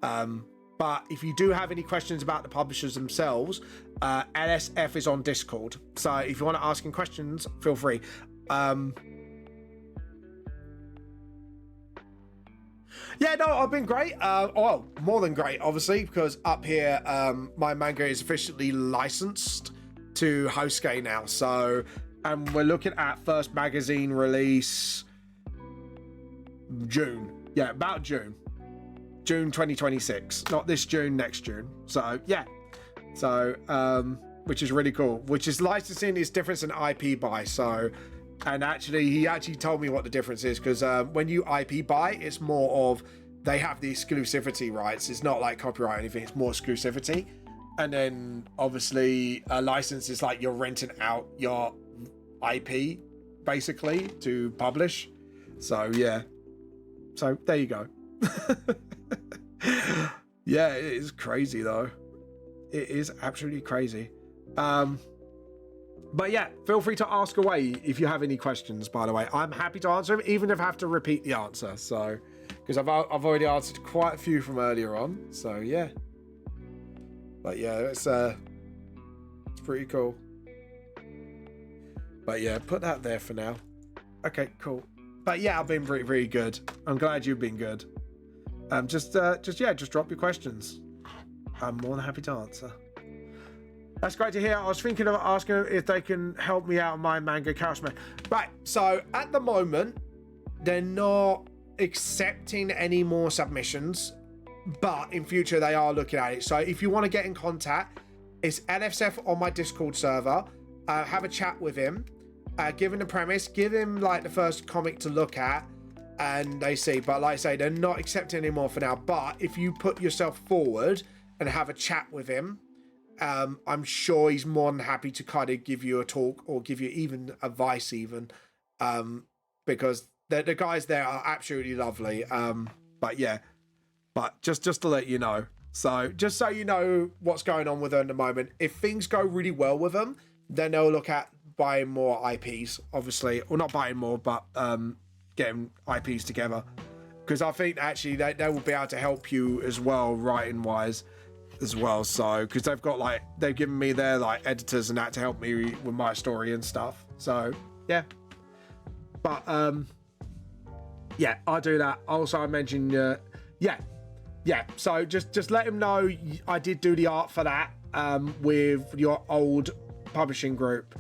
But if you do have any questions about the publishers themselves, LSF is on Discord. So if you want to ask any questions, feel free. Yeah, no, I've been great. Well, more than great, obviously, because up here, my manga is officially licensed to Hosuke now. So, and we're looking at first magazine release June. Yeah, about June 2026. Not this June, next June. So yeah. So which is really cool. Which is licensing is different than IP buy. So, and actually, he actually told me what the difference is because when you IP buy, it's more of they have the exclusivity rights. It's not like copyright or anything. It's more exclusivity. And then obviously a license is like you're renting out your IP basically to publish. So yeah. So there you go. Yeah, it is crazy though. It is absolutely crazy. But yeah, feel free to ask away if you have any questions, by the way. I'm happy to answer them, even if I have to repeat the answer. So, because I've already answered quite a few from earlier on. So yeah. But yeah, it's pretty cool. But yeah, put that there for now. Okay, cool. But yeah, I've been really good. I'm glad you've been good. Just drop your questions. I'm more than happy to answer. That's great to hear. I was thinking of asking if they can help me out on my manga Chaosman. Right, so at the moment, they're not accepting any more submissions, but in future they are looking at it. So if you want to get in contact, it's LFSF on my Discord server. Have a chat with him. Give him the premise. Give him like the first comic to look at, and they see. But like I say, they're not accepting anymore for now. But if you put yourself forward and have a chat with him, I'm sure he's more than happy to kind of give you a talk or give you even advice even, because the guys there are absolutely lovely. But yeah, but just to let you know. So just so you know what's going on with them at the moment, if things go really well with them, then they'll look at buying more IPs, obviously, or not buying more, but getting IPs together. Because I think actually they will be able to help you as well, writing wise as well. So because they've given me their like editors and that to help me with my story and stuff. So yeah, but yeah, I'll do that. Also, I mentioned yeah. So just let him know I did do the art for that with your old publishing group,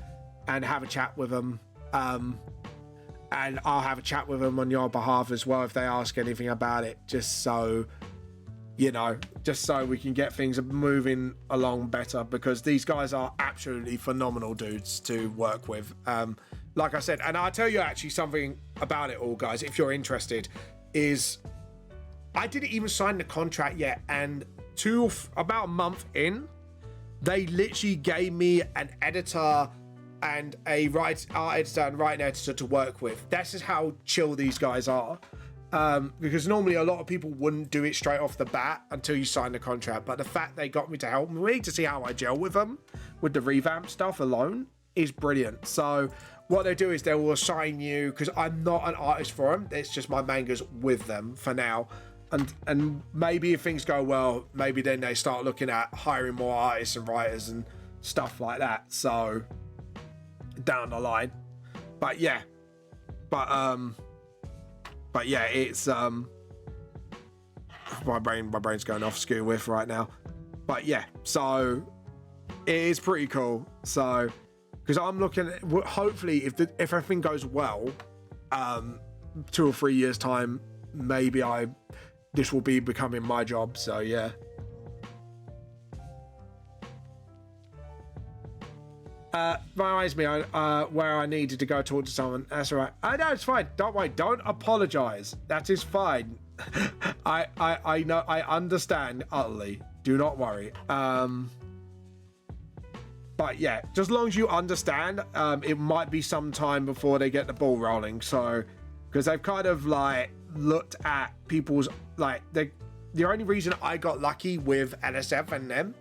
and have a chat with them. And I'll have a chat with them on your behalf as well if they ask anything about it, just so you know, just so we can get things moving along better, because these guys are absolutely phenomenal dudes to work with. Like I said, and I'll tell you actually something about it all, guys, if you're interested, is I didn't even sign the contract yet, and about a month in, they literally gave me an editor and a art editor and writing editor to work with. That's just how chill these guys are. Because normally a lot of people wouldn't do it straight off the bat until you sign the contract. But the fact they got me to help me to see how I gel with them with the revamp stuff alone is brilliant. So what they do is they will assign you, because I'm not an artist for them, it's just my mangas with them for now. And maybe if things go well, maybe then they start looking at hiring more artists and writers and stuff like that. So down the line. But yeah. But yeah, it's my brain's going off skew with right now. But yeah, so it is pretty cool. So because I'm looking at, hopefully if everything goes well, 2 or 3 years time, maybe this will be becoming my job. So yeah. Reminds me where I needed to go talk to someone. That's all right. No, it's fine. Don't worry. Don't apologize. That is fine. I know. I understand utterly. Do not worry. But yeah, just as long as you understand, it might be some time before they get the ball rolling. So, because they've kind of like looked at people's like the only reason I got lucky with NSF and them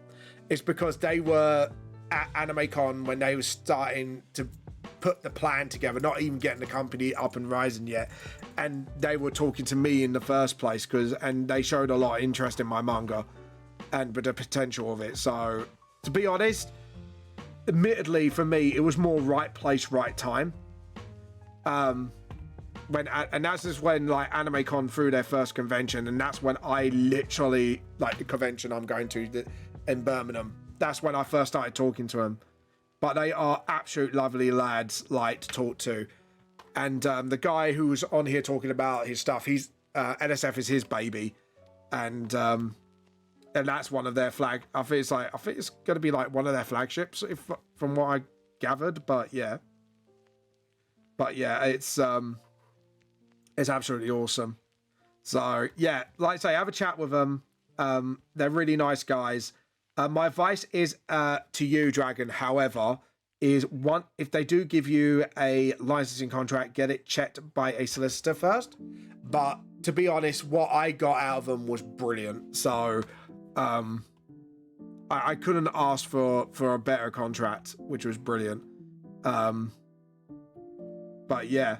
is because they were at AnimeCon when they were starting to put the plan together, not even getting the company up and rising yet, and they were talking to me in the first place and they showed a lot of interest in my manga and the potential of it. So to be honest, admittedly for me it was more right place, right time. And that's just when like AnimeCon threw their first convention, and that's when I literally like the convention I'm going to in Birmingham. That's when I first started talking to them. But they are absolute lovely lads, like to talk to. And the guy who was on here talking about his stuff, he's NSF is his baby, and and that's one of their flag. I think it's going to be like one of their flagships, if from what I gathered. But yeah, it's absolutely awesome. So yeah, like I say, have a chat with them. They're really nice guys. My advice is to you, Dragon, however, is one, if they do give you a licensing contract, get it checked by a solicitor first. But to be honest, what I got out of them was brilliant. So I couldn't ask for a better contract, which was brilliant. But yeah,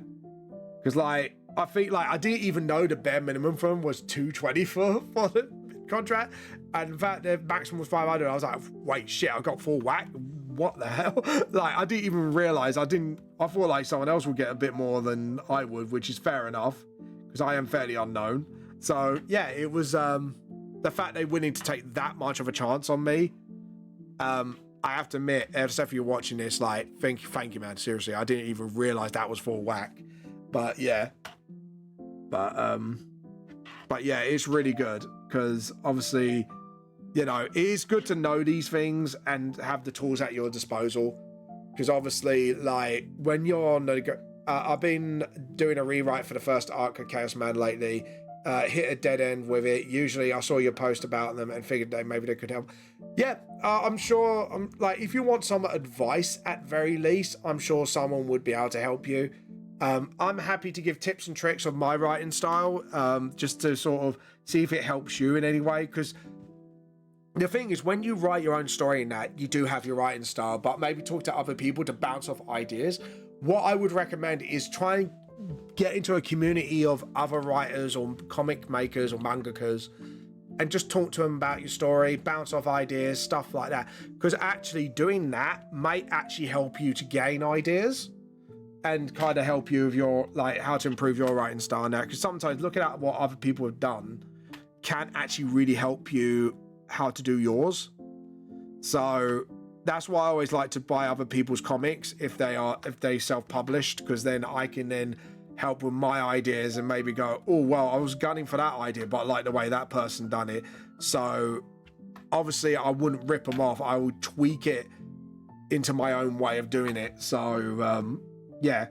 because like I think like I didn't even know the bare minimum for them was 220 for the contract, and in fact the maximum was 500. I was like, wait, shit, I got full whack. What the hell? Like I didn't even realize. I thought like someone else would get a bit more than I would, which is fair enough because I am fairly unknown. So yeah, it was the fact they're willing to take that much of a chance on me. I have to admit, if you're watching this, like, thank you, man. Seriously, I didn't even realize that was full whack. But yeah, but yeah, it's really good because obviously, you know, it is good to know these things and have the tools at your disposal. Because obviously, like, when you're on the I've been doing a rewrite for the first arc of Chaos Man lately. Hit a dead end with it. Usually I saw your post about them and figured that maybe they could help. Yeah, I'm sure, like, if you want some advice at very least, I'm sure someone would be able to help you. I'm happy to give tips and tricks of my writing style, just to sort of see if it helps you in any way. Because the thing is, when you write your own story in that, you do have your writing style, but maybe talk to other people to bounce off ideas. What I would recommend is try and get into a community of other writers or comic makers or mangakas and just talk to them about your story, bounce off ideas, stuff like that. Because actually doing that might actually help you to gain ideas and kind of help you with your, like, how to improve your writing style now. Because sometimes looking at what other people have done can actually really help you how to do yours. So that's why I always like to buy other people's comics if they self-published, because then I can then help with my ideas and maybe go, oh well, I was gunning for that idea, but I like the way that person done it. So obviously I wouldn't rip them off. I would tweak it into my own way of doing it. So yeah,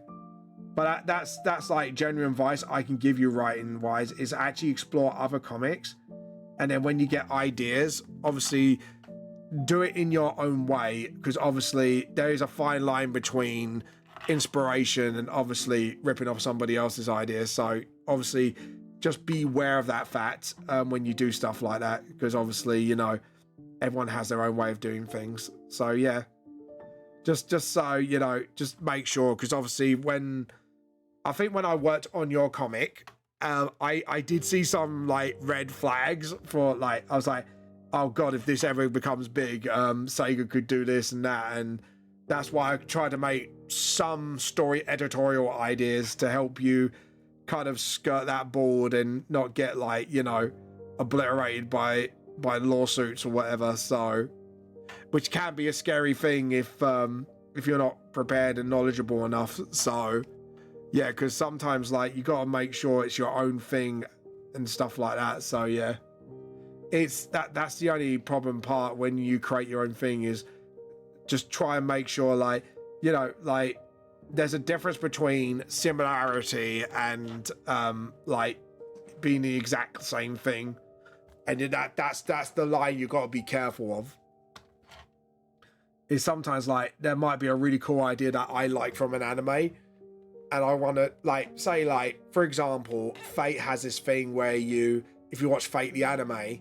but that's like genuine advice I can give you writing wise, is actually explore other comics, and then when you get ideas, obviously do it in your own way, because obviously there is a fine line between inspiration and obviously ripping off somebody else's ideas. So obviously just be aware of that fact when you do stuff like that, because obviously, you know, everyone has their own way of doing things. So yeah, just so you know, just make sure, because obviously when I worked on your comic, I did see some like red flags for, like, I was like, oh god, if this ever becomes big, Sega could do this and that, and that's why I tried to make some story editorial ideas to help you kind of skirt that board and not get, like, you know, obliterated by lawsuits or whatever. So, which can be a scary thing if you're not prepared and knowledgeable enough. So yeah, because sometimes, like, you got to make sure it's your own thing and stuff like that. So yeah, it's that's the only problem part when you create your own thing, is just try and make sure, like, you know, like, there's a difference between similarity and like being the exact same thing, and that's the line you got to be careful of. Is sometimes, like, there might be a really cool idea that I like from an anime, and I want to, like, say, like, for example, Fate has this thing where if you watch Fate the anime,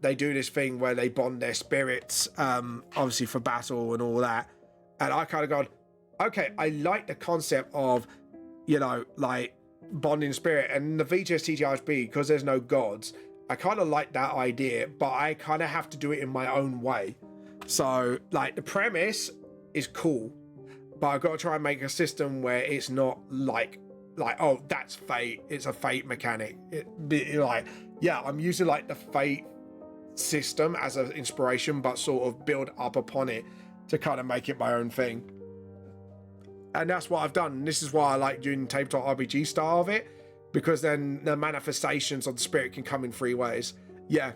they do this thing where they bond their spirits, obviously for battle and all that. And I kind of gone, okay, I like the concept of, you know, like, bonding spirit. And the VTS TTRPG, because there's no gods, I kind of like that idea, but I kind of have to do it in my own way. So, like, the premise is cool, but I've got to try and make a system where it's not like, oh, that's Fate, it's a Fate mechanic. Like, yeah, I'm using, like, the Fate system as an inspiration, but sort of build up upon it to kind of make it my own thing. And that's what I've done. This is why I like doing tabletop RPG style of it, because then the manifestations of the spirit can come in 3 ways. Yeah,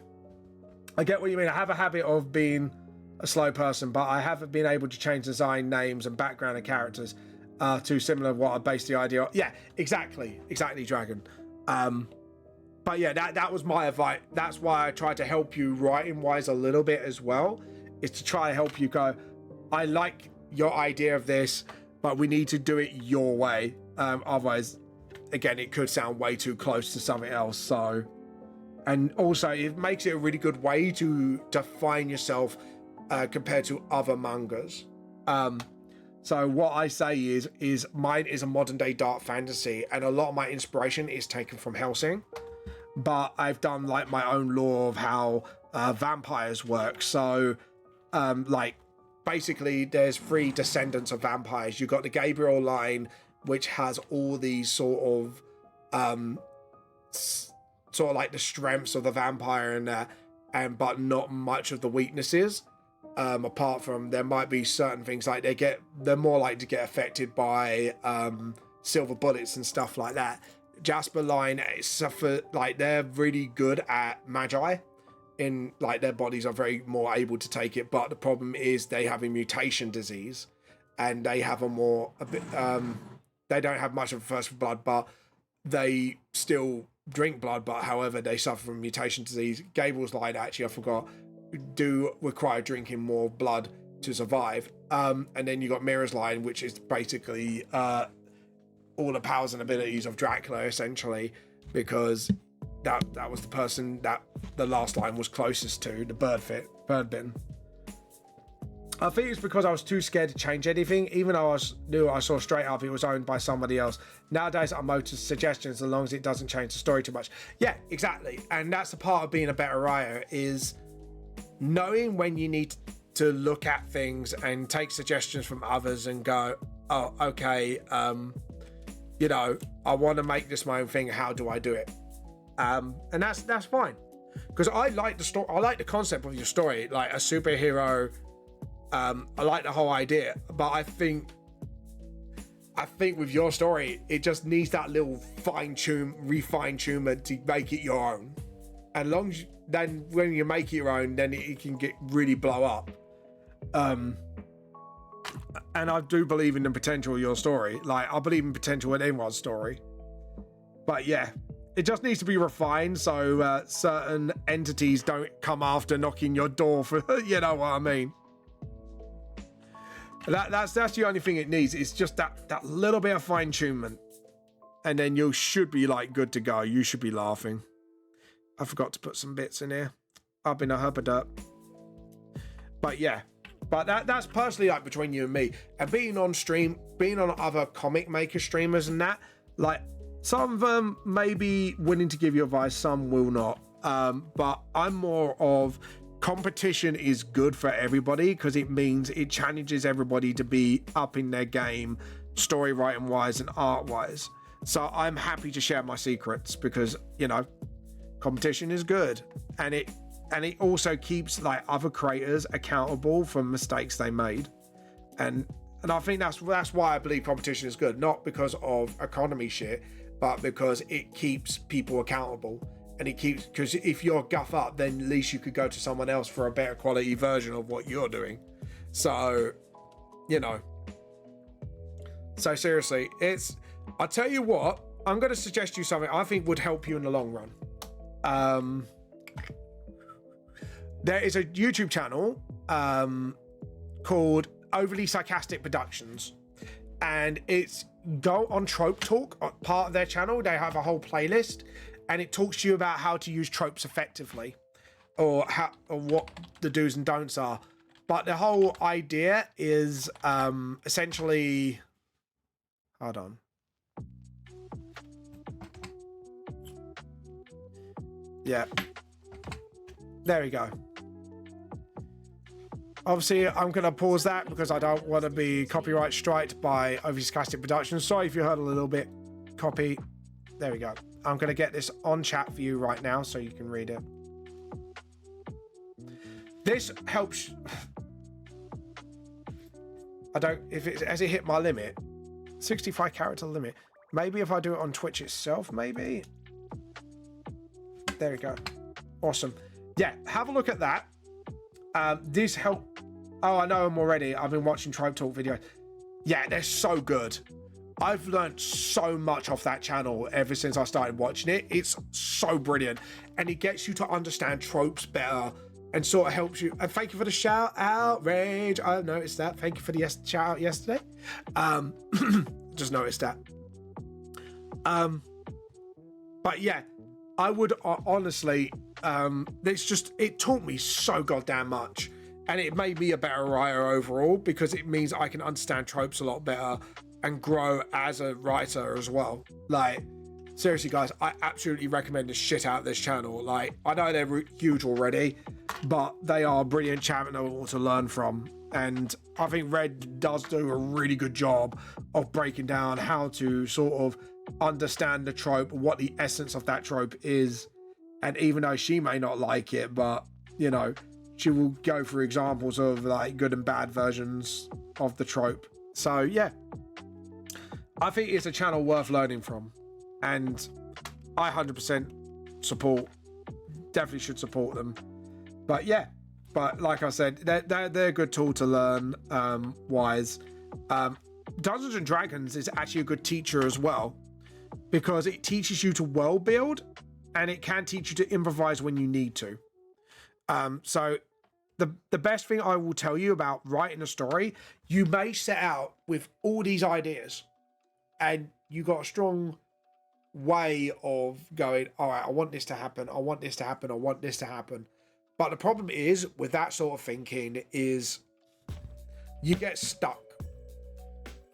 I get what you mean. I have a habit of being a slow person, but I haven't been able to change design, names, and background of characters too similar to what I based the idea on. Yeah, exactly, Dragon. But yeah, that was my advice. That's why I tried to help you writing wise a little bit as well, is to try to help you go, I like your idea of this, but we need to do it your way. Otherwise, again, it could sound way too close to something else. So, and also it makes it a really good way to define yourself compared to other mangas. So what I say is mine is a modern day dark fantasy, and a lot of my inspiration is taken from Hellsing, but I've done like my own lore of how vampires work. So like basically there's 3 descendants of vampires. You've got the Gabriel line, which has all these sort of like the strengths of the vampire in there, but not much of the weaknesses. Apart from there might be certain things like they're more likely to get affected by silver bullets and stuff like that. Jasper line suffer, like they're really good at magi, in like their bodies are very more able to take it, but the problem is they have a mutation disease, and they have they don't have much of a thirst for blood, but they still drink blood, but however they suffer from mutation disease. Gable's line, actually I forgot, do require drinking more blood to survive. And then you got Mira's line, which is basically all the powers and abilities of Dracula, essentially, because that was the person that the last line was closest to, the bird bitten. I think it's because I was too scared to change anything, even though I saw straight up it was owned by somebody else. Nowadays I'm open to suggestions as long as it doesn't change the story too much. Yeah, exactly. And that's the part of being a better writer, is knowing when you need to look at things and take suggestions from others and go, oh, okay, you know, I want to make this my own thing. How do I do it? And that's fine, because I like the story. I like the concept of your story, like a superhero. I like the whole idea, but I think with your story, it just needs that little fine tunement to make it your own. And long as then when you make it your own, then it can get really blow up. And I do believe in the potential of your story. Like, I believe in potential in anyone's story. But yeah, it just needs to be refined so certain entities don't come after knocking your door for, you know what I mean? That's the only thing it needs. It's just that little bit of fine tunement, and then you should be like good to go. You should be laughing. I forgot to put some bits in here. I've been a hubbadup. But yeah, but that's personally like between you and me. And being on stream, being on other comic maker streamers and that, like some of them may be willing to give you advice, some will not. But I'm more of, competition is good for everybody because it means it challenges everybody to be up in their game, story writing wise and art wise. So I'm happy to share my secrets because, you know, competition is good, and it also keeps like other creators accountable for mistakes they made, and I think that's why I believe competition is good, not because of economy shit, but because it keeps people accountable. And it keeps, because if you're guff up, then at least you could go to someone else for a better quality version of what you're doing. So, you know. So seriously, I'll tell you what, I'm going to suggest you something I think would help you in the long run. There is a YouTube channel called Overly Sarcastic Productions. And it's go on Trope Talk, part of their channel. They have a whole playlist. And it talks to you about how to use tropes effectively, or what the do's and don'ts are. But the whole idea is essentially, hold on. Yeah. There we go. Obviously, I'm going to pause that because I don't want to be copyright striked by Overly Sarcastic Productions. Sorry if you heard a little bit. Copy. There we go. I'm going to get this on chat for you right now so you can read it. This helps. Has it hit my limit? 65 character limit. Maybe if I do it on Twitch itself, maybe. There we go. Awesome. yeah, have a look at that. This help. Oh, I know them already. I've been watching Trope Talk videos. Yeah, they're so good. I've learned so much off that channel ever since I started watching it. It's so brilliant, and it gets you to understand tropes better and sort of helps you. And thank you for the shout out, Rage. I noticed that. Thank you for the shout out yesterday. Just noticed that. But yeah, I would honestly, it taught me so goddamn much, and it made me a better writer overall because it means I can understand tropes a lot better and grow as a writer as well. Like, seriously, guys, I absolutely recommend the shit out of this channel. Like, I know they're huge already, but they are a brilliant channel to learn from. And I think Red does do a really good job of breaking down how to sort of understand the trope, what the essence of that trope is. And even though she may not like it, but, you know, she will go through examples of like good and bad versions of the trope. So, yeah. I think it's a channel worth learning from, and I 100% definitely should support them. But yeah, but like I said, they're a good tool to learn wise. Dungeons and Dragons is actually a good teacher as well, because it teaches you to world build, and it can teach you to improvise when you need to. So the best thing I will tell you about writing a story, you may set out with all these ideas, and you got a strong way of going, all right, I want this to happen, I want this to happen, I want this to happen. But the problem is with that sort of thinking is you get stuck.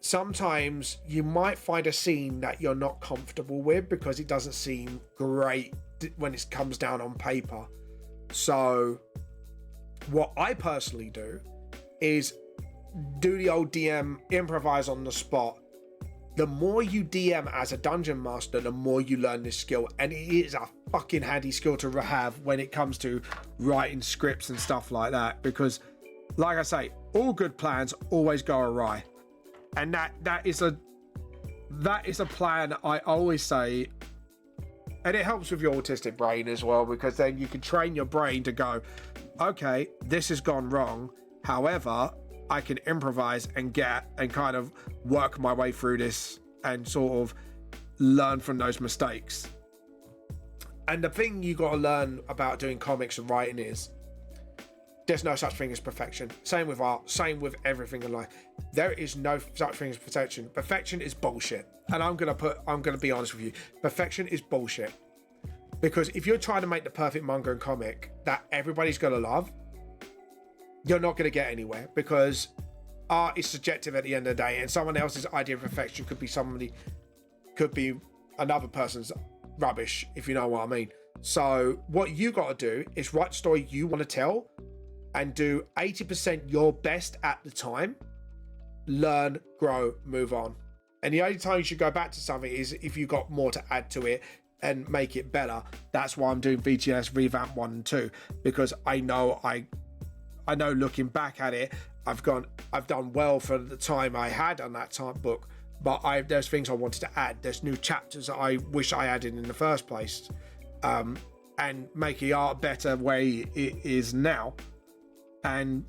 Sometimes you might find a scene that you're not comfortable with because it doesn't seem great when it comes down on paper. So what I personally do is do the old DM, improvise on the spot. The more you DM as a dungeon master, the more you learn this skill, and it is a fucking handy skill to have when it comes to writing scripts and stuff like that, because like I say, all good plans always go awry, and that is a plan I always say, and it helps with your autistic brain as well, because then you can train your brain to go, okay, this has gone wrong, however I can improvise and kind of work my way through this and sort of learn from those mistakes. And the thing you got to learn about doing comics and writing is there's no such thing as perfection. Same with art, same with everything in life. There is no such thing as perfection. Perfection is bullshit. And I'm going to be honest with you. Perfection is bullshit. Because if you're trying to make the perfect manga and comic that everybody's going to love, you're not going to get anywhere, because art is subjective at the end of the day, and someone else's idea of perfection could be another person's rubbish, if you know what I mean. So what you got to do is write the story you want to tell and do 80% your best at the time, learn, grow, move on. And the only time you should go back to something is if you got more to add to it and make it better. That's why I'm doing VGS Revamp 1 and 2, because I know looking back at it, I've done well for the time I had on that type book, but there's things I wanted to add. There's new chapters that I wish I added in the first place, and make the art better way it is now. And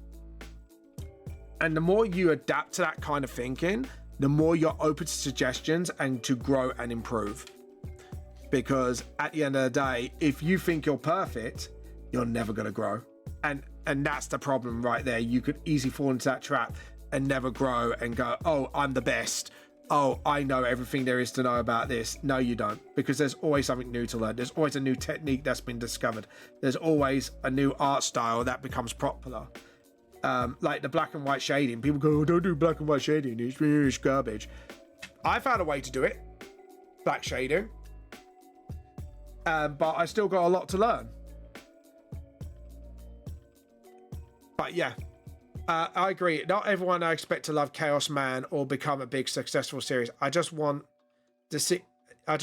the more you adapt to that kind of thinking, the more you're open to suggestions and to grow and improve. Because at the end of the day, if you think you're perfect, you're never going to grow. And that's the problem right there. You could easily fall into that trap and never grow and go, oh, I'm the best. Oh, I know everything there is to know about this. No, you don't, because there's always something new to learn. There's always a new technique that's been discovered. There's always a new art style that becomes popular. Like the black and white shading. People go, oh, don't do black and white shading. It's garbage. I found a way to do it. Black shading. But I still got a lot to learn. But yeah, I agree. Not everyone I expect to love Chaos Man or become a big successful series. I just want to see all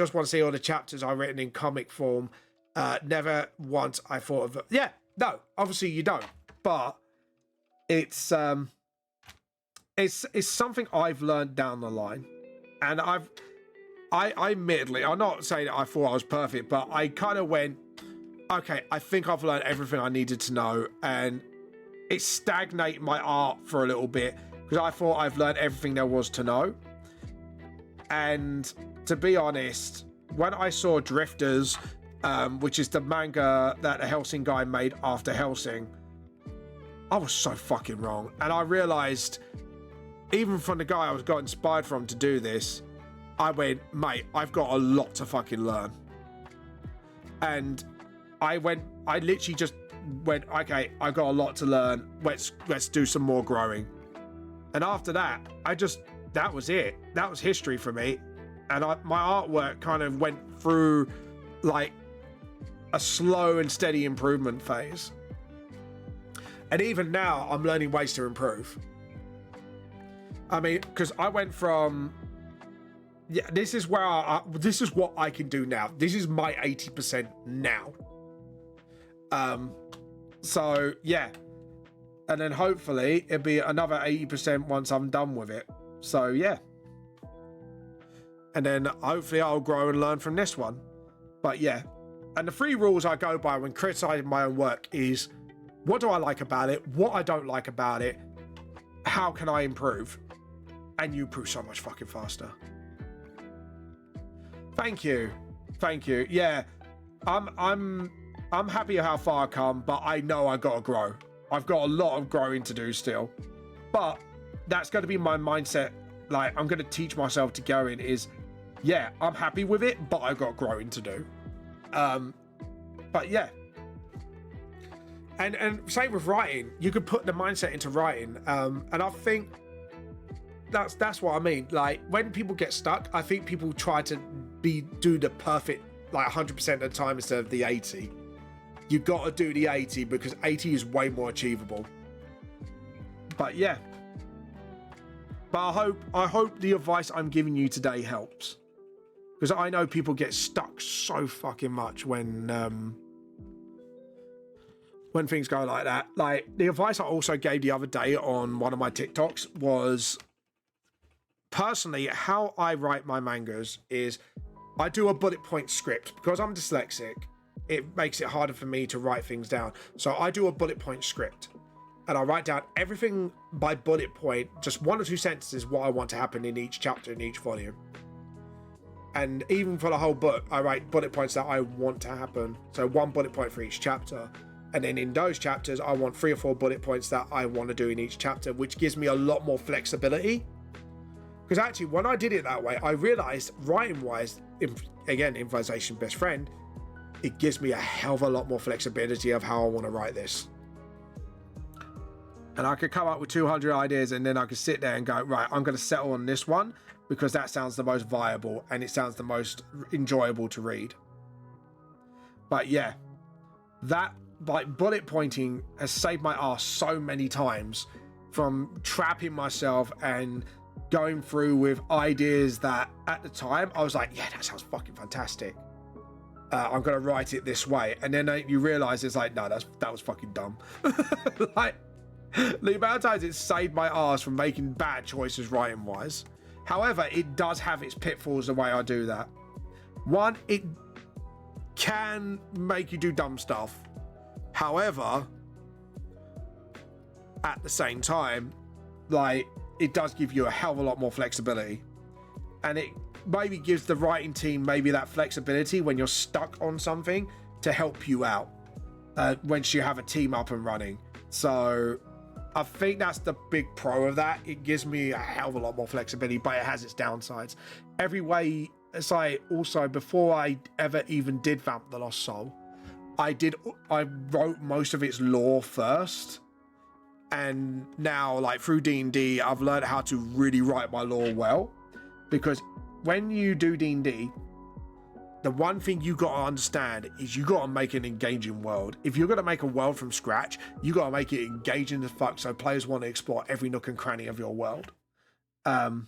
the chapters I've written in comic form. Never once I thought of it. Yeah, no, obviously you don't. But it's something I've learned down the line, and I admittedly, I'm not saying that I thought I was perfect, but I kind of went, okay, I think I've learned everything I needed to know, and it stagnated my art for a little bit because I thought I've learned everything there was to know. And to be honest, when I saw Drifters, which is the manga that the Hellsing guy made after Hellsing, I was so fucking wrong. And I realized, even from the guy I got inspired from to do this, I went, mate, I've got a lot to fucking learn. And I literally just went, okay, I got a lot to learn. Let's do some more growing. And after that, that was it. That was history for me. And my artwork kind of went through like a slow and steady improvement phase. And even now, I'm learning ways to improve. I mean, because I went from, yeah, this is what I can do now. This is my 80% now. So yeah. And then hopefully it'll be another 80% once I'm done with it. So yeah. And then hopefully I'll grow and learn from this one. But yeah. And the 3 rules I go by when criticizing my own work is, what do I like about it? What I don't like about it? How can I improve? And you improve so much fucking faster. Thank you. Yeah. I'm happy how far I've come, but I know I gotta grow. I've got a lot of growing to do still. But that's gonna be my mindset. Like, I'm gonna teach myself to go in is, yeah, I'm happy with it, but I've got growing to do. But yeah. And same with writing. You could put the mindset into writing. And I think that's what I mean. Like, when people get stuck, I think people try to do the perfect, like 100% of the time instead of the 80. You got to do the 80 because 80 is way more achievable. But yeah. But I hope the advice I'm giving you today helps. Because I know people get stuck so fucking much when things go like that. Like, the advice I also gave the other day on one of my TikToks was, personally, how I write my mangas is I do a bullet point script. Because I'm dyslexic, it makes it harder for me to write things down. So I do a bullet point script. And I write down everything by bullet point, just 1 or 2 sentences, what I want to happen in each chapter, in each volume. And even for the whole book, I write bullet points that I want to happen. So 1 bullet point for each chapter. And then in those chapters, I want 3 or 4 bullet points that I want to do in each chapter, which gives me a lot more flexibility. Because actually, when I did it that way, I realized, writing-wise, again, improvisation best friend, it gives me a hell of a lot more flexibility of how I want to write this. And I could come up with 200 ideas, and then I could sit there and go, right, I'm going to settle on this one because that sounds the most viable and it sounds the most enjoyable to read. But yeah, that, like, bullet pointing has saved my ass so many times from trapping myself and going through with ideas that at the time I was like, yeah, that sounds fucking fantastic. I'm going to write it this way. And then you realize it's like, no, that was fucking dumb. Like, the amount of times it saved my ass from making bad choices writing wise. However, it does have its pitfalls the way I do that. One, it can make you do dumb stuff. However, at the same time, like, it does give you a hell of a lot more flexibility. And it maybe gives the writing team maybe that flexibility when you're stuck on something to help you out once you have a team up and running. So I think that's the big pro of that. It gives me a hell of a lot more flexibility, but it has its downsides. Every way, it's like, also, before I ever even did Vamp the Lost Soul, I wrote most of its lore first. And now, like, through D&D, I've learned how to really write my lore well. Because when you do D&D, the one thing you got to understand is you got to make an engaging world. If you're going to make a world from scratch, you got to make it engaging as fuck so players want to explore every nook and cranny of your world. And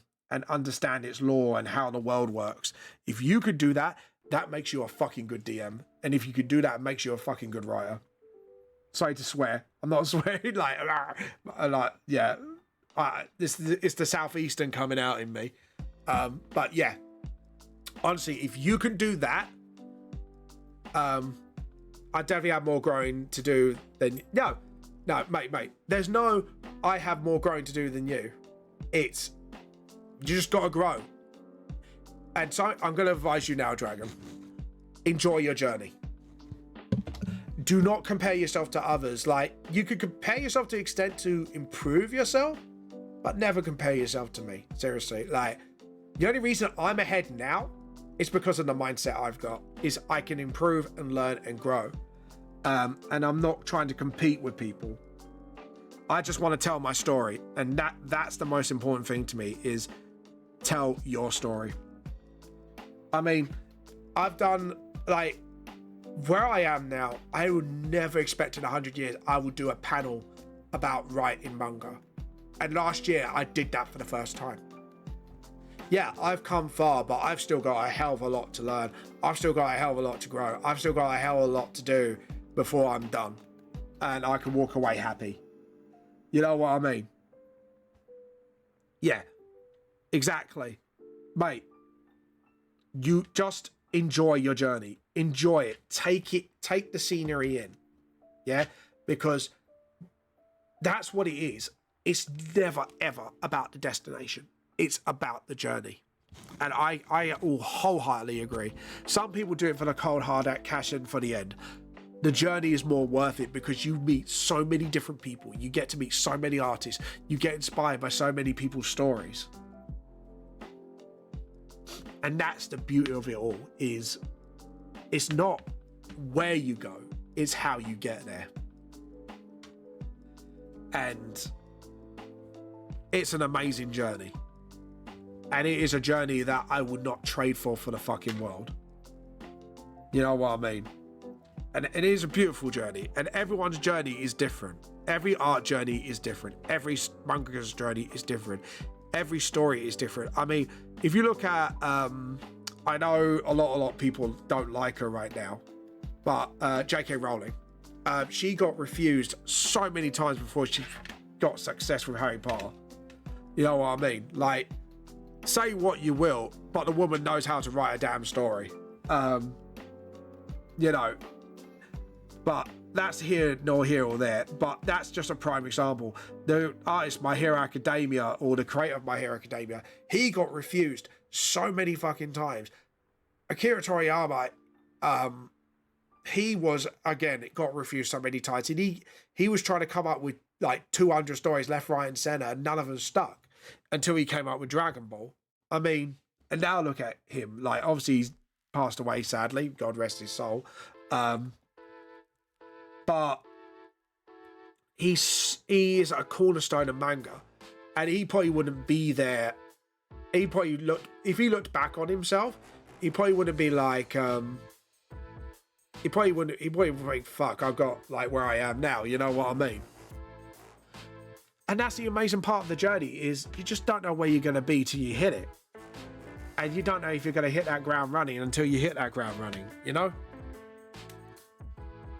understand its lore and how the world works. If you could do that, that makes you a fucking good DM. And if you could do that, it makes you a fucking good writer. Sorry to swear. I'm not swearing. Yeah. It's the Southeastern coming out in me. But yeah. Honestly, if you can do that, I definitely have more growing to do than no, mate. There's no I have more growing to do than you. It's you just gotta grow. And so I'm gonna advise you now, Dragon. Enjoy your journey. Do not compare yourself to others. Like, you could compare yourself to the extent to improve yourself, but never compare yourself to me. Seriously. Like, the only reason I'm ahead now is because of the mindset I've got, is I can improve and learn and grow. And I'm not trying to compete with people. I just want to tell my story. And that's the most important thing to me, is tell your story. I mean, I've done, like, where I am now, I would never expect in 100 years I would do a panel about writing manga. And last year I did that for the first time. Yeah, I've come far, but I've still got a hell of a lot to learn. I've still got a hell of a lot to grow. I've still got a hell of a lot to do before I'm done. And I can walk away happy. You know what I mean? Yeah, exactly. Mate, you just enjoy your journey. Enjoy it. Take the scenery in. Yeah? Because that's what it is. It's never, ever about the destination. It's about the journey. And I will wholeheartedly agree. Some people do it for the cold hard cash in for the end. The journey is more worth it because you meet so many different people. You get to meet so many artists. You get inspired by so many people's stories. And that's the beauty of it all, is it's not where you go, it's how you get there. And it's an amazing journey. And it is a journey that I would not trade for the fucking world. You know what I mean? And it is a beautiful journey. And everyone's journey is different. Every art journey is different. Every manga's journey is different. Every story is different. I mean, if you look at, I know a lot of people don't like her right now, but J.K. Rowling, she got refused so many times before she got success with Harry Potter. You know what I mean? Like, say what you will, but the woman knows how to write a damn story. You know, but that's here nor here or there, but that's just a prime example. The artist My Hero Academia, or the creator of My Hero Academia, he got refused so many fucking times. Akira Toriyama, he was, again, it got refused so many times, and he was trying to come up with like 200 stories left, right, and center, and none of them stuck until he came up with Dragon Ball. I mean, and now look at him. Like, obviously he's passed away, sadly, God rest his soul. But he is a cornerstone of manga, and he probably wouldn't be there. He probably if he looked back on himself, he probably wouldn't be like, he probably wouldn't think, fuck, I've got like where I am now. You know what I mean? And that's the amazing part of the journey, is you just don't know where you're going to be till you hit it. And you don't know if you're going to hit that ground running until you hit that ground running, you know?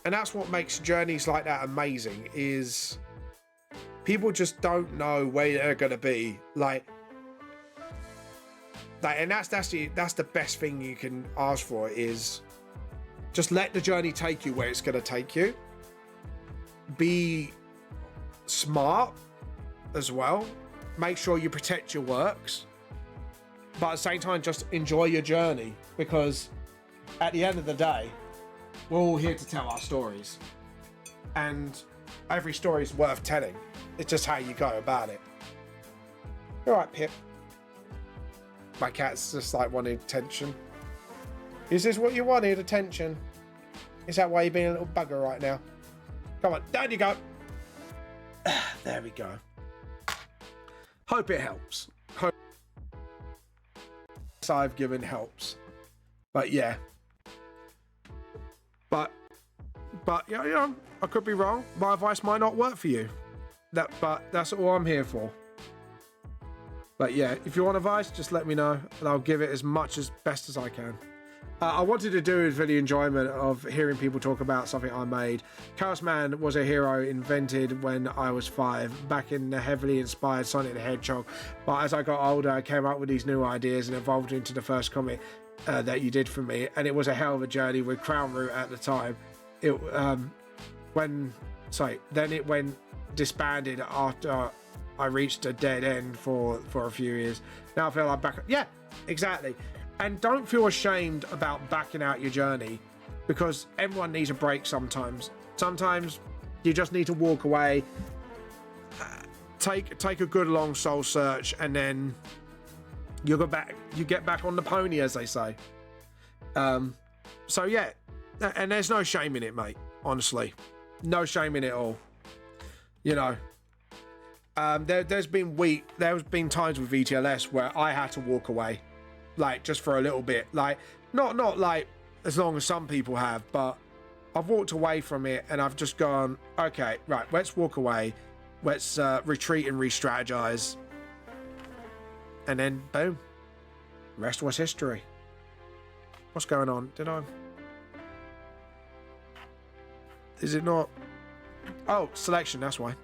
And that's what makes journeys like that amazing, is people just don't know where they're going to be. Like, and that's the best thing you can ask for, is just let the journey take you where it's going to take you. Be smart as well. Make sure you protect your works, but at the same time, just enjoy your journey, because at the end of the day, we're all here to tell our stories, and every story is worth telling. It's just how you go about it. All right, Pip. My cat's just like wanting attention. Is this what you wanted? Attention? Is that why you're being a little bugger right now? Come on, down you go. There we go. Hope it helps. Hope I've given helps. But yeah. But yeah, I could be wrong. My advice might not work for you. But that's all I'm here for. But yeah, if you want advice, just let me know, and I'll give it as much as best as I can. I wanted to do it for the enjoyment of hearing people talk about something I made. Chaos Man was a hero invented when I was 5, back in the heavily inspired Sonic the Hedgehog. But as I got older, I came up with these new ideas and evolved into the first comic that you did for me. And it was a hell of a journey with Crown Root at the time. then it went disbanded after I reached a dead end for a few years. Now I feel like back. Yeah, exactly. And don't feel ashamed about backing out your journey, because everyone needs a break sometimes. Sometimes you just need to walk away, take a good long soul search, and then you get back on the pony, as they say. So yeah, and there's no shame in it, mate. Honestly, no shame in it at all. You know, there's been times with VTLS where I had to walk away, like just for a little bit, like not like as long as some people have, but I've walked away from it and I've just gone, okay, right, let's walk away, let's retreat and re-strategize, and then boom, rest was history. What's going on? Is it not? Oh, selection, that's why.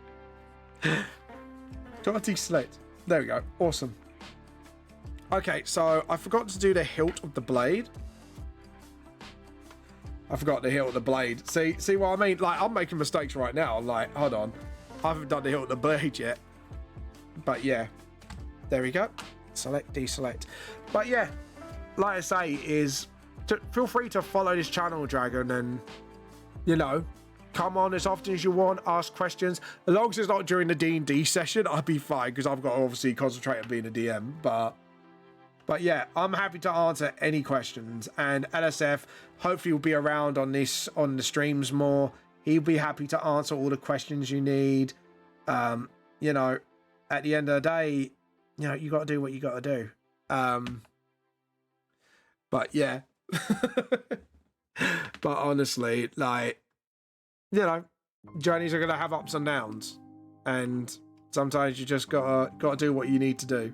Got to select. There we go. Awesome. Okay, so I forgot to do the hilt of the blade. I forgot the hilt of the blade. See what I mean? Like, I'm making mistakes right now. Like, hold on. I haven't done the hilt of the blade yet. But yeah. There we go. Select, deselect. But yeah, like I say, feel free to follow this channel, Dragon, and, you know, come on as often as you want, ask questions. As long as it's not during the D&D session, I'll be fine, because I've got to obviously concentrate on being a DM. But yeah, I'm happy to answer any questions. And LSF hopefully will be around on the streams more. He'll be happy to answer all the questions you need. You know, at the end of the day, you know, you got to do what you got to do. But yeah. But honestly, like, you know, journeys are going to have ups and downs, and sometimes you just gotta do what you need to do.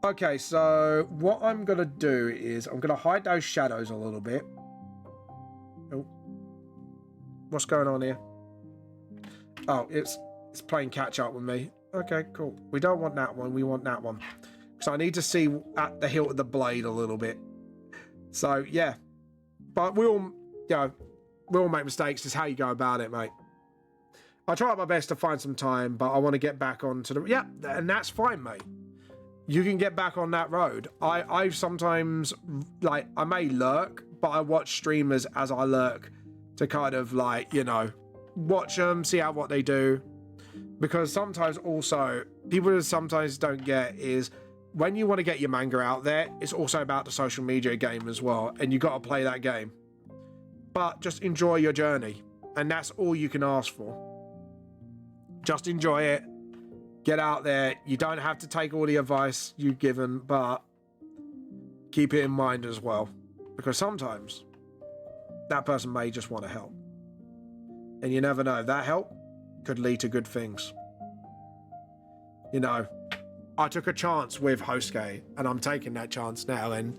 Okay, so what I'm gonna do is I'm gonna hide those shadows a little bit. Oh, what's going on here? Oh, it's playing catch up with me. Okay, cool. We don't want that one. We want that one. So I need to see at the hilt of the blade a little bit. So yeah, but we'll make mistakes. It's how you go about it, mate. I try my best to find some time, but I want to get back onto the... Yeah, and that's fine, mate. You can get back on that road. I sometimes, like, I may lurk, but I watch streamers as I lurk to kind of, like, you know, watch them, see out what they do. Because sometimes also, people sometimes don't get is, when you want to get your manga out there, it's also about the social media game as well, and you got to play that game. But just enjoy your journey, and that's all you can ask for. Just enjoy it. Get out there. You don't have to take all the advice you've given, but keep it in mind as well, because sometimes that person may just want to help, and you never know, that help could lead to good things. You know, I took a chance with Hosuke, and I'm taking that chance now, and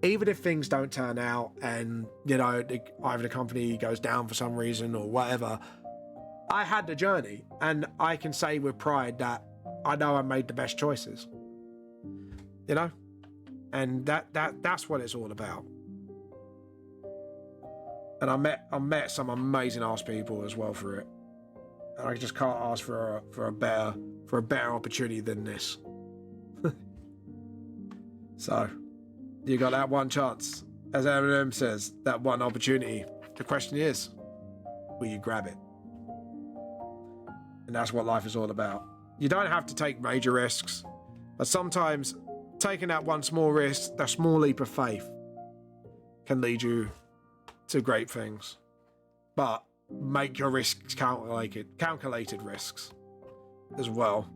even if things don't turn out and, you know, either the company goes down for some reason or whatever, I had the journey, and I can say with pride that I know I made the best choices. You know? And that's what it's all about. And I met some amazing ass people as well for it. And I just can't ask for a better opportunity than this. So you got that one chance. As Eminem says, that one opportunity. The question is, will you grab it? And that's what life is all about. You don't have to take major risks, but sometimes taking that one small risk, that small leap of faith, can lead you to great things. But make your risks calculated risks as well.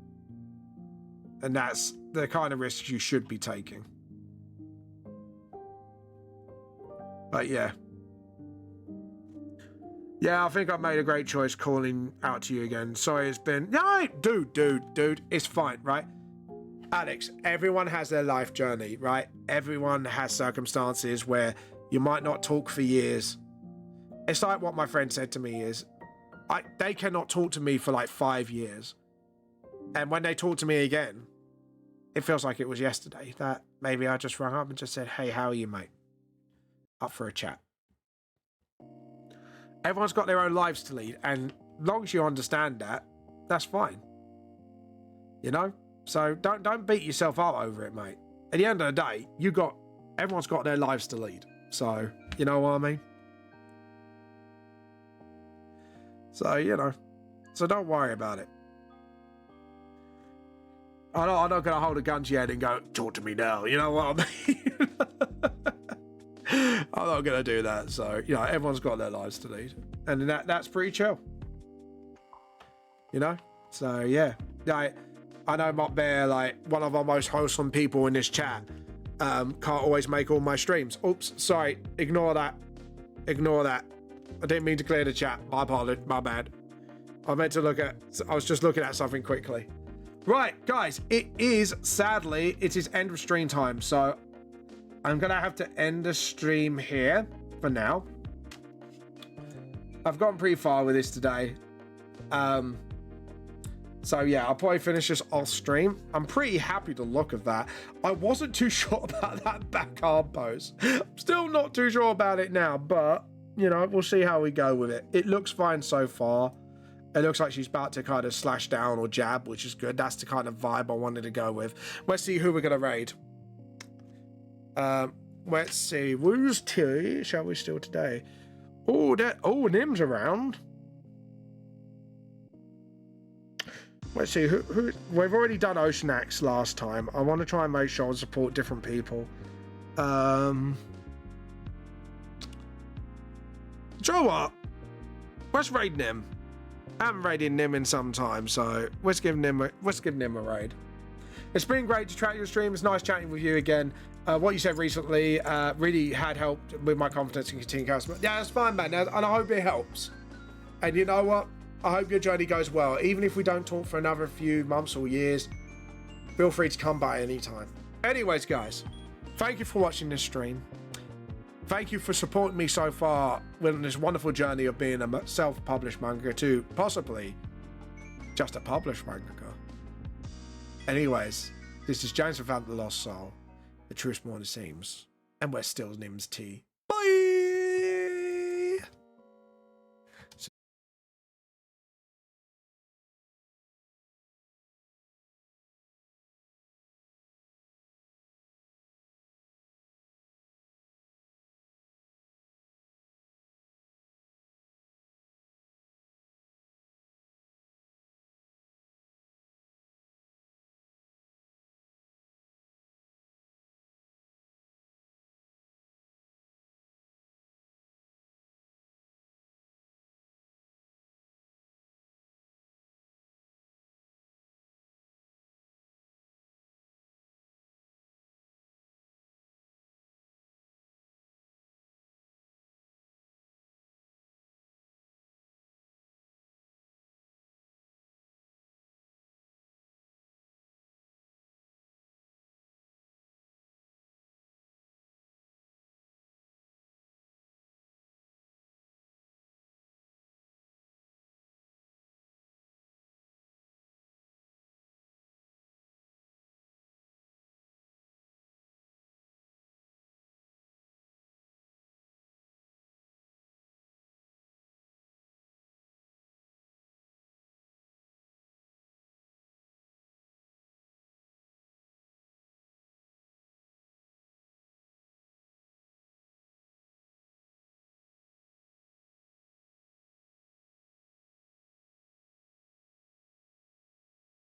And that's the kind of risks you should be taking. But yeah. Yeah, I think I've made a great choice calling out to you again. Sorry, it's been... No, dude, it's fine, right? Alex, everyone has their life journey, right? Everyone has circumstances where you might not talk for years. It's like what my friend said to me is, they cannot talk to me for like 5 years. And when they talk to me again, it feels like it was yesterday. That maybe I just rang up and just said, hey, how are you, mate? Up for a chat. Everyone's got their own lives to lead, and as long as you understand that, that's fine. You know? So don't beat yourself up over it, mate. At the end of the day, everyone's got their lives to lead. So, you know what I mean? So, you know. So don't worry about it. I'm not going to hold a gun to your head and go, talk to me now. You know what I mean? I'm not going to do that. So, you know, everyone's got their lives to lead. And that's pretty chill. You know? So, yeah. I know Mop Bear, like, one of our most wholesome people in this chat, can't always make all my streams. Oops, sorry. Ignore that. Ignore that. I didn't mean to clear the chat. My apologies. My bad. I was just looking at something quickly. Right, guys, it is end of stream time, so I'm gonna have to end the stream here for now. I've gotten pretty far with this today. So yeah, I'll probably finish this off stream. I'm pretty happy with the look of that. I wasn't too sure about that back arm pose. I'm still not too sure about it now, but you know, we'll see how we go with it. It looks fine so far. It looks like she's about to kind of slash down or jab, which is good. That's the kind of vibe I wanted to go with. Let's see who we're going to raid. Let's see. Who's T? Shall we steal today? Nim's around. Let's see. Who? We've already done Ocean Axe last time. I want to try and make sure I support different people. Do you know what? Let's raid Nim. I haven't raided Nim in some time, so let's give Nim a raid. It's been great to chat your stream. It's nice chatting with you again. What you said recently really had helped with my confidence in continuing customer. Yeah, that's fine, man, and I hope it helps. And you know what? I hope your journey goes well. Even if we don't talk for another few months or years, feel free to come by anytime. Anyways, guys, thank you for watching this stream. Thank you for supporting me so far on this wonderful journey of being a self-published manga to possibly just a published mangaka. Anyways, this is James Revamp the Lost Soul. The truth more it seems. And we're still Nim's Tea.